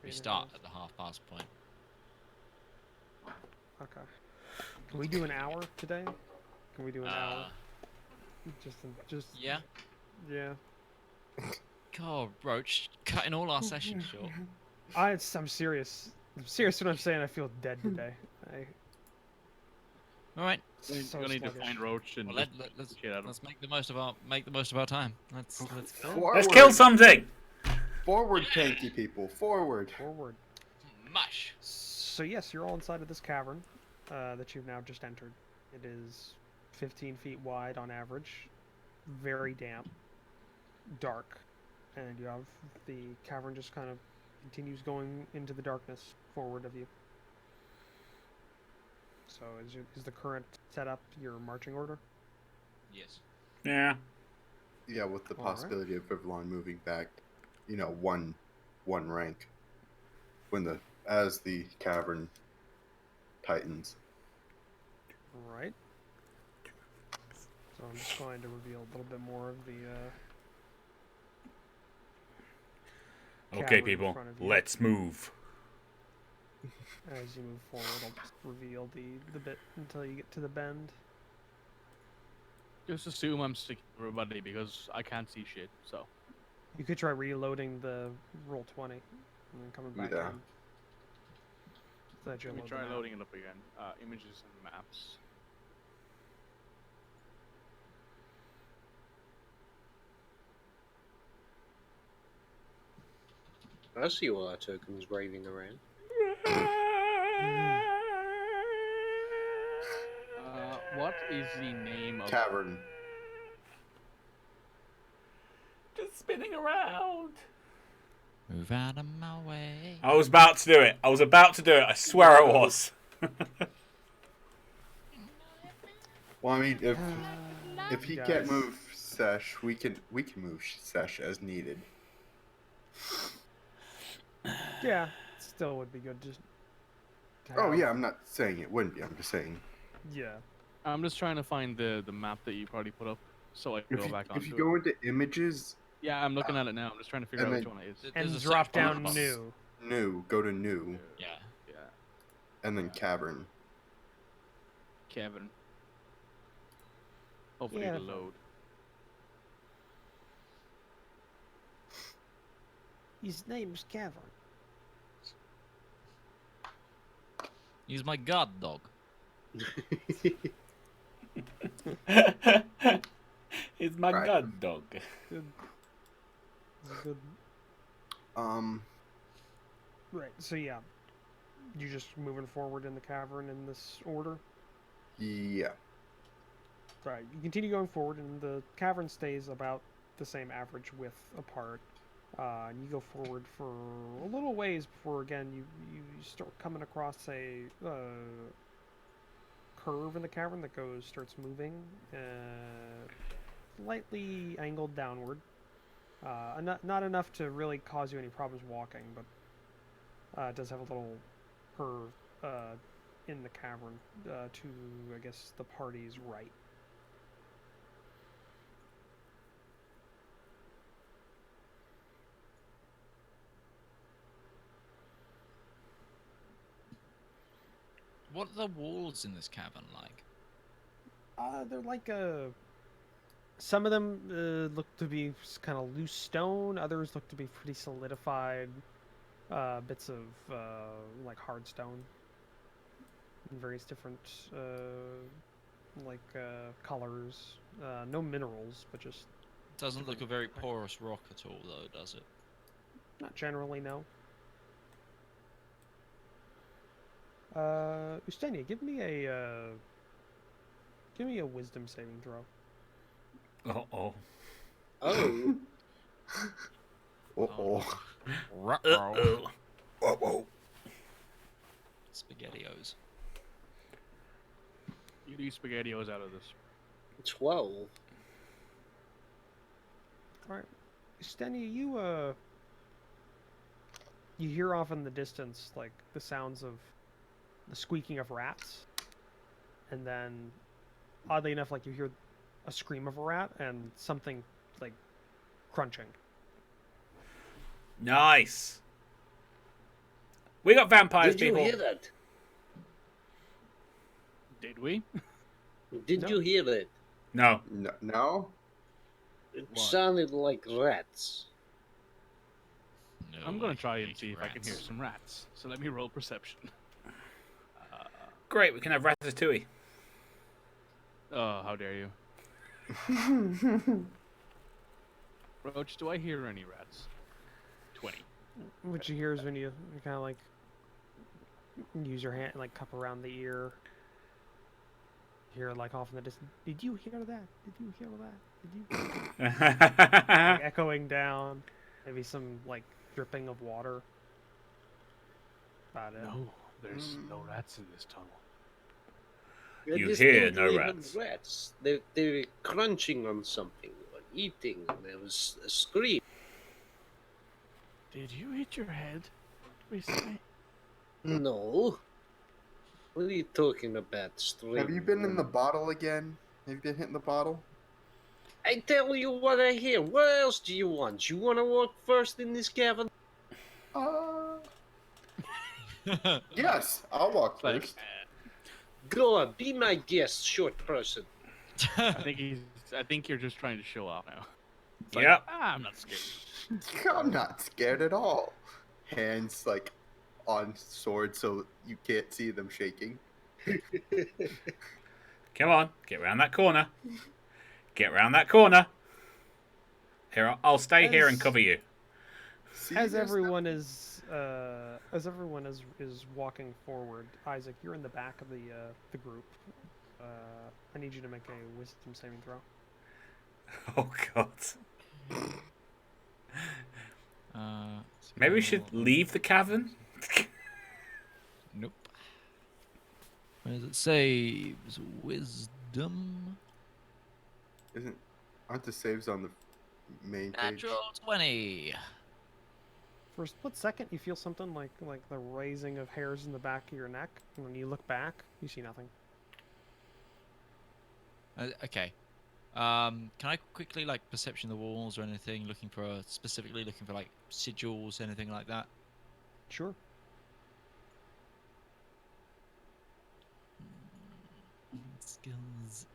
We 3.5. start at the half past point. Okay. Can we do an hour today? Can we do an hour? Just. Yeah. Yeah. God, Roach, cutting all our sessions short. I'm serious. I'm serious when I'm saying I feel dead today. All right. You're So gonna need to sluggish. find Roach and Well, just shit out of him. let's make the most of our time. Let's Forward. Let's kill something. Forward, tanky people. Forward. Forward. mush. So yes, you're all inside of this cavern that you've now just entered. It is 15 feet wide on average, very damp, dark, and you have the cavern just kind of continues going into the darkness forward of you. So is the current setup your marching order? Yes. Yeah. Yeah, with the All right. possibility of Rivallon moving back, one rank as the cavern tightens. Right. So I'm just going to reveal a little bit more of the Okay, cavern in people. front of you. Let's move. As you move forward, I'll just reveal the bit until you get to the bend. Just assume I'm sticking to everybody because I can't see shit. So You could try reloading the roll 20 and then coming back Yeah. in. So that you'll let me load try them out. loading it up again. Images and maps. I see all our tokens raving around. What is the name of Cavern. Just spinning around. Move out of my way. I was about to do it. I swear I was. Well, I mean, if he Guys. can't move Sesh, we can move Sesh as needed. Yeah, still would be good. Just. Oh yeah, I'm not saying it wouldn't be. I'm just saying. Yeah. I'm just trying to find the map that you probably put up so I can If go you, back if onto you it. go into images, Yeah, I'm looking at it now. I'm just trying to figure out And which then- one it is. There's And a drop search bar down at the bottom. new. new, go to new, Yeah. Yeah, and then Cavern. Kevin. Hopefully Yeah. it'll load. His name's Cavern. He's my god dog. It's my Right. god dog. Good. Good. Right. So yeah, you just moving forward in the cavern in this order. Yeah. Right. You continue going forward, and the cavern stays about the same average width apart. And you go forward for a little ways before, again, you start coming across a curve in the cavern that starts moving, slightly angled downward. Not enough to really cause you any problems walking, but it does have a little curve in the cavern to, I guess, the party's right. What are the walls in this cavern like? They're like some of them look to be kind of loose stone. Others look to be pretty solidified bits of like hard stone in various different colors. No minerals, but just Doesn't look a very porous rock at all, though, does it? not generally, no. Ustenia, give me a wisdom saving throw. Oh. Oh. Ruh-roh. Whoa. Spaghettios. You do SpaghettiOs out of this. 12. Alright. Ustenia, you hear off in the distance like the sounds of the squeaking of rats, and then oddly enough, like you hear a scream of a rat and something like crunching. Nice. We got vampires, Did you people. hear that? Did we? Did No. you hear it? No. No? It What? sounded like rats. No, I'm gonna try and hate see if I can hear rats. some rats. So let me roll perception. Great, we can have ratatouille. Oh, how dare you. Roach, do I hear any rats? 20. What you hear is when you kind of like use your hand, like cup around the ear. You hear like off in the distance. Did you hear that? Did you hear that? Did you? Like, echoing down. Maybe some like dripping of water. About it. No, there's no rats in this tunnel. You This hear don't no even rats. rats. They were crunching on something or eating, and there was a scream. Did you hit your head recently? No. What are you talking about? Stream? Have you been in the bottle again? Have you been hitting the bottle? I tell you what I hear. What else do you want? You want to walk first in this cavern? Yes, I'll walk Like, first. Go on, be my guest, short person. I think you're just trying to show off now. It's like, Yep. I'm not scared. I'm not scared at all. Hands like on sword so you can't see them shaking. Come on, get round that corner. Get round that corner. Here, I'll stay here and cover you. See, As there's everyone is walking forward, Isaac, you're in the back of the group. I need you to make a wisdom saving throw. Oh god. Maybe we should skill- leave the cavern. Nope. Where does it say? Wisdom. Aren't the saves on the main page? Natural 20. For a split second, you feel something like the raising of hairs in the back of your neck, and when you look back, you see nothing. Okay. Can I quickly like perception the walls or anything? Specifically looking for like sigils, anything like that. Sure. Skills,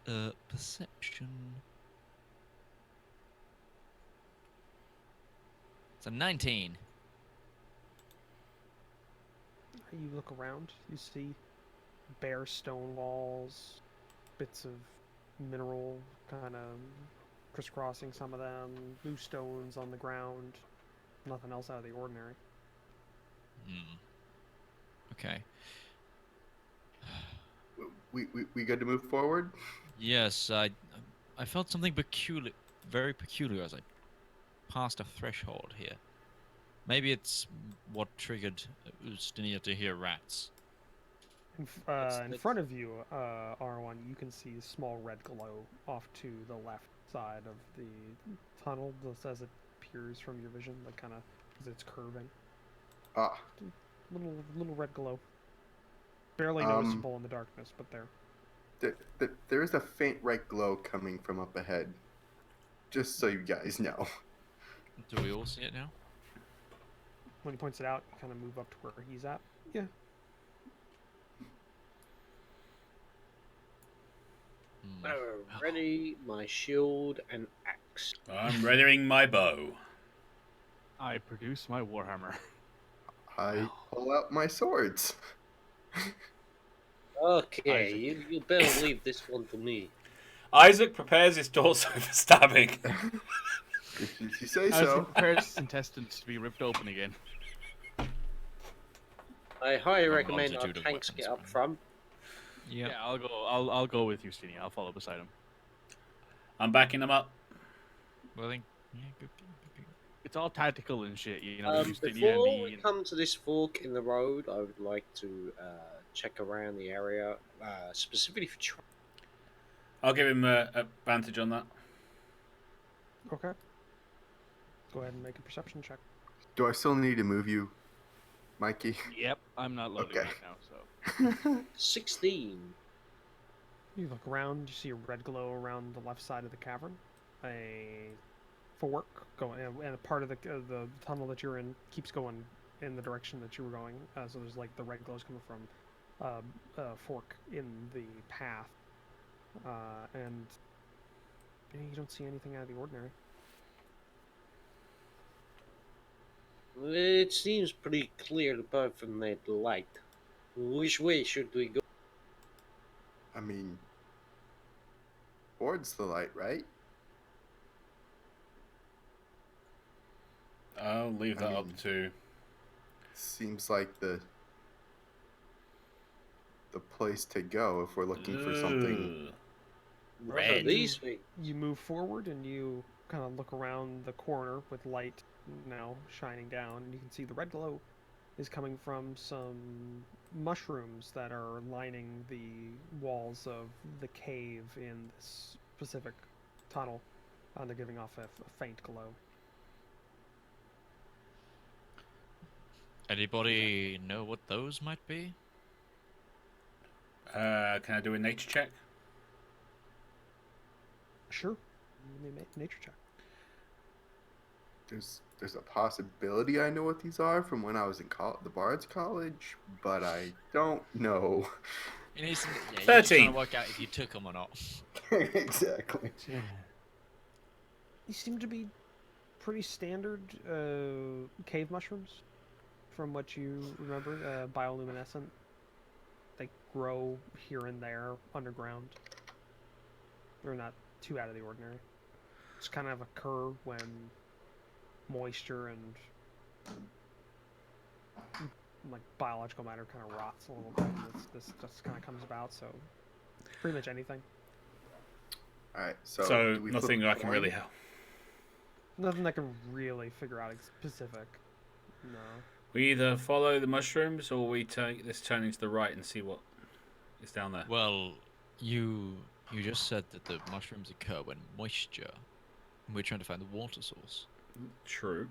perception. So 19. You look around, you see bare stone walls, bits of mineral kind of crisscrossing some of them, loose stones on the ground, nothing else out of the ordinary. Okay. We good to move forward? Yes, I felt something peculiar, very peculiar as I passed a threshold here. Maybe it's what triggered Ustinia to hear rats. In front of you, R1, you can see a small red glow off to the left side of the tunnel, just as it appears from your vision, like kind of as it's curving. Ah. Little red glow. Barely noticeable in the darkness, but there. There is a faint red glow coming from up ahead. Just so you guys know. Do we all see it now? When he points it out, you kind of move up to where he's at. Yeah. Ready my shield and axe. I'm readying my bow. I produce my warhammer. I pull out my swords. Okay, you better leave this one to me. Isaac prepares his torso for stabbing. If you say Isaac so. prepares his intestines to be ripped open again. I highly A recommend our multitude of tanks weapons, get up man. front. Yep. Yeah, I'll go. I'll go with you, Stini. I'll follow beside him. I'm backing him up. Well, then, yeah, good. It's all tactical and shit, you know. You Stini and Before me. we come to this fork in the road, I would like to check around the area, specifically for I'll give him a advantage on that. Okay. Go ahead and make a perception check. Do I still need to move you, Mikey? Yep, I'm not loading Okay. right now, so. 16. You look around, you see a red glow around the left side of the cavern. A fork going, and a part of the tunnel that you're in keeps going in the direction that you were going. So there's like the red glows coming from a fork in the path, and you don't see anything out of the ordinary. It seems pretty clear apart from that light. Which way should we go? I mean, towards the light, right? I'll leave that up mean- to. Seems like the place to go if we're looking for something. What are Red. these things? You move forward and you kind of look around the corner with light now shining down, and you can see the red glow is coming from some mushrooms that are lining the walls of the cave in this specific tunnel. They're giving off a faint glow. Anybody know what those might be? Can I do a nature check? Sure. Give me a nature check. There's a possibility I know what these are from when I was in the Bard's College, but I don't know. You need some, yeah, you're just 13. trying to work out if you took them or not. Exactly. These seem to be pretty standard cave mushrooms, from what you remember. Bioluminescent. They grow here and there underground. They're not too out of the ordinary. It's kind of occur when moisture and like biological matter kind of rots a little bit. And this just kind of comes about. So Pretty much anything. All right. So do we nothing flip I a can coin? really help. Nothing I can really figure out specific. No. We either follow the mushrooms or we take this turning to the right and see what is down there. Well, you just said that the mushrooms occur when moisture. We're trying to find the water source. True.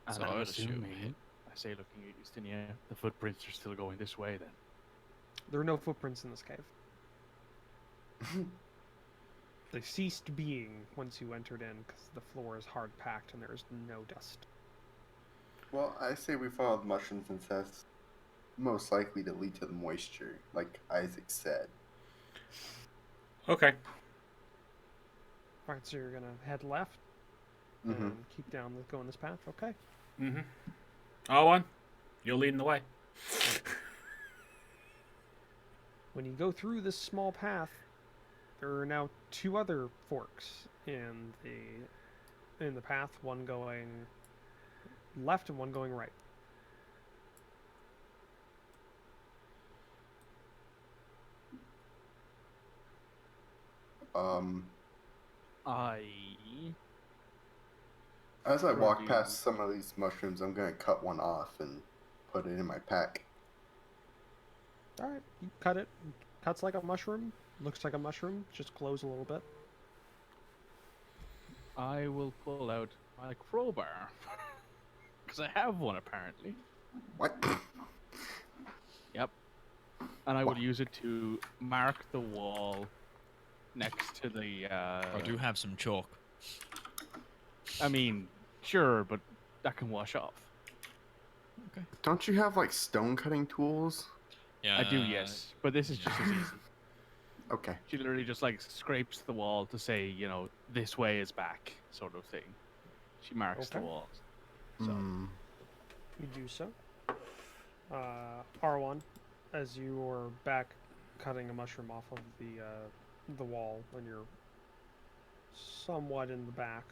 And So I'm I would assume assuming, I say looking at Houston, yeah, the footprints are still going this way then. There are no footprints in this cave. They ceased being once you entered in because the floor is hard packed and there is no dust. Well, I say we follow the mushrooms since that's most likely to lead to the moisture, like Isaac said. Okay. Alright, so you're gonna head left Mm-hmm. and keep going this path, okay? Mm-hmm. R1, you're leading the way. When you go through this small path, there are now two other forks in the path, one going left and one going right. As I walk do past some of these mushrooms, I'm gonna cut one off and put it in my pack. Alright, you cut it. Cuts like a mushroom. Looks like a mushroom. Just glows a little bit. I will pull out my crowbar. Because I have one, apparently. What? Yep. And I will use it to mark the wall next to the... I do have some chalk. I mean, sure, but that can wash off. Don't you have like stone cutting tools? Yeah. I do, yes. But this is just as easy. Okay. She literally just like scrapes the wall to say, you know, this way is back, sort of thing. She marks the Okay. walls. So, You do so. R1, as you are back cutting a mushroom off of the wall, and you're somewhat in the back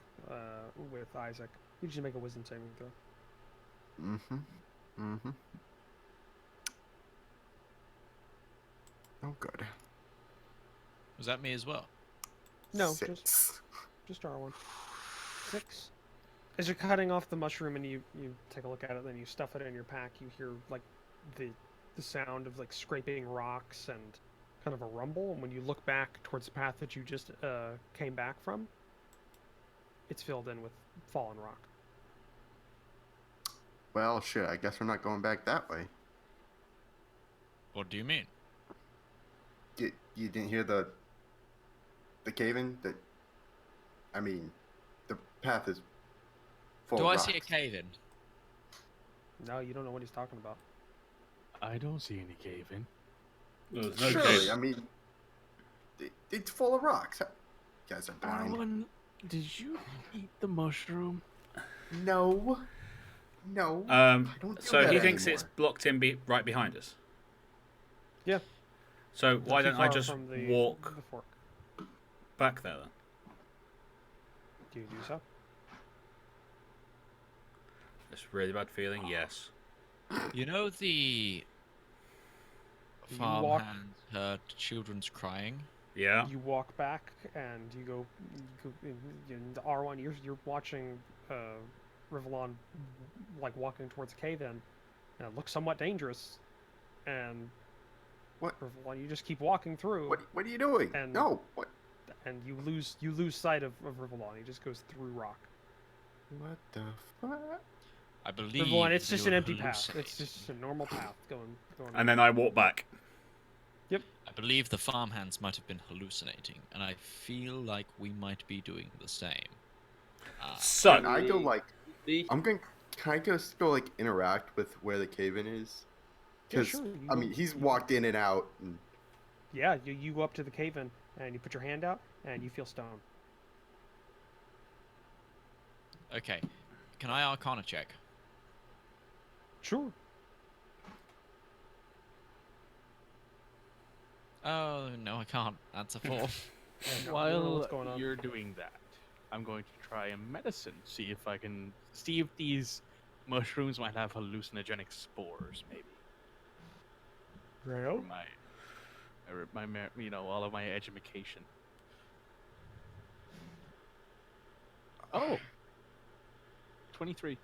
with Isaac, you just make a wisdom saving throw. Mm-hmm. Mm-hmm. Oh, good. Was that me as well? No, 6. just R1. 6. As you're cutting off the mushroom and you take a look at it, then you stuff it in your pack, you hear like the sound of like scraping rocks and kind of a rumble. And when you look back towards the path that you just came back from, it's filled in with fallen rock. Well, shit. I guess we're not going back that way. What do you mean? You didn't hear the cave-in? I mean, the path is full Do of I rocks. see a cave in? No, you don't know what he's talking about. I don't see any cave-in. There's no Surely, cave. I mean, it's full of rocks. You guys are blind. Arwen, did you eat the mushroom? No. No. I don't do So that he thinks anymore. it's blocked in right behind us. Yeah. So why Not too don't I far just from the walk fork. back there then? Do you do so? It's a really bad feeling. Yes. You know the You farmhand walk- heard children's crying? Yeah. You walk back and you go in the R1. You're watching Rivallon like walking towards a cave in, and it looks somewhat dangerous. And What? Rivallon, you just keep walking through, What are you doing? And- No. What? and you lose sight of Rivallon. He just goes through rock. What the fuck? I believe. Rivallon, it's they just were an empty path. hallucinating. It's just a normal path going. And then I walk back. I believe the farmhands might have been hallucinating, and I feel like we might be doing the same. So Can I go like? The- Can I just go like interact with where the cave-in is? Yeah, Because sure, you I go- mean, he's walked in and out. And Yeah, you go up to the cave in and you put your hand out and you feel stone. Okay, can I Arcana check? Sure. Oh no, I can't. That's a 4. No, you don't know While what's going on. you're doing that, I'm going to try a medicine, see if I can see if these mushrooms might have hallucinogenic spores, maybe. Real? For my all of my education. Oh. 23.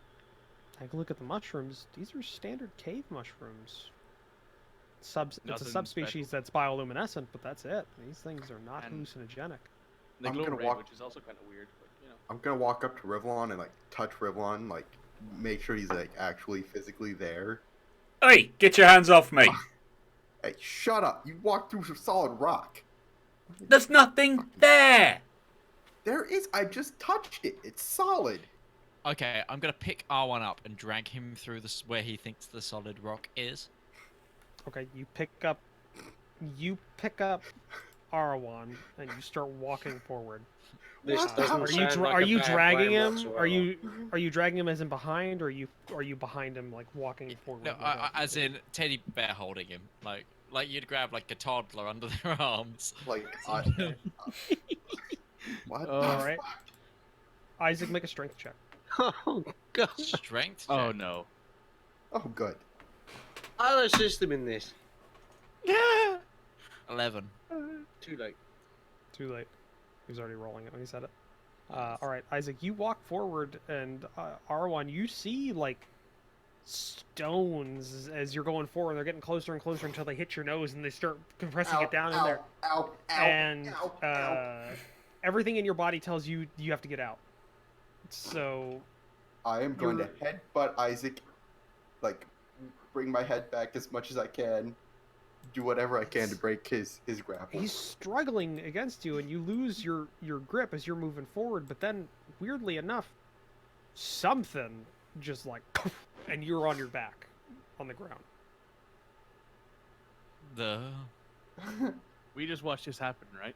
Take a look at the mushrooms. These are standard cave mushrooms. It's a Nothing subspecies that's bioluminescent, but that's it. These things are not And- hallucinogenic. They I'm glow gonna red, walk- which is also kind of weird, but I'm gonna walk up to Rivallon and like touch Rivallon, like make sure he's like actually physically there. Hey, get your hands off me! Hey, shut up! You walked through some solid rock. There's nothing there! There is. I just touched it. It's solid. Okay, I'm gonna pick R1 up and drag him through where he thinks the solid rock is. Okay, you pick up R1 and you start walking forward. This What? doesn't Are sound you like are a you bad dragging plan him? whatsoever. Are you dragging him as in behind, or are you behind him like walking forward? No, as in teddy bear holding him, like you'd grab like a toddler under their arms. Like, what? All right. Isaac, make a strength check. Oh god! Strength. Oh check. no. Oh, good. I'll assist him in this. 11. Too late. Too late. He was already rolling it when he said it. All right, Isaac, you walk forward, and R1, you see like stones as you're going forward. They're getting closer and closer until they hit your nose, and they start compressing it down in there. Ow, ow, And ow. everything in your body tells you you have to get out. So I am going to headbutt Isaac, like, bring my head back as much as I can, do whatever I can to break his grapple. he's struggling against you, and you lose your grip as you're moving forward. But then, weirdly enough, something just like, and you're on your back on the ground. We just watched this happen, right?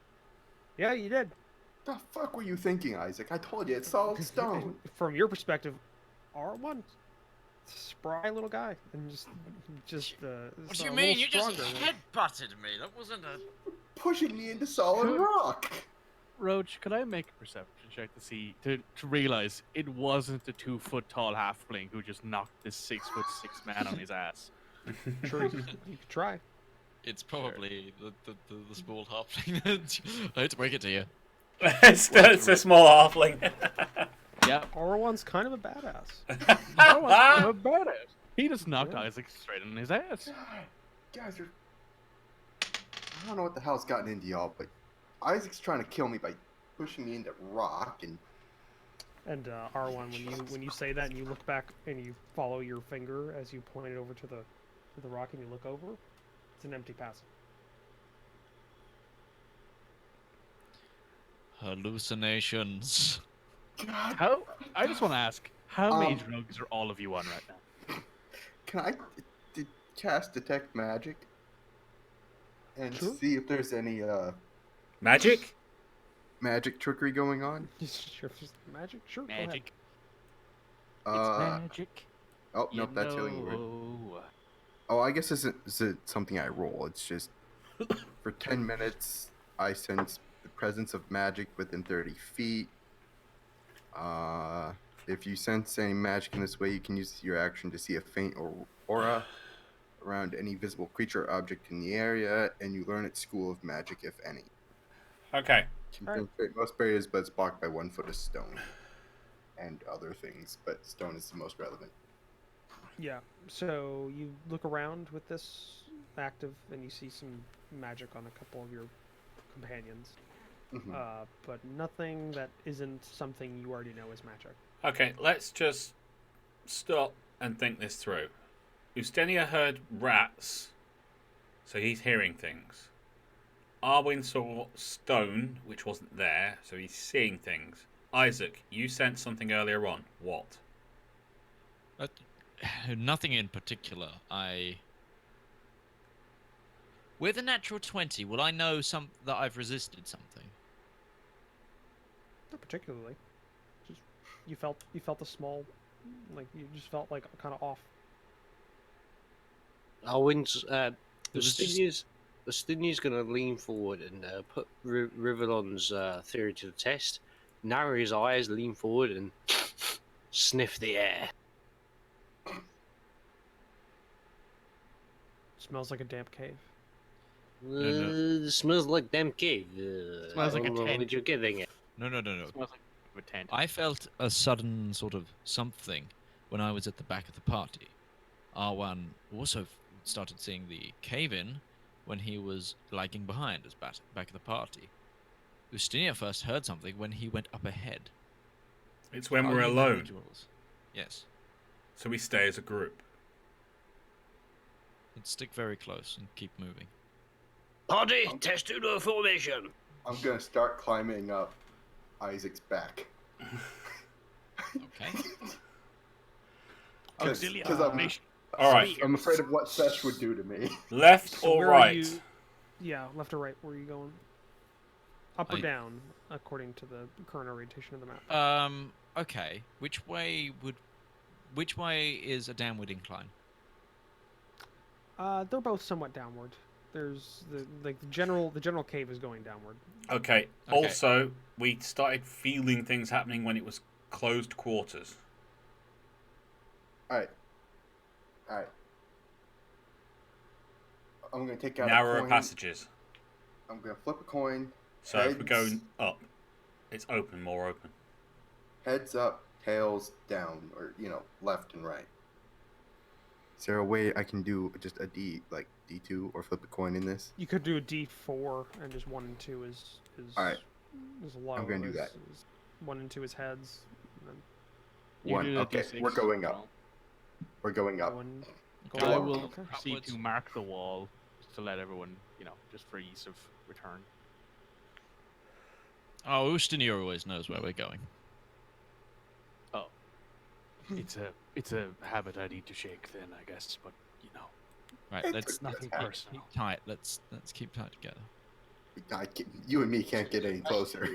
Yeah, you did. The fuck were you thinking, Isaac? I told you, it's solid stone. From your perspective, R1, spry little guy, and just What do a you little mean? You just stronger. headbutted me. That wasn't a. Pushing me into solid rock. Roach, could I make a perception check to realize it wasn't the 2-foot-tall halfling who just knocked this 6'6" man on his ass? Sure, you could try. It's probably the small halfling. I hate to break it to you. It's a small halfling. Yeah. R1's kind of a badass. A badass. He just knocked Yeah. Isaac straight in his ass. Guys are... I don't know what the hell's gotten into y'all, but Isaac's trying to kill me by pushing me into rock, and... And R1, when you say that and you look back and you follow your finger as you point it over to the rock and you look over, it's an empty passage. Hallucinations. God, How? I just want to ask, how many Um, drugs are all of you on right now? can I cast Detect Magic? And Sure. see if there's any Magic? magic trickery going on? Sure, just magic? Sure, go ahead. Magic. Uh, It's magic. oh, nope, that's healing word. know. Oh, I guess this isn't something I roll. It's just for 10 minutes, I sense the presence of magic within 30 feet. If you sense any magic in this way, you can use your action to see a faint aura around any visible creature or object in the area, and you learn its school of magic, if any. Okay. Can Alright. penetrate most barriers, but it's blocked by 1 foot of stone. And other things, but stone is the most relevant. Yeah, so you look around with this active and you see some magic on a couple of your companions. Mhm. But nothing that isn't something you already know is magic. Okay, let's just stop and think this through. Ustenia heard rats, so he's hearing things. Arwin saw stone, which wasn't there, so he's seeing things. Isaac, you sensed something earlier on. What? Nothing in particular. With a natural 20, will I know that I've resisted something? Not particularly. Just you felt a small, like you just felt like kind of off. Arwen's was just- Ustinia's going to lean forward and put Rivallon's theory to the test. Narrow his eyes, lean forward, and sniff the air. Smells like a damp cave. Smells like damn cave. Smells like I a don't know tent. what you're getting at. No. Smells like a tent. I felt a sudden sort of something when I was at the back of the party. R1 also started seeing the cave-in when he was lagging behind as back of the party. Ustinia first heard something when he went up ahead. It's when Are we're you alone, individuals? Yes. so we stay as a group. Let's stick very close and keep moving. Party, testudo formation. I'm gonna start climbing up Isaac's back. Okay. Auxiliary Because I'm, formation. All right, I'm afraid of what Sesh would do to me. left So or where are right? you- Yeah, left or right. Where are you going? Up or I- down, according to the current orientation of the map. Okay. Which way is a downward incline? They're both somewhat downward. There's the general cave is going downward. Okay. Okay. Also, we started feeling things happening when it was closed quarters. Alright. I'm gonna take out a Narrower coin. passages. I'm gonna flip a coin. So if we're Heads. going up, it's open, more open. Heads up, tails down, or left and right. Is there a way I can do just a D2 or flip a coin in this? You could do a D4 and just 1 and 2 is Alright. is low. I'm gonna do that. 1 and 2 is heads. And then You One. do the Okay, D6 we're going up. roll. We're going up. going, Okay. I going will up. Okay. proceed Upwards. to mark the wall just to let everyone, just for ease of return. Oh, Ustinia always knows where we're going. It's a habit I need to shake then, I guess, but Right. It's Let's nothing habit. personal. keep tight. Let's keep tight together. You and me can't get any closer.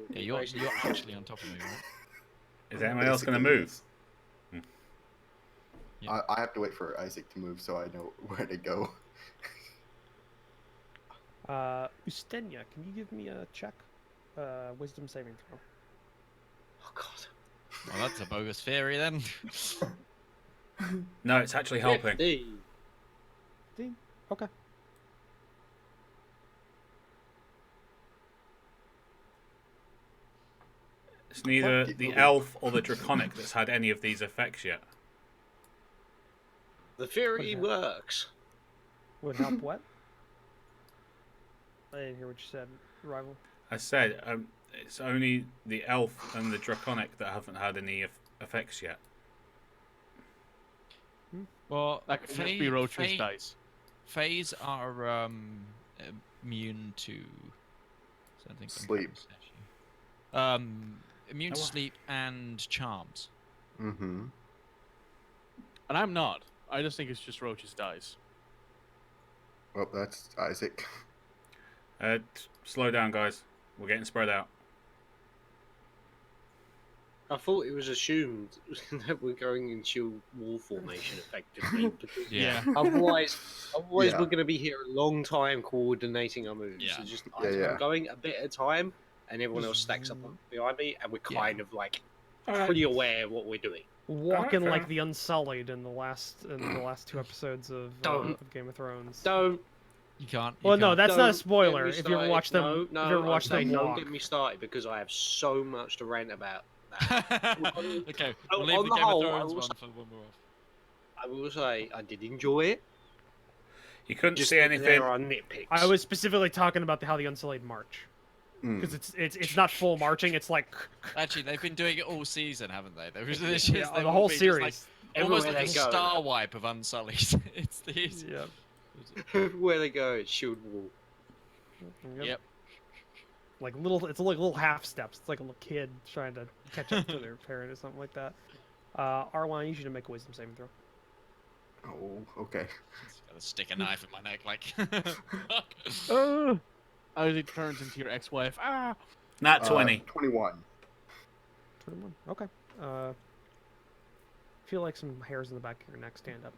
Yeah, you're actually on top of me, right? Is anyone else going to move? Yeah. I have to wait for Isaac to move so I know where to go. Ustenia, can you give me a check? Wisdom saving throw. Oh God. Well, that's a bogus theory then. No, it's actually helping. 50. Okay. It's neither Keep the moving. elf or the draconic that's had any of these effects yet. The theory Okay. works. Would help what? I didn't hear what you said, rival. I said it's only the elf and the draconic that haven't had any effects yet. Well, That could just be Roach's dice. Fays are immune to something. Sleep. Immune to sleep and charms. Mm-hmm. And I'm not. I just think it's just Roach's dice. Well, that's Isaac. Slow down, guys. We're getting spread out. I thought it was assumed that we're going into wall formation effectively. Because Yeah. otherwise Yeah. we're going to be here a long time coordinating our moves. Yeah. So just Yeah. I'm going a bit at a time, and everyone else stacks up behind me, and we're kind of like pretty aware of what we're doing. Walking fair like enough. the Unsullied in the last 2 episodes of Game of Thrones. Don't. You can't. Well, no, that's not a Don't spoiler. get me If you ever started. watch them, No, if you ever I'm watch them saying don't walk. get me started because I have so much to rant about that. Okay, On we'll leave the the Game whole, of I Thrones will one for when we're off. I will say I did enjoy it. You couldn't Just see that anything. there are nitpicks. I was specifically talking about how the Unsullied march, Mm. because it's not full marching. It's like Actually, they've been doing it all season, haven't they? There was this yeah, they've the all whole been just, series. like, almost Everywhere like a they go. star wipe of Unsullied. It's the easiest. Yeah. Where they go, it's shield wall. Yep. Like it's like little half steps. It's like a little kid trying to catch up to their parent or something like that. R1, I need you to make a wisdom saving throw. Oh, okay. Just gotta stick a knife in my neck, like. As it turns into your ex-wife. Ah! Nat 20. 21. 21. Okay. Feel like some hairs in the back of your neck stand up.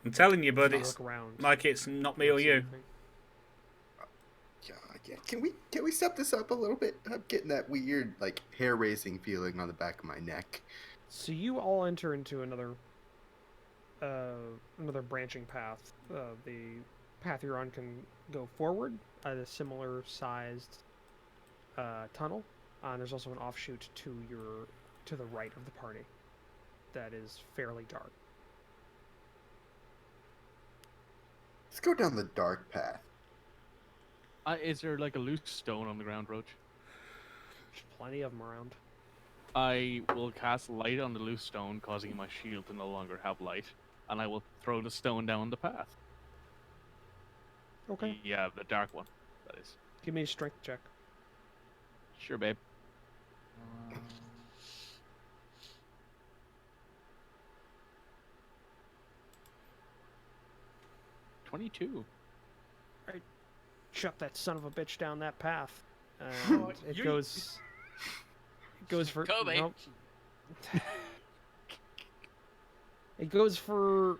I'm telling you, bud, You it's look around. like it's not me or See you. anything. Yeah. Can we step this up a little bit? I'm getting that weird hair raising feeling on the back of my neck. So you all enter into another branching path, the path you're on can go forward at a similar sized tunnel. There's also an offshoot to the right of the party that is fairly dark. Let's go down the dark path. Is there like a loose stone on the ground, Roach? There's plenty of them around. I will cast light on the loose stone, causing my shield to no longer have light, and I will throw the stone down the path. Okay. Yeah, the dark one, that is. Give me a strength check. Sure, babe. 22. Shut that son of a bitch down that path. And it goes for Kobe. Nope. It goes for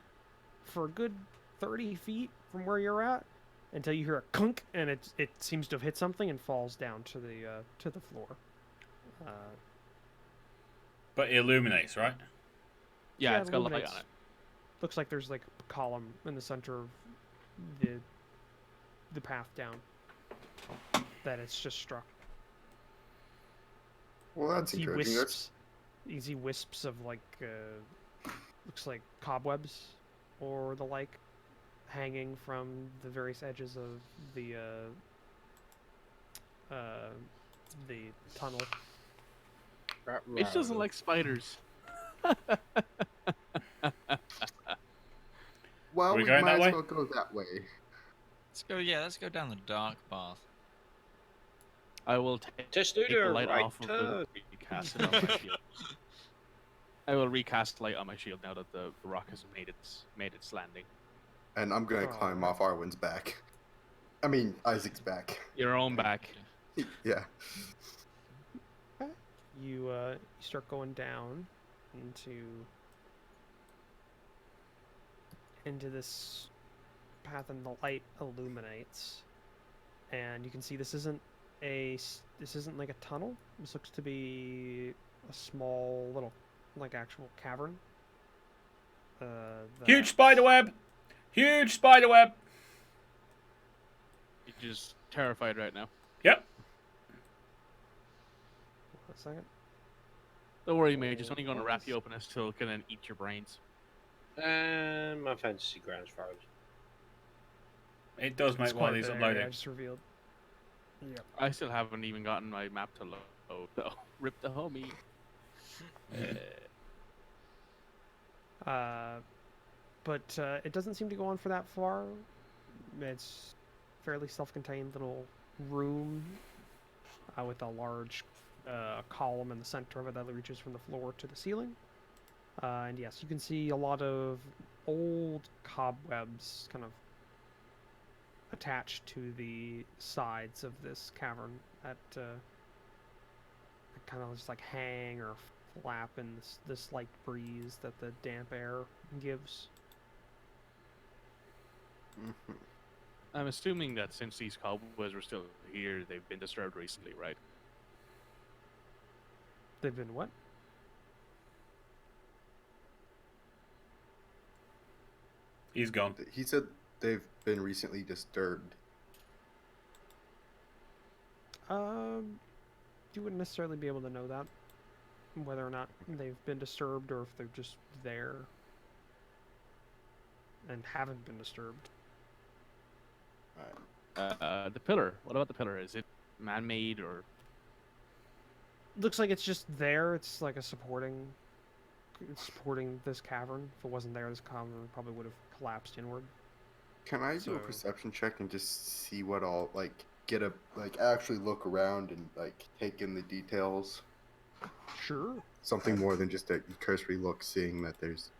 a good 30 feet from where you're at until you hear a clunk, and it seems to have hit something and falls down to the floor. But it illuminates, right? Yeah, Yeah, it's got light illuminates. on it. Looks like there's like a column in the center of the path down that it's just struck. Well, that's You see encouraging. wisps. You see wisps of like looks like cobwebs or the like hanging from the various edges of the tunnel. It doesn't like spiders. Well, Are we we going might that as way? well go that way. Let's go down the dark path. I will take Just do the the light right off of turn. recast it on my shield. I will recast light on my shield now that the rock has made its landing. And I'm gonna climb off Arwen's back. I mean, Isaac's back. Your own back. Yeah. You start going down into this path, and the light illuminates, and you can see this isn't like a tunnel. This looks to be a small little like actual cavern. Huge spider web! Huge spider web! You're just terrified right now. Yep. A second. Don't worry, mage. It's only going to wrap you open as till it can then eat your brains. My fantasy grounds froze. It does, It's mate, while quite he's there, uploading. I just revealed. Yep. I still haven't even gotten my map to load, though. Rip the homie. But it doesn't seem to go on for that far. It's fairly self-contained little room with a large column in the center of it that reaches from the floor to the ceiling. And yes, you can see a lot of old cobwebs kind of attached to the sides of this cavern that kind of just like hang or flap in this light breeze that the damp air gives. Mhm. I'm assuming that since these cobwebs were still here, they've been disturbed recently, right? They've been what? He's gone. He said they've been recently disturbed. You wouldn't necessarily be able to know that, whether or not they've been disturbed or if they're just there and haven't been disturbed. The pillar. What about the pillar? Is it man-made or? Looks like it's just there. It's like it's supporting this cavern. If it wasn't there, this cavern probably would have collapsed inward. Can I do a So- perception check and just see what all, like, actually look around and, like, take in the details? Sure. Something more than just a cursory look, seeing that there's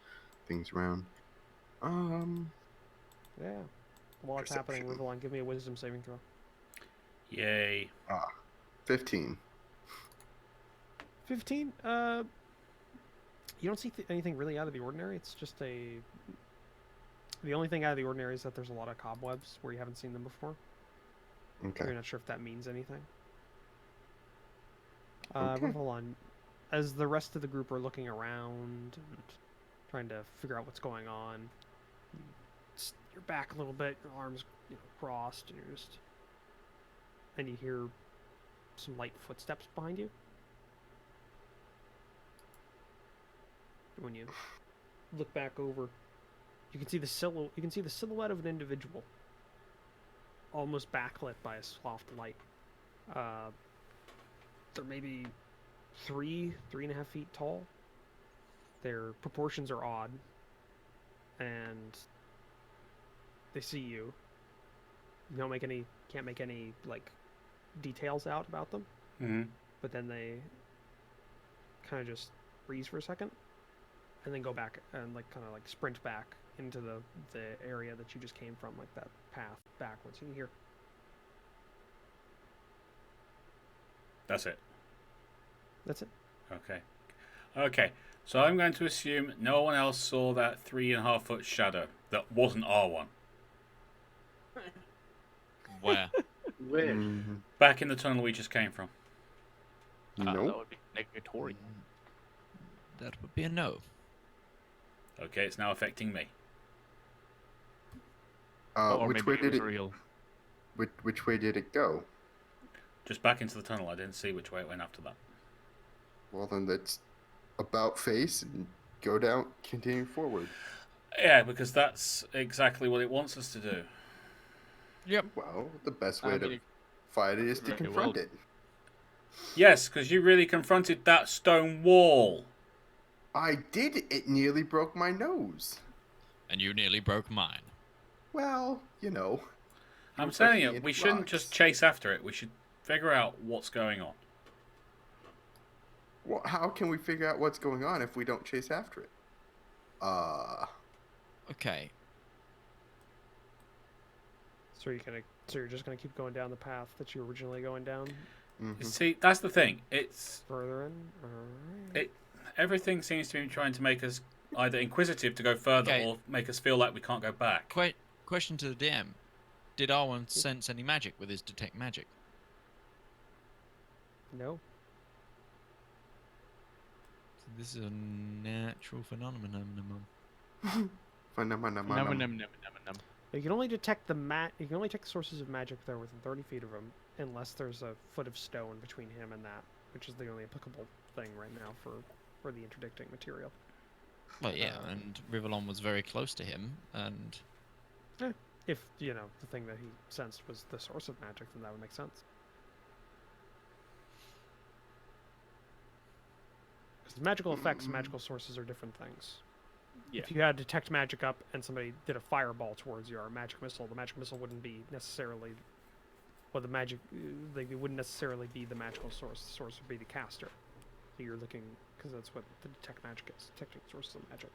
things around. Yeah. While it's happening, Perception. Rivallon, give me a wisdom saving throw. Yay. 15. 15. You don't see anything really out of the ordinary. It's just the only thing out of the ordinary is that there's a lot of cobwebs where you haven't seen them before. Okay. You're not sure if that means anything. Okay. Rivallon, as the rest of the group are looking around and trying to figure out what's going on, you're back a little bit, your arms crossed, and and you hear some light footsteps behind you. When you look back over, you can see the silhouette of an individual, almost backlit by a soft light. They're maybe 3.5 feet tall. Their proportions are odd, and they see you. You can't make any like details out about them. Mm-hmm. But then they kind of just freeze for a second, and then go back and kind of sprint back into the area that you just came from, like that path backwards. You can hear. That's it. That's it. Okay. Okay. So I'm going to assume no one else saw that 3.5-foot shadow that wasn't R1. Where? Where? Back in the tunnel we just came from. That No. would be negatory. That would be a no. Okay, it's now affecting me. Or Which maybe way it did was it? real. Which way did it go? Just back into the tunnel. I didn't see which way it went after that. Well, then that's about face and go down, continue forward. Yeah, because that's exactly what it wants us to do. Yep. Well, the best way to mean, fight it is to very confront well. it. Yes, because you really confronted that stone wall. I did. It nearly broke my nose. And you nearly broke mine. Well, I'm were telling pushing you, it we with shouldn't rocks. just chase after it. We should figure out what's going on. Well, how can we figure out what's going on if we don't chase after it? Okay. So you're just gonna keep going down the path that you were originally going down, Mhm. See, that's the thing. It's further in. Alright. everything seems to be trying to make us either inquisitive to go further Okay. or make us feel like we can't go back. Question to the DM. Did Arwen sense any magic with his detect magic? No. So this is a natural phenomenon. Phenomenon. You can only detect You can only detect sources of magic that are within 30 feet of him, unless there's a foot of stone between him and that, which is the only applicable thing right now for the interdicting material. Well, yeah, and Rivallon was very close to him, and If the thing that he sensed was the source of magic, then that would make sense. Because magical effects and magical sources are different things. Yeah. If you had detect magic up and somebody did a fireball towards you or a magic missile, the magic missile wouldn't be necessarily, it wouldn't necessarily be the magical source. The source would be the caster. So you're looking, because that's what the detect magic is, detecting sources of magic.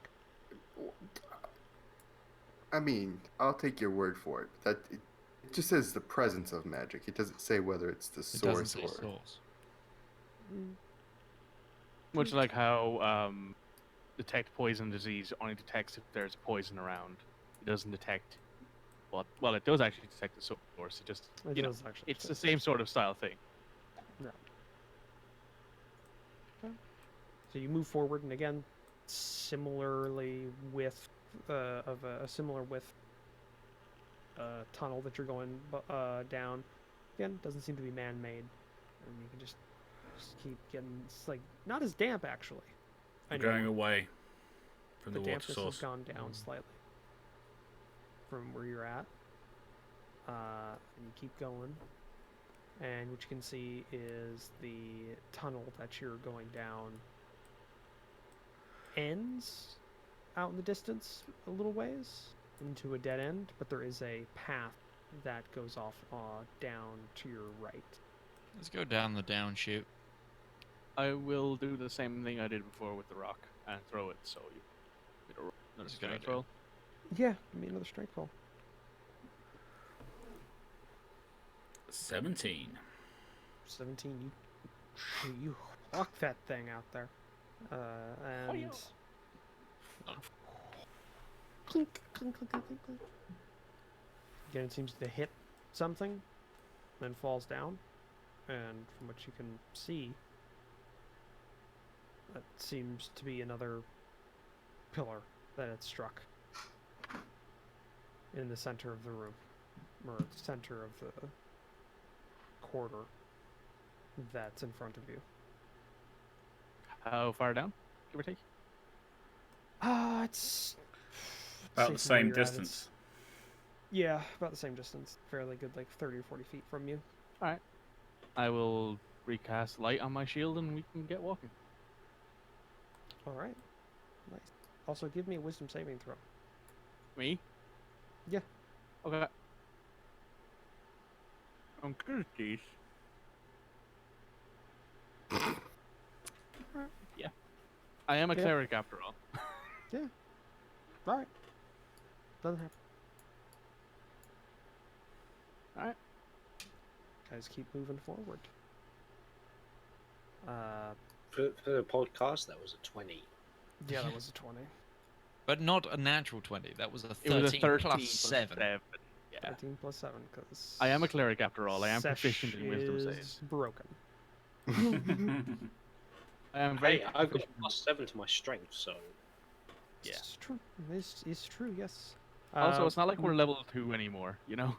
I mean, I'll take your word for it. It just says the presence of magic. It doesn't say whether it's the it doesn't source say or. source. Much like how detect poison disease only detects if there's poison around. It doesn't detect well, it does actually detect the source. It just it's the same sort of style thing. No. Okay. So you move forward, and again, similarly with a similar width tunnel that you're going down. Again, doesn't seem to be man-made, and you can just keep getting. It's not as damp actually. We're going away from The the water dampness source. has gone down slightly from where you're at. And you keep going, and what you can see is the tunnel that you're going down ends out in the distance a little ways into a dead end, but there is a path that goes off down to your right. Let's go down the down chute. I will do the same thing I did before with the rock and throw it. So you get another That's a good strength idea. roll. Yeah, give me another strength roll. 17. 17. You huck that thing out there, and clink, clink, clink, clink, clink, clink. Again, it seems to hit something, then falls down, and from what you can see, that seems to be another pillar that it struck. in the center of the room, or center of the corridor that's in front of you. How far down, give or take? It's About the say from where same you're at, distance. yeah, about the same distance. Fairly good, like 30 or 40 feet from you. All right. I will recast light on my shield, and we can get walking. All right, nice. Also, give me a wisdom saving throw. Me? Yeah. Okay. I'm good at these. Yeah. I am a Yeah. cleric after all. All right, doesn't happen. All right. Guys, keep moving forward. For the podcast, that was a 20. Yeah, that was a 20. But not a natural 20. That was a 13, It was a 13 plus 7. Yeah. 13 plus 7, because I am a cleric after all. I am Sesh proficient in wisdom is saves. broken. I am very Hey, I've got proficient. +7 to my strength, so Yeah. It's true. It's true. Yes. Also, it's not like we're level 2 anymore, you know?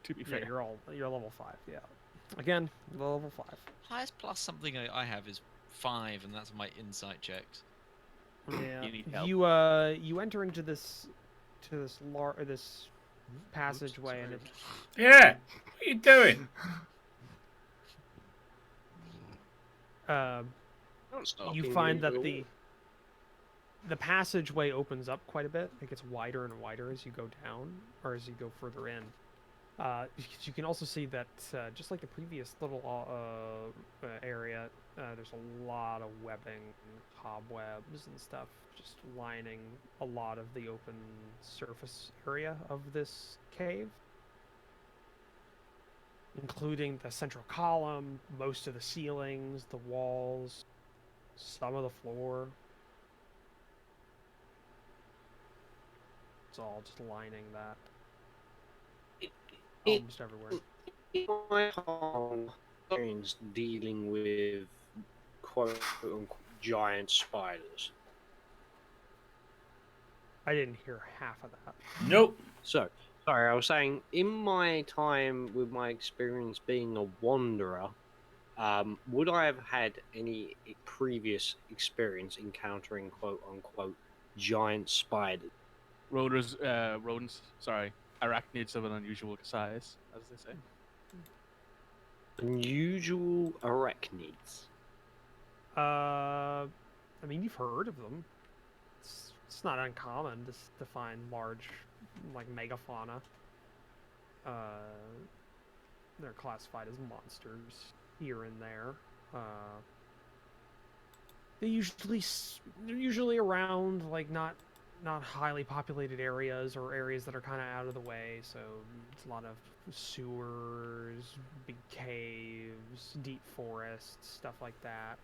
To be Yeah, fair. you're level 5. Yeah. Again, level 5. Highest plus something I have is 5, and that's my insight checks. Yeah. You need help. You enter into this this passageway, and Yeah. What are you doing? don't stop you being find rude that at the passageway opens up quite a bit. It gets wider and wider as you go down, or as you go further in. You can also see that just like the previous little area, there's a lot of webbing and cobwebs and stuff just lining a lot of the open surface area of this cave, including the central column, most of the ceilings, the walls, some of the floor. It's all just lining that It- almost everywhere. In my whole experience dealing with quote unquote giant spiders. I didn't hear half of that. Nope. So, sorry, I was saying, in my time with my experience being a wanderer, would I have had any previous experience encountering quote unquote giant spiders? Rodents, sorry, arachnids of an unusual size, as they say. Unusual arachnids. I mean, you've heard of them. It's not uncommon to find large, like, megafauna. They're classified as monsters here and there. They're usually around, like, not highly populated areas, or areas that are kind of out of the way. So it's a lot of sewers, big caves, deep forests, stuff like that.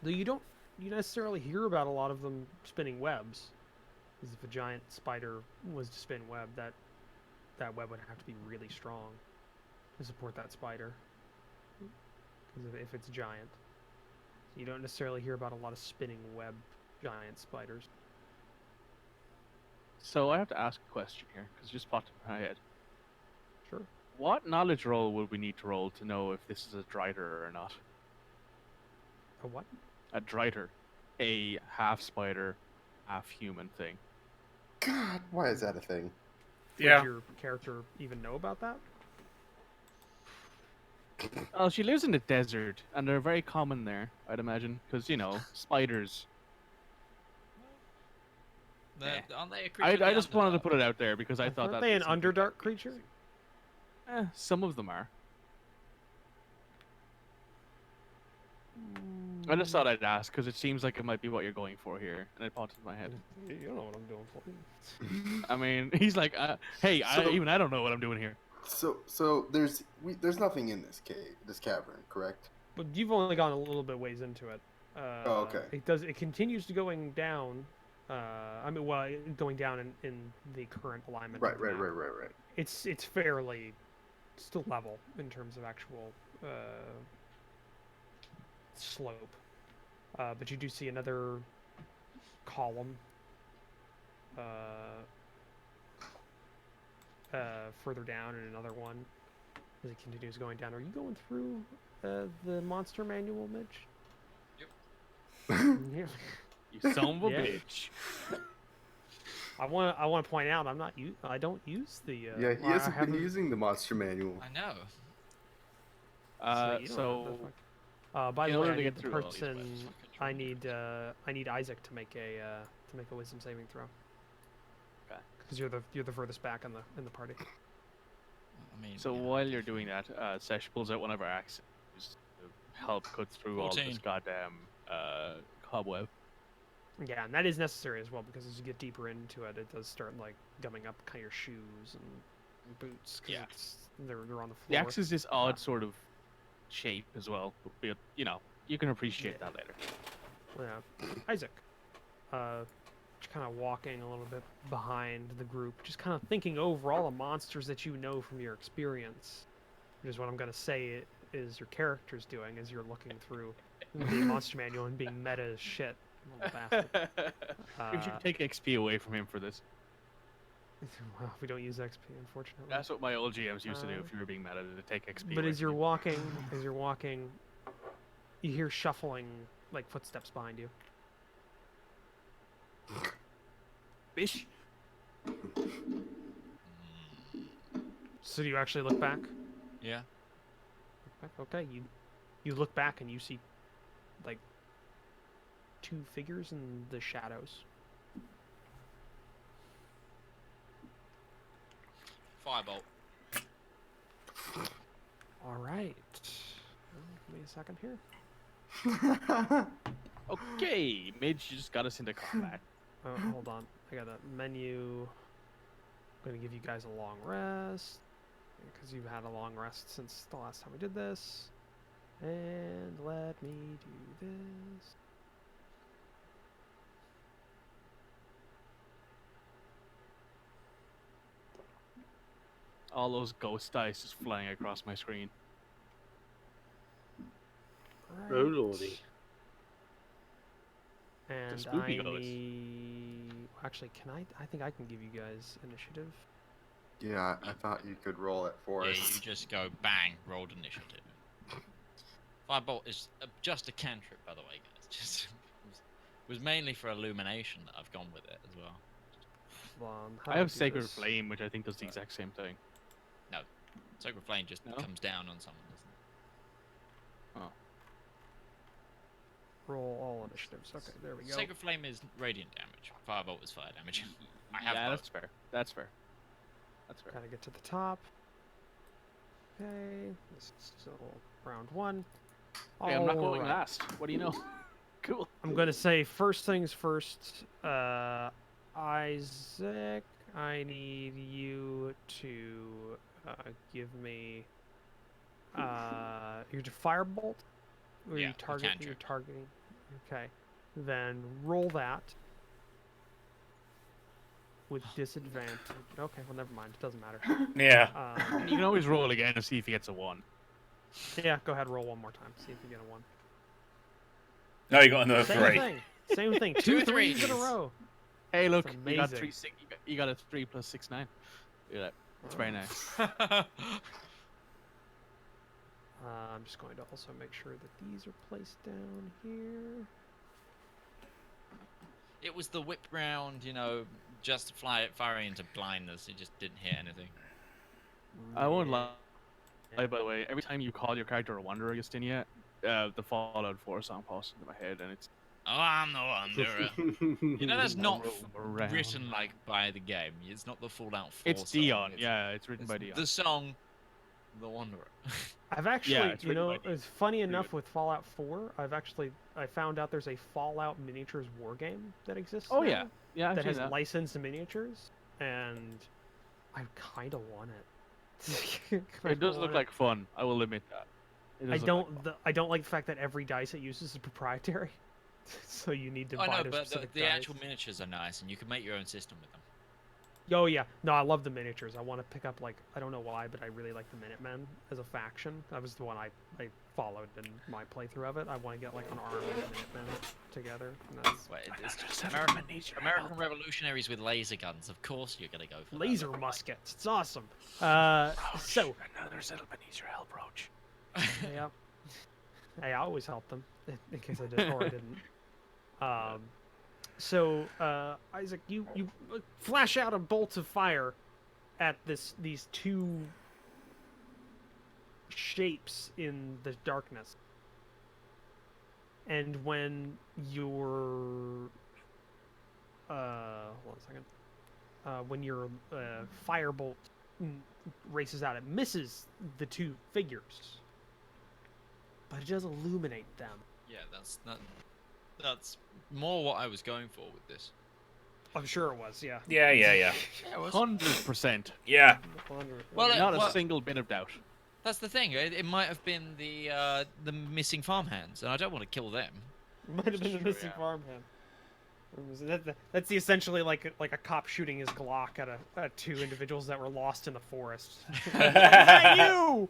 Though you necessarily hear about a lot of them spinning webs. Because if a giant spider was to spin web, that web would have to be really strong to support that spider. Because if it's giant, you don't necessarily hear about a lot of spinning web giant spiders. So I have to ask a question here, because it just popped in my head. Sure. What knowledge roll would we need to roll to know if this is a driter or not? A what? A driter. A half spider, half human thing. God, why is that a thing? Yeah. Does your character even know about that? Oh, she lives in the desert, and they're very common there, I'd imagine. Because, spiders. Aren't they a creature? I just wanted to put it out there, because I thought Aren't that... they an Underdark creature? Some of them are. I just thought I'd ask, because it seems like it might be what you're going for here, and it popped into my head. You know what I'm doing for you. I mean, he's like, hey, So- I don't know what I'm doing here. So there's nothing in this cavern, correct? But you've only gone a little bit ways into it. Oh, okay. It continues to going down. Going down in the current alignment. Right. of the map. It's fairly still level in terms of actual slope. But you do see another column further down and another one as it continues going down. Are you going through the monster manual, Mitch? Yeah. You son of a Yeah. bitch. I want to point out I don't use the. Yeah, he well, I hasn't been haven't- using the monster manual. I know. you don't have the fuck- by in the way, order I to need get the through all these person. fucking I need Isaac to make a wisdom saving throw. Okay. Because you're the furthest back in the party. I mean, So yeah. while you're doing that, Sesh pulls out one of our axes to help cut through all 14. this goddamn cobweb. Yeah, and that is necessary as well because as you get deeper into it, it does start like gumming up kind of your shoes and boots. 'Cause Yeah. they're on the floor. The axe is this odd sort of shape as well, but you know, you can appreciate that later. Yeah, Isaac, just kind of walking a little bit behind the group, just kind of thinking over all the monsters that you know from your experience, which is what I'm gonna say is your character's doing as you're looking through the monster manual and being meta as shit. Little bastard. We should take XP away from him for this. Well, we don't use XP, unfortunately. That's what my old GMs used to do if you were being meta, to take XP. But away as you're from walking, you hear shuffling, like footsteps behind you. you. Bish. So do you actually look back? Yeah. Okay, you look back and you see, like, two figures in the shadows. Firebolt. All right. Give me a second here. Okay, Midge just got us into combat. Oh, hold on. I got a menu. I'm going to give you guys a long rest because you've had a long rest since the last time we did this. And let me do this. All those ghost dice just flying across my screen. Oh lordy. And spooky I ghosts. need... Actually, I think I can give you guys initiative. Yeah, I thought you could roll it for Yeah, us. you just go bang, rolled initiative. Firebolt is just a cantrip, by the way, guys. Just was mainly for illumination that I've gone with it as well. How I do have do Sacred this? Flame, which I think does the exact same thing. Sacred Flame just No? comes down on someone, doesn't it? Roll all initiatives. Okay, there we go. Sacred Flame is radiant damage. Firebolt is fire damage. I have Yeah, both. that's fair. That's fair. That's fair. Gotta get to the top. Okay, this is still round one. Okay, I'm not going Alright. last. What do you know? Cool. I'm gonna say first things first. Isaac, I need you to give me your firebolt. Or Yeah, you the target. cantrip. You're targeting. Okay, then roll that with disadvantage. Okay, well never mind. It doesn't matter. Yeah. You can always roll again to see if he gets a 1. Yeah, go ahead. Roll one more time. See if you get a 1. No, you got another Same 3. thing. Same thing. Two Two threes in a threes. row. Hey, look, That's you got amazing. 3 6. You got a 3 plus 6 9. Look at that. It's very nice. I'm just going to also make sure that these are placed down here. It was the whip round, you know, just firing into blindness. It just didn't hit anything. I won't lie. By the way, every time you call your character a Wanderer, Justinia, the Fallout 4 song pops into my head, and it's Oh, I'm the Wanderer. You know, that's not Around. written like by the game. It's not the Fallout 4 It's song. Dion. Yeah, it's written by It's Dion. the song, The Wanderer. I've actually, it's you written know, by it's funny enough Dude. with Fallout 4. I found out there's a Fallout miniatures war game that exists. Oh now yeah, yeah, I've that seen has that. licensed miniatures, and I kind of want it. It does look like fun. I will admit that. It does look like fun. I don't like the fact that every dice it uses is proprietary, so you need to I buy know, the but specific the dice. actual miniatures are nice, and you can make your own system with them. Oh yeah, no, I love the miniatures. I want to pick up, like, I don't know why, but I really like the Minutemen as a faction. That was the one I followed in my playthrough of it. I want to get like an army and Minutemen together. And that's Wait, it's just American revolutionaries with laser guns. Of course you're gonna go for that. laser muskets. It's awesome. So another settlement needs your help, Roach. yeah, hey, I always help them in case I did or I didn't. So Isaac, you flash out a bolt of fire at these two shapes in the darkness, and when your hold on a second, when your firebolt races out, it misses the two figures, but it does illuminate them. Yeah, that's more what I was going for with this. I'm sure it was, yeah. Yeah. Yeah, it was. 100%. Yeah. Well, Not a single bit of doubt. That's the thing. It might have been the missing farmhands, and I don't want to kill them. Might have been the missing farmhand. That's the essentially like a cop shooting his Glock at two individuals that were lost in the forest. Is that you?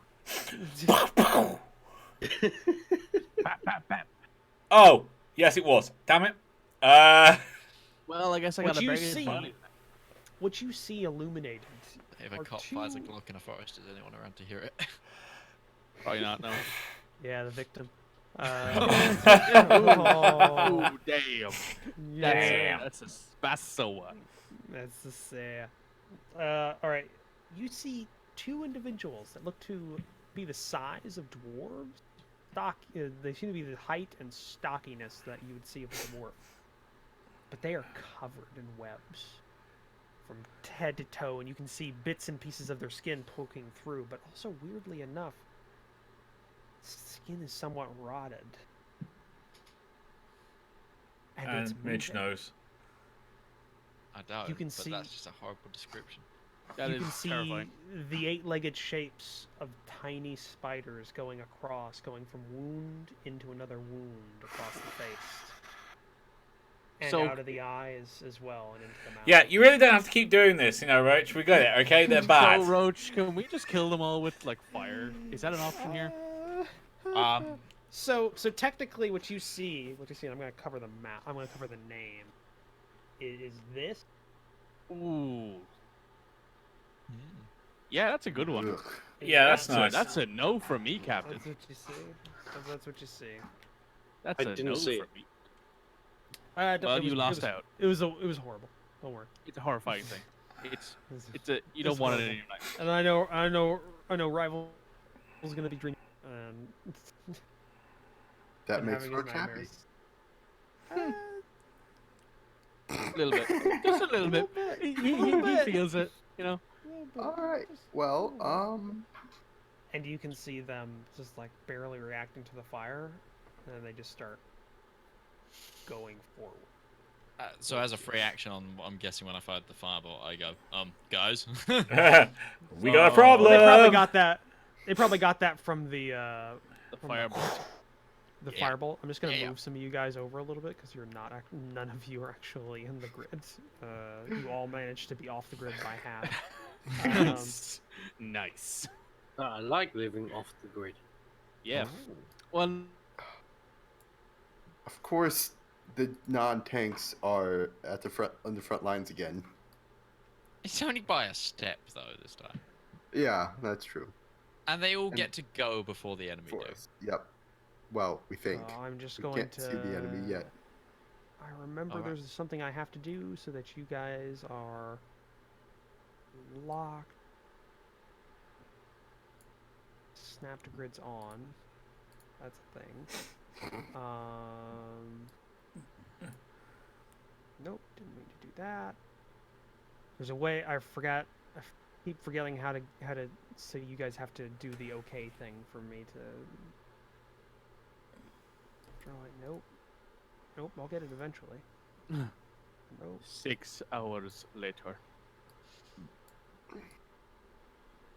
Oh, yes, it was. Damn it. Well, I guess I got What a you very see? What you see illuminated? If a Are cop fires a two- Glock in a forest, is anyone around to hear it? Probably not, no. Yeah, the victim. Oh, damn. Yeah. That's so what. That's the sad. All right. You see two individuals that look to be the size of dwarves. They seem to be the height and stockiness that you would see of a dwarf, but they are covered in webs from head to toe, and you can see bits and pieces of their skin poking through. But also, weirdly enough, skin is somewhat rotted. And Mitch moving. knows. I doubt You it, can but see- that's just a horrible description. That You is can see terrifying. the eight-legged shapes of tiny spiders going from wound into another wound across the face. And So- out of the eyes as well, and into the mouth. Yeah, you really don't have to keep doing this, Roach. We got it, okay? They're bad. So, Roach, can we just kill them all with, like, fire? Is that an option here? So technically, what you see, and I'm going to cover the map. I'm going to cover the name. Is this? Ooh. Yeah, that's a good one. Ugh. Yeah, that's That's nice. a no from me, Captain. That's what you see. That's what you see. That's I a didn't no see from it. me. Well, You lost out. It was horrible. Don't worry. It's a horrifying thing. It's It's a you don't It's want it horrible. in your life. And I know Rival is gonna be drinking. That and makes having his Roach happy. nightmares. A little bit, just a little bit. He feels it, you know. All right. Well, And you can see them just like barely reacting to the fire, and then they just start going forward. So as a free action I'm guessing when I fired the fireball, I go, guys. We got a So- problem. They probably got that. They probably got that from the The firebolt. the Yeah. firebolt. I'm just gonna Yeah, yeah. move some of you guys over a little bit because you're not. None of you are actually in the grid. You all managed to be off the grid by half. Nice. I like living off the grid. Yeah. Well, of course, the non-tanks are at the front on the front lines again. It's only by a step though this time. Yeah, that's true. And they all And- get to go before the enemy For do. us. Yep. Well, we think. I'm just We going can't to see the enemy yet. I remember Alright. there's something I have to do so that you guys are locked. Snap to grids on. That's a thing. Nope, didn't mean to do that. There's a way I forgot. Keep forgetting how to so you guys have to do the okay thing for me to. Nope. Nope, I'll get it eventually. Nope. 6 hours later.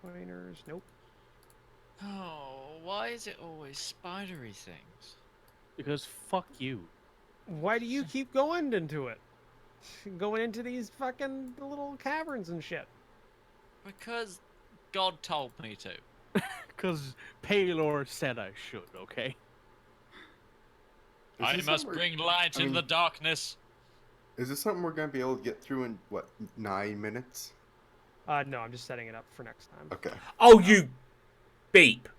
Pointers. Nope. Oh, why is it always spidery things? Because fuck you. Why do you keep going into it? Going into these fucking little caverns and shit. Because God told me to. Because Paylor said I should, okay? Is I this must something bring light I in mean- the darkness. Is this something we're gonna be able to get through in what 9 minutes? No, I'm just setting it up for next time. Okay. Oh, you beep.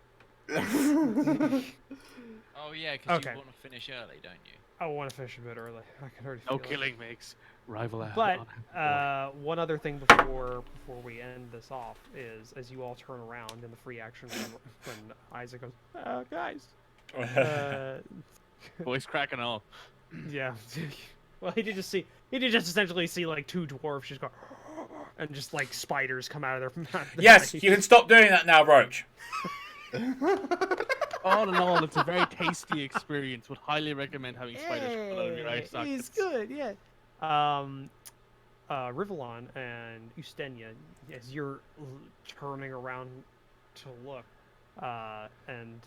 Oh yeah, because Okay. you want to finish early, don't you? I want to finish a bit early. I can already No feel it. killing makes rival out. But one other thing before we end this off is, as you all turn around in the free action when Isaac goes, guys, Voice cracking all. yeah. Well, he did just essentially see like two dwarves just go, and just like spiders come out of their mouth. Yes, you can stop doing that now, Roach. All in all, it's a very tasty experience. Would highly recommend having spiders come out of your eye sockets. He's good, yeah. Rivallon and Ustenia, as you're turning around to look, and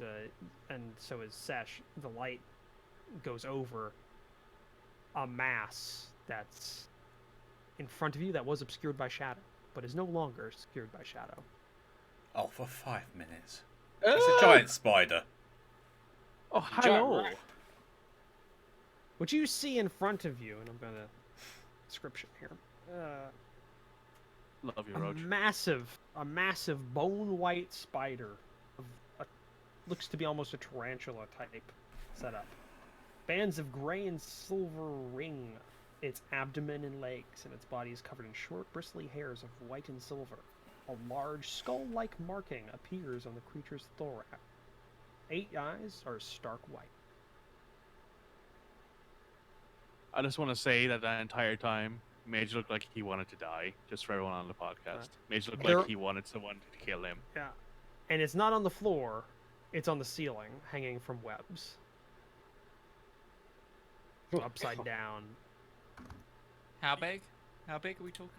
so is Sesh, the light goes over a mass that's in front of you that was obscured by shadow, but is no longer obscured by shadow. Oh, for 5 minutes. It's a giant spider. Oh, hello. What you see in front of you, and I'm gonna description here. Love you, A Roach. massive bone white spider of looks to be almost a tarantula type setup. Bands of gray and silver ring its abdomen and legs, and its body is covered in short, bristly hairs of white and silver. A large skull-like marking appears on the creature's thorax. 8 eyes are stark white. I just want to say that entire time, Mage looked like he wanted to die, just for everyone on the podcast. Mage looked There- like he wanted someone to kill him. Yeah. And it's not on the floor, it's on the ceiling, hanging from webs. Upside down. How big? How big are we talking?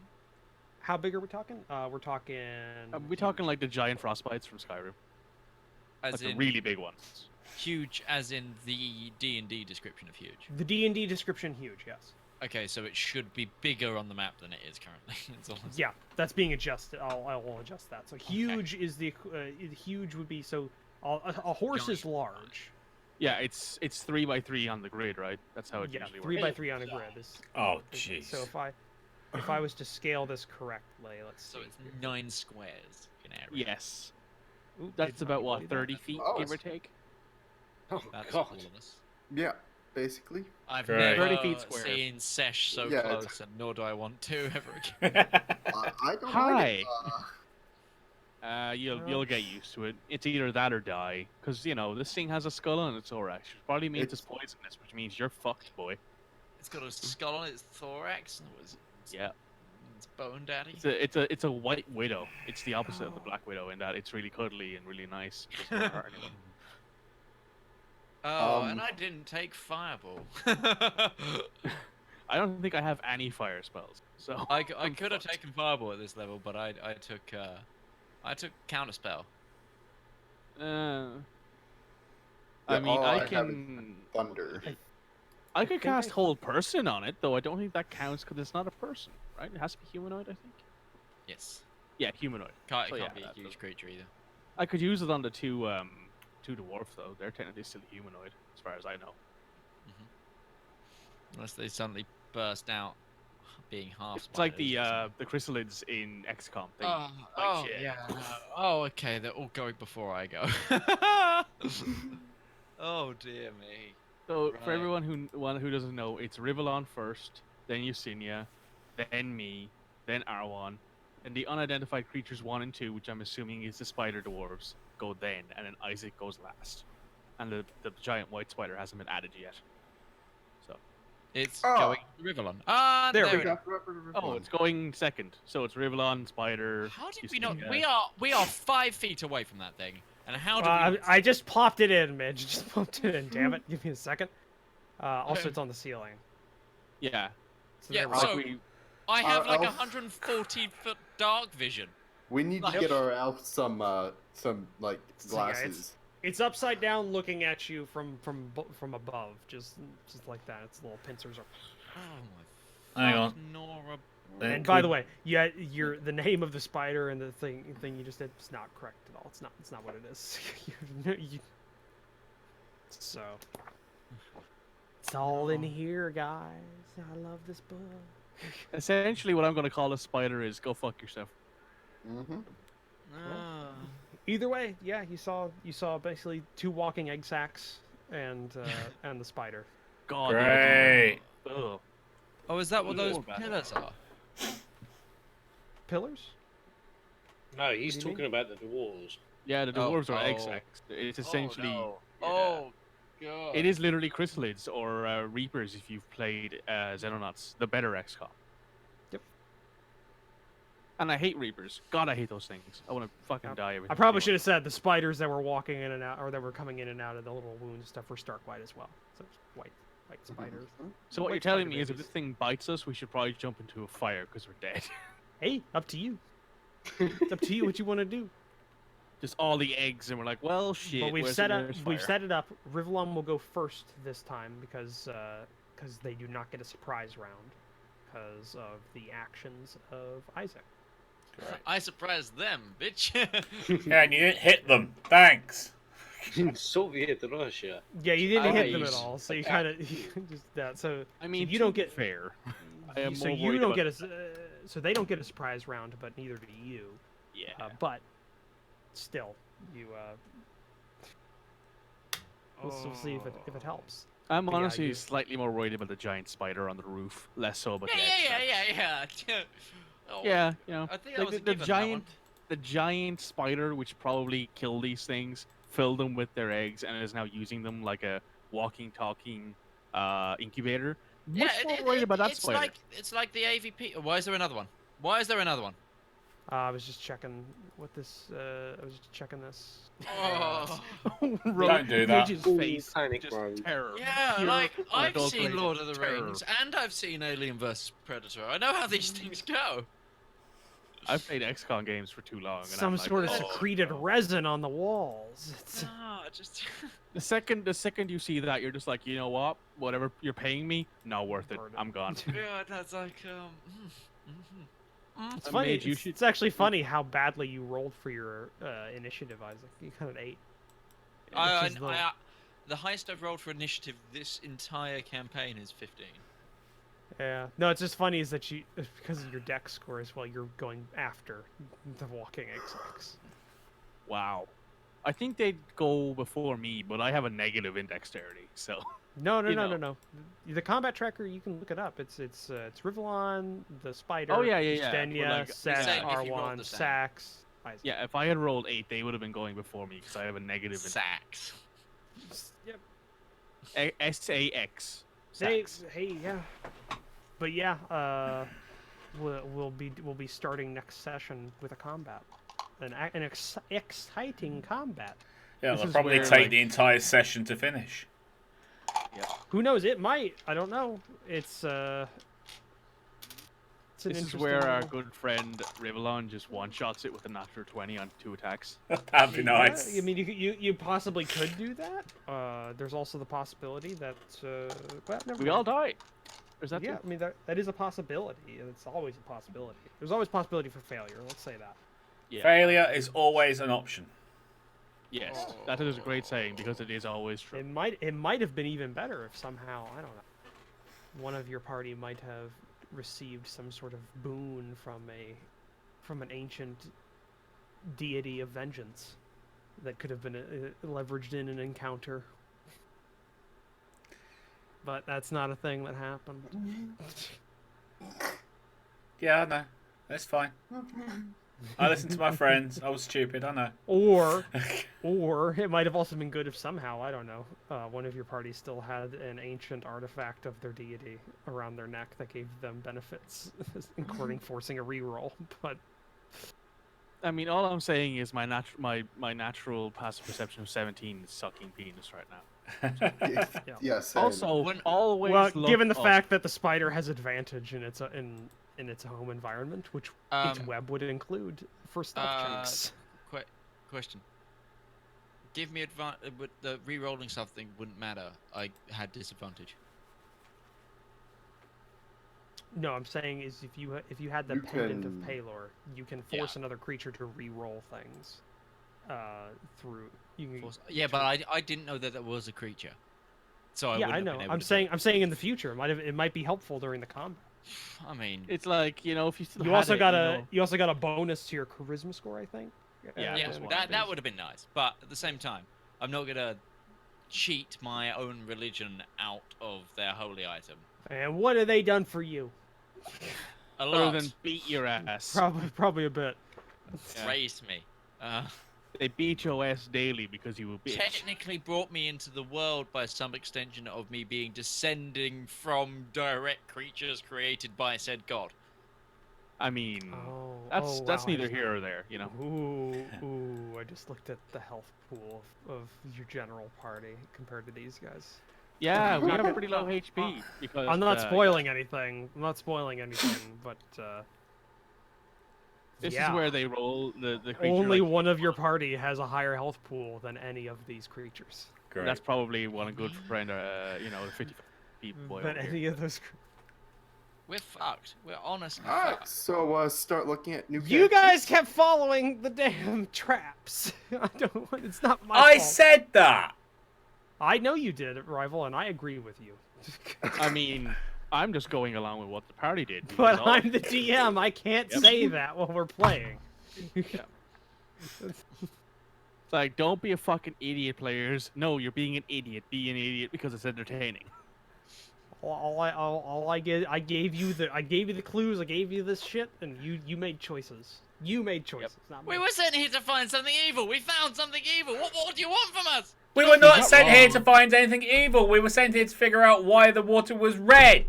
How big are we talking? We're talking... We're talking like the giant frostbites from Skyrim. As Like the in really big ones. huge, as in the D&D description of huge. The D&D description, huge, yes. Okay, so it should be bigger on the map than it is currently. That's all I'm saying. Yeah, that's being adjusted. I will adjust that. So huge is the... huge would be... So a horse is Giant. large. Yeah, it's 3x3 on the grid, right? That's how it Yeah, usually 3 works. by 3 on a grid. Oh, jeez. So if I was to scale this correctly, let's see. So it's 9 squares in area. Yes. Oop, That's did not about what, do that. 30 feet, Oh, give or it's- take? Oh That's God. all of us. Yeah, basically. I've Right. never 30 feet square. seen Sesh so Yeah, it's- close, and nor do I want to ever again. I don't Hi. like it. You'll get used to it. It's either that or die, because this thing has a skull on its thorax, which probably means it's poisonous, which means you're fucked, boy. It's got a skull on its thorax. And Yeah, it's bone daddy. it's a white widow. It's the opposite of the black widow in that it's really cuddly and really nice. It doesn't hurt anyone. Oh, and I didn't take fireball. I don't think I have any fire spells, so I I'm could have fucked. taken fireball at this level, but I took counterspell. I Yeah, mean, all I I have can. Thunder. I could think cast I- hold person on it, though I don't think that counts because it's not a person, right? It has to be humanoid, I think. Yes. Yeah, humanoid. It So can't yeah, be a that huge doesn't- creature either. I could use it on the two dwarf though. They're technically still humanoid, as far as I know. Unless they suddenly burst out, being half. It's like spiders or the chrysalids in XCOM. They, Oh, shit. yeah. Oh, okay. They're all going before I go. Oh dear me. So for Right. everyone who doesn't know, it's Rivallon first, then Yusinia, then me, then Arwan, and the unidentified creatures 1 and 2, which I'm assuming is the spider dwarves, go then, and then Isaac goes last. And the giant white spider hasn't been added yet. So It's Oh. going to Rivallon. Ah, There there we it go. oh, it's going second. So it's Rivallon, spider. How did we not? Yusinia. We are 5 feet away from that thing, and how do we? I just popped it in, Midge. Just popped it in. Damn it! Give me a second. Also, it's on the ceiling. Yeah. So Yeah, there we so- go. I have like elf- 140-foot dark vision. We need to Like- get our elf some like So, yeah, it's- glasses. It's upside down, looking at you from above, just like that. Its little pincers are. Oh my. Hang fuck, on. Nora And by the way, yeah, the name of the spider and the thing you just did is not correct at all. It's not what it is. So it's all in here, guys. I love this book. Essentially, what I'm going to call a spider is go fuck yourself. Mm-hmm. Either way, yeah, you saw basically 2 walking egg sacs and the spider. God. Great. Ugh. Oh, is that what those More bad. pillars are? Pillars? No, he's What do you talking about the dwarves. Yeah, the Oh, dwarves are egg oh. sacs. It's essentially. Oh, God. It is literally chrysalids or reapers if you've played Xenonauts, the better XCOM. Yep. And I hate reapers. God, I hate those things. I want to fucking die every I time probably see should have said the spiders that were walking in and out, or that were coming in and out of the little wound stuff, were stark white as well. So it's white spiders. one. So what White you're telling spider me is if babies. this thing bites us, we should probably jump into a fire because we're dead. Hey, up to you. It's up to you what you want to do. Just all the eggs, and we're like, well, shit. But we've where's set the up. nearest We've fire? set it up. Rivallon will go first this time because they do not get a surprise round because of the actions of Isaac. I surprised them, bitch. Yeah, and you didn't hit them. Thanks. Soviet Russia. Yeah, you didn't hit them at Nice. all, so you kind of just that. So I mean, you to don't be get fair. I am so more you worried don't about- get a so they don't get a surprise round, but neither do you. Yeah. But still, you we'll see if it helps. I'm But yeah, honestly you- slightly more worried about the giant spider on the roof, less so about the egg yeah. Oh, Yeah, you know, I think that like was a the given, that giant, one. the giant spider which probably killed these things, filled them with their eggs, and is now using them like a walking, talking incubator. Much more worried about that it's spider. it's like the AVP. Why is there another one? Why is there another one? I was just checking what this. I was just checking this. Oh, Don't do that. Rage's Full face. panic Just mode. terror. yeah, Pure like I've unadulterated seen Lord of the terror. Rings and I've seen Alien vs Predator. I know how these things go. I've played XCOM games for too long. And Some I'm like, sort of oh, secreted no. resin on the walls. It's, No, just The second you see that, you're just like, you know what? Whatever you're paying me, not worth it. Burn it. I'm gone. yeah, that's like it's I funny. made you It's, should- it's actually funny how badly you rolled for your initiative, Isaac. You kind of ate. Which is the highest I've rolled for initiative this entire campaign is 15. Yeah. No, it's just funny is that it's because of your dex score as well. You're going after the walking XX. Wow. I think they'd go before me, but I have a negative in dexterity, so. No. You know. The combat tracker, you can look it up. It's Rivallon, the spider. Oh, yeah. But, Stenia, like, Sax, Same if you rolled R1, the same. Sax. Isaac. Yeah, if I had rolled 8, they would have been going before me because I have a negative in Sacks. Yep. SAX. Hey, Sax. hey, yeah. But yeah, we'll be starting next session with a combat, an exciting combat. Yeah, This it'll is probably where, take like- the entire session to finish. Who knows? It might. I don't know. It's an This is interesting where our little- good friend Rivallon just one-shots it with a natural 20 on 2 attacks. That'd be Yeah, nice. I mean, you possibly could do that. There's also the possibility that well, never We all mind. die. There's that Yeah, too. I mean that is a possibility. It's always a possibility. There's always possibility for failure. Let's say that. Yeah. Failure is always an option. Yes, that is a great saying because it is always true. It might have been even better if somehow, I don't know, one of your party might have received some sort of boon from an ancient deity of vengeance that could have been leveraged in an encounter. But that's not a thing that happened. Yeah, I know. That's fine. I listened to my friends. I was stupid. I know. Or it might have also been good if somehow, I don't know, one of your parties still had an ancient artifact of their deity around their neck that gave them benefits, including forcing a reroll. But I mean, all I'm saying is my natural passive perception of 17 is sucking penis right now. Yeah, same. Also, When- always well, look given the up. fact that the spider has advantage in its in its home environment, which its web would include for stealth checks. Question. Give me advantage, but the re-rolling something wouldn't matter. I had disadvantage. No, I'm saying is if you had the You pendant of can- Palor, you can force another creature to re-roll things. Through you can, Yeah, but I didn't know that there was a creature, so I yeah, wouldn't I have know. been able I'm to do saying it. I'm saying in the future, it might be helpful during the combat. I mean, It's like, you know, if you still You had also it, got you a know. you also got a bonus to your charisma score, I think. Yeah, yeah, plus one, that would have been nice. But at the same time, I'm not gonna cheat my own religion out of their holy item. And what have they done for you? A Other lot. than beat your ass. Probably a bit. Yeah. Raised me. They beat your ass daily because you were bitch. Technically brought me into the world by some extension of me being descending from direct creatures created by said god. I mean, Oh, that's wow, neither here or there, you know. Ooh! I just looked at the health pool of your general party compared to these guys. Yeah, we Not have gonna- pretty low HP because I'm not spoiling anything. I'm not spoiling anything, but this yeah. is where they roll the creature. Only like, one of your party has a higher health pool than any of these creatures. Great. That's probably one a good friend, you know, the 50 people. Than any of those. We're fucked. We're honestly All right, fucked. so start looking at new. You characters. guys kept following the damn traps. I don't. It's not my I fault. said that. I know you did, Rival, and I agree with you. I mean, I'm just going along with what the party did. But that's all. I'm the DM. I can't Yep. say that while we're playing. It's like, don't be a fucking idiot, players. No, you're being an idiot. Be an idiot because it's entertaining. I gave you the clues. I gave you this shit, and you made choices. You made choices, not me. We were sent here to find something evil. We found something evil. What more do you want from us? We were not not sent here to wrong. find anything evil. We were sent here to figure out why the water was red.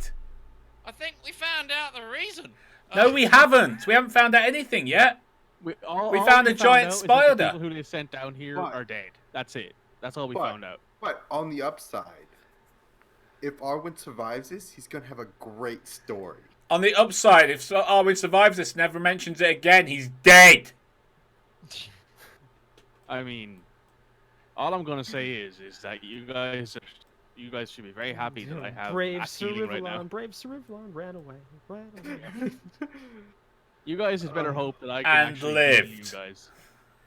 I think we found out the reason. No, we haven't. We haven't found out anything yet. We found a giant out is that spider. The people who they sent down here But- are dead. That's it. That's all we But- found out. But on the upside, if Arwen survives this, he's gonna have a great story. On the upside, if Arwen survives this, never mentions it again, he's dead. I mean, all I'm gonna say is that you guys should be very happy that I have brave mass Sir healing right now. Rivallon, brave Sir Rivallon ran away. Ran away. You guys had better hope that I can And actually lived. heal you guys,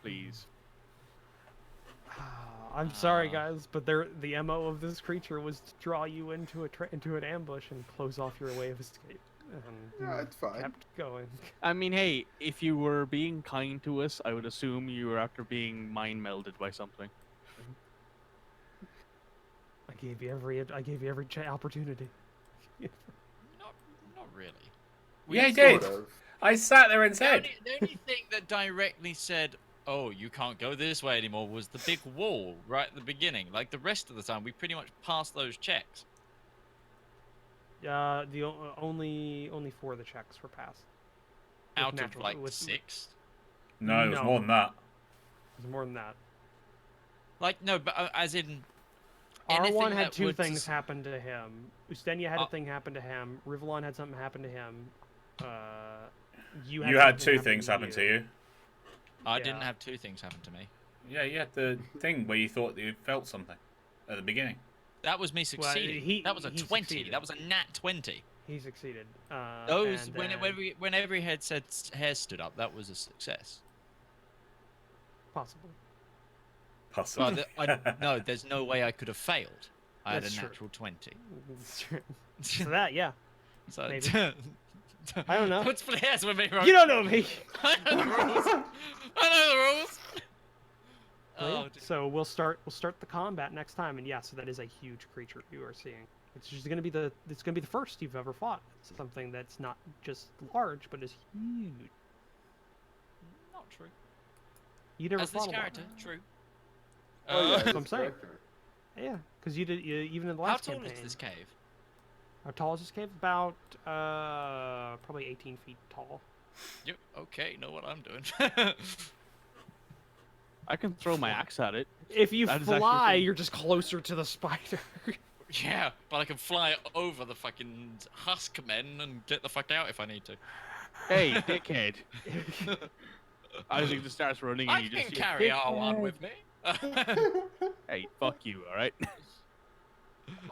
please. I'm sorry, guys, but the MO of this creature was to draw you into an ambush and close off your way of escape. And Yeah, you it's fine. kept going. I mean, hey, if you were being kind to us, I would assume you were after being mind melded by something. I gave you every opportunity. Not really. Yeah, he did. Sort of. I sat there and The said, only thing that directly said, "Oh, you can't go this way anymore," was the big wall right at the beginning. Like the rest of the time, we pretty much passed those checks. Only 4 of the checks were passed. With Out of natural- like with- 6. no, it was No. more than that. It was more than that. Like no, but as in. R1 anything had that 2 would things s- happen to him. Ustenia had a Uh, thing happen to him. Rivallon had something happen to him. You You had something 2 things happen to you. I didn't Yeah. have 2 things happen to me. Yeah, you had the thing where you thought that you felt something at the beginning. That was me succeeding. he- that was a he 20. succeeded. That was a nat 20. He succeeded. Those and when then- when every head said hair stood up, that was a success. possibly. Possibly. But no, there's no way I could have failed. I had That's a true. natural 20. It's true. So that, yeah. So Maybe. I don't know. Don't split hairs with me, bro. You don't know me. I know the rules. I know the rules. Well, yeah. Oh, dude. So we'll start the combat next time, and yeah, so that is a huge creature you are seeing. It's just gonna be the first you've ever fought. It's something that's not just large, but is huge. Not true. You never As this fought a lot. character, true. Oh yeah, that's what I'm his saying. character. Yeah, because you even in the How last tall campaign. is this cave? How tall is this cave? About probably 18 feet tall. Yep. Okay, know what I'm doing. I can throw my axe at it. If you That is actually fly, true. you're just closer to the spider. Yeah, but I can fly over the fucking husk men and get the fuck out if I need to. Hey, dickhead. Isaac just starts running and I you can just carry "Dickhead." R1 with me. Hey, fuck you, alright?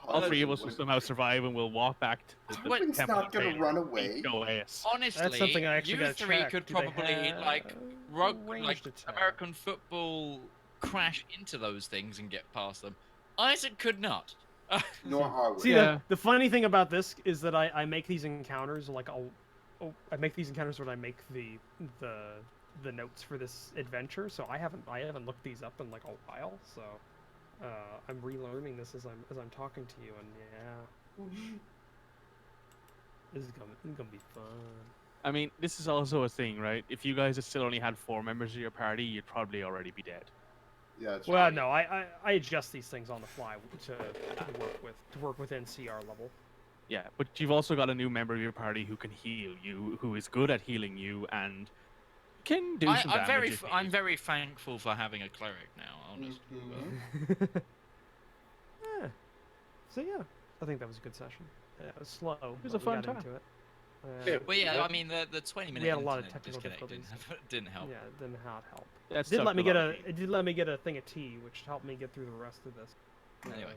All three of us Honestly, will somehow survive, and we'll walk back to the What- Twin's temple not gonna trailer run and away. beat OS. Honestly, That's something I actually you gotta three check. could Do they probably have like ranged attack? American football crash into those things and get past them. Isaac could not. Nor are we. See, Yeah. the funny thing about this is that I make these encounters like I make these encounters when I make the notes for this adventure. So I haven't looked these up in like a while. So I'm relearning this as I'm talking to you, and yeah, this is gonna be fun. I mean, this is also a thing, right? If you guys had still only had 4 members of your party, you'd probably already be dead. Yeah, it's Well, right. no, I adjust these things on the fly to work within CR level. Yeah, but you've also got a new member of your party who can heal you, who is good at healing you, and can do some damage. I'm very thankful for having a cleric now. Honestly. Mhm. Yeah. So yeah, I think that was a good session. Yeah, it was slow. It was a fun time. Into it. Yeah. Well, yeah, I mean the 20-minute We had a lot of internet technical disconnect difficulties. didn't help. Yeah, it did not help. That It did sucked let me a get lot a of it did let me get a thing of tea, which helped me get through the rest of this. Anyway,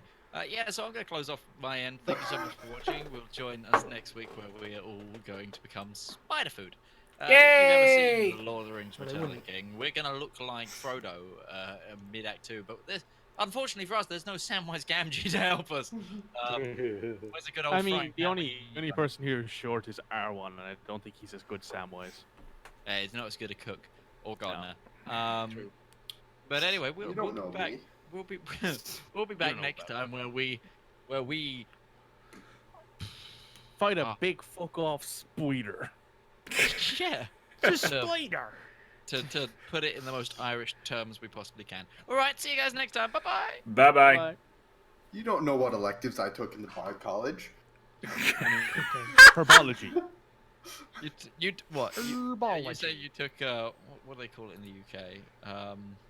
yeah, so I'm going to close off my end. Thank you so much for watching. We'll join us next week where we are all going to become spider food. If you've ever seen the Lord of the Rings But I Return of the wouldn't. King, we're going to look like Frodo in mid-act 2, but unfortunately for us, there's no Samwise Gamgee to help us. Where's a good old I mean, Frank the only Hammer? person here who's short is R1, and I don't think he's as good Samwise. He's not as good a cook or gardener. True. But anyway, You we'll don't be know back. me. We'll be we'll be back don't know next about time where we Fight a Ah. big fuck off spider. yeah Just to, spider. to put it in the most Irish terms we possibly can. All right, see you guys next time. Bye bye. Bye bye. Bye. You don't know what electives I took in the Bard College. Herbology. You what? You Herbology. say you took what do they call it in the UK?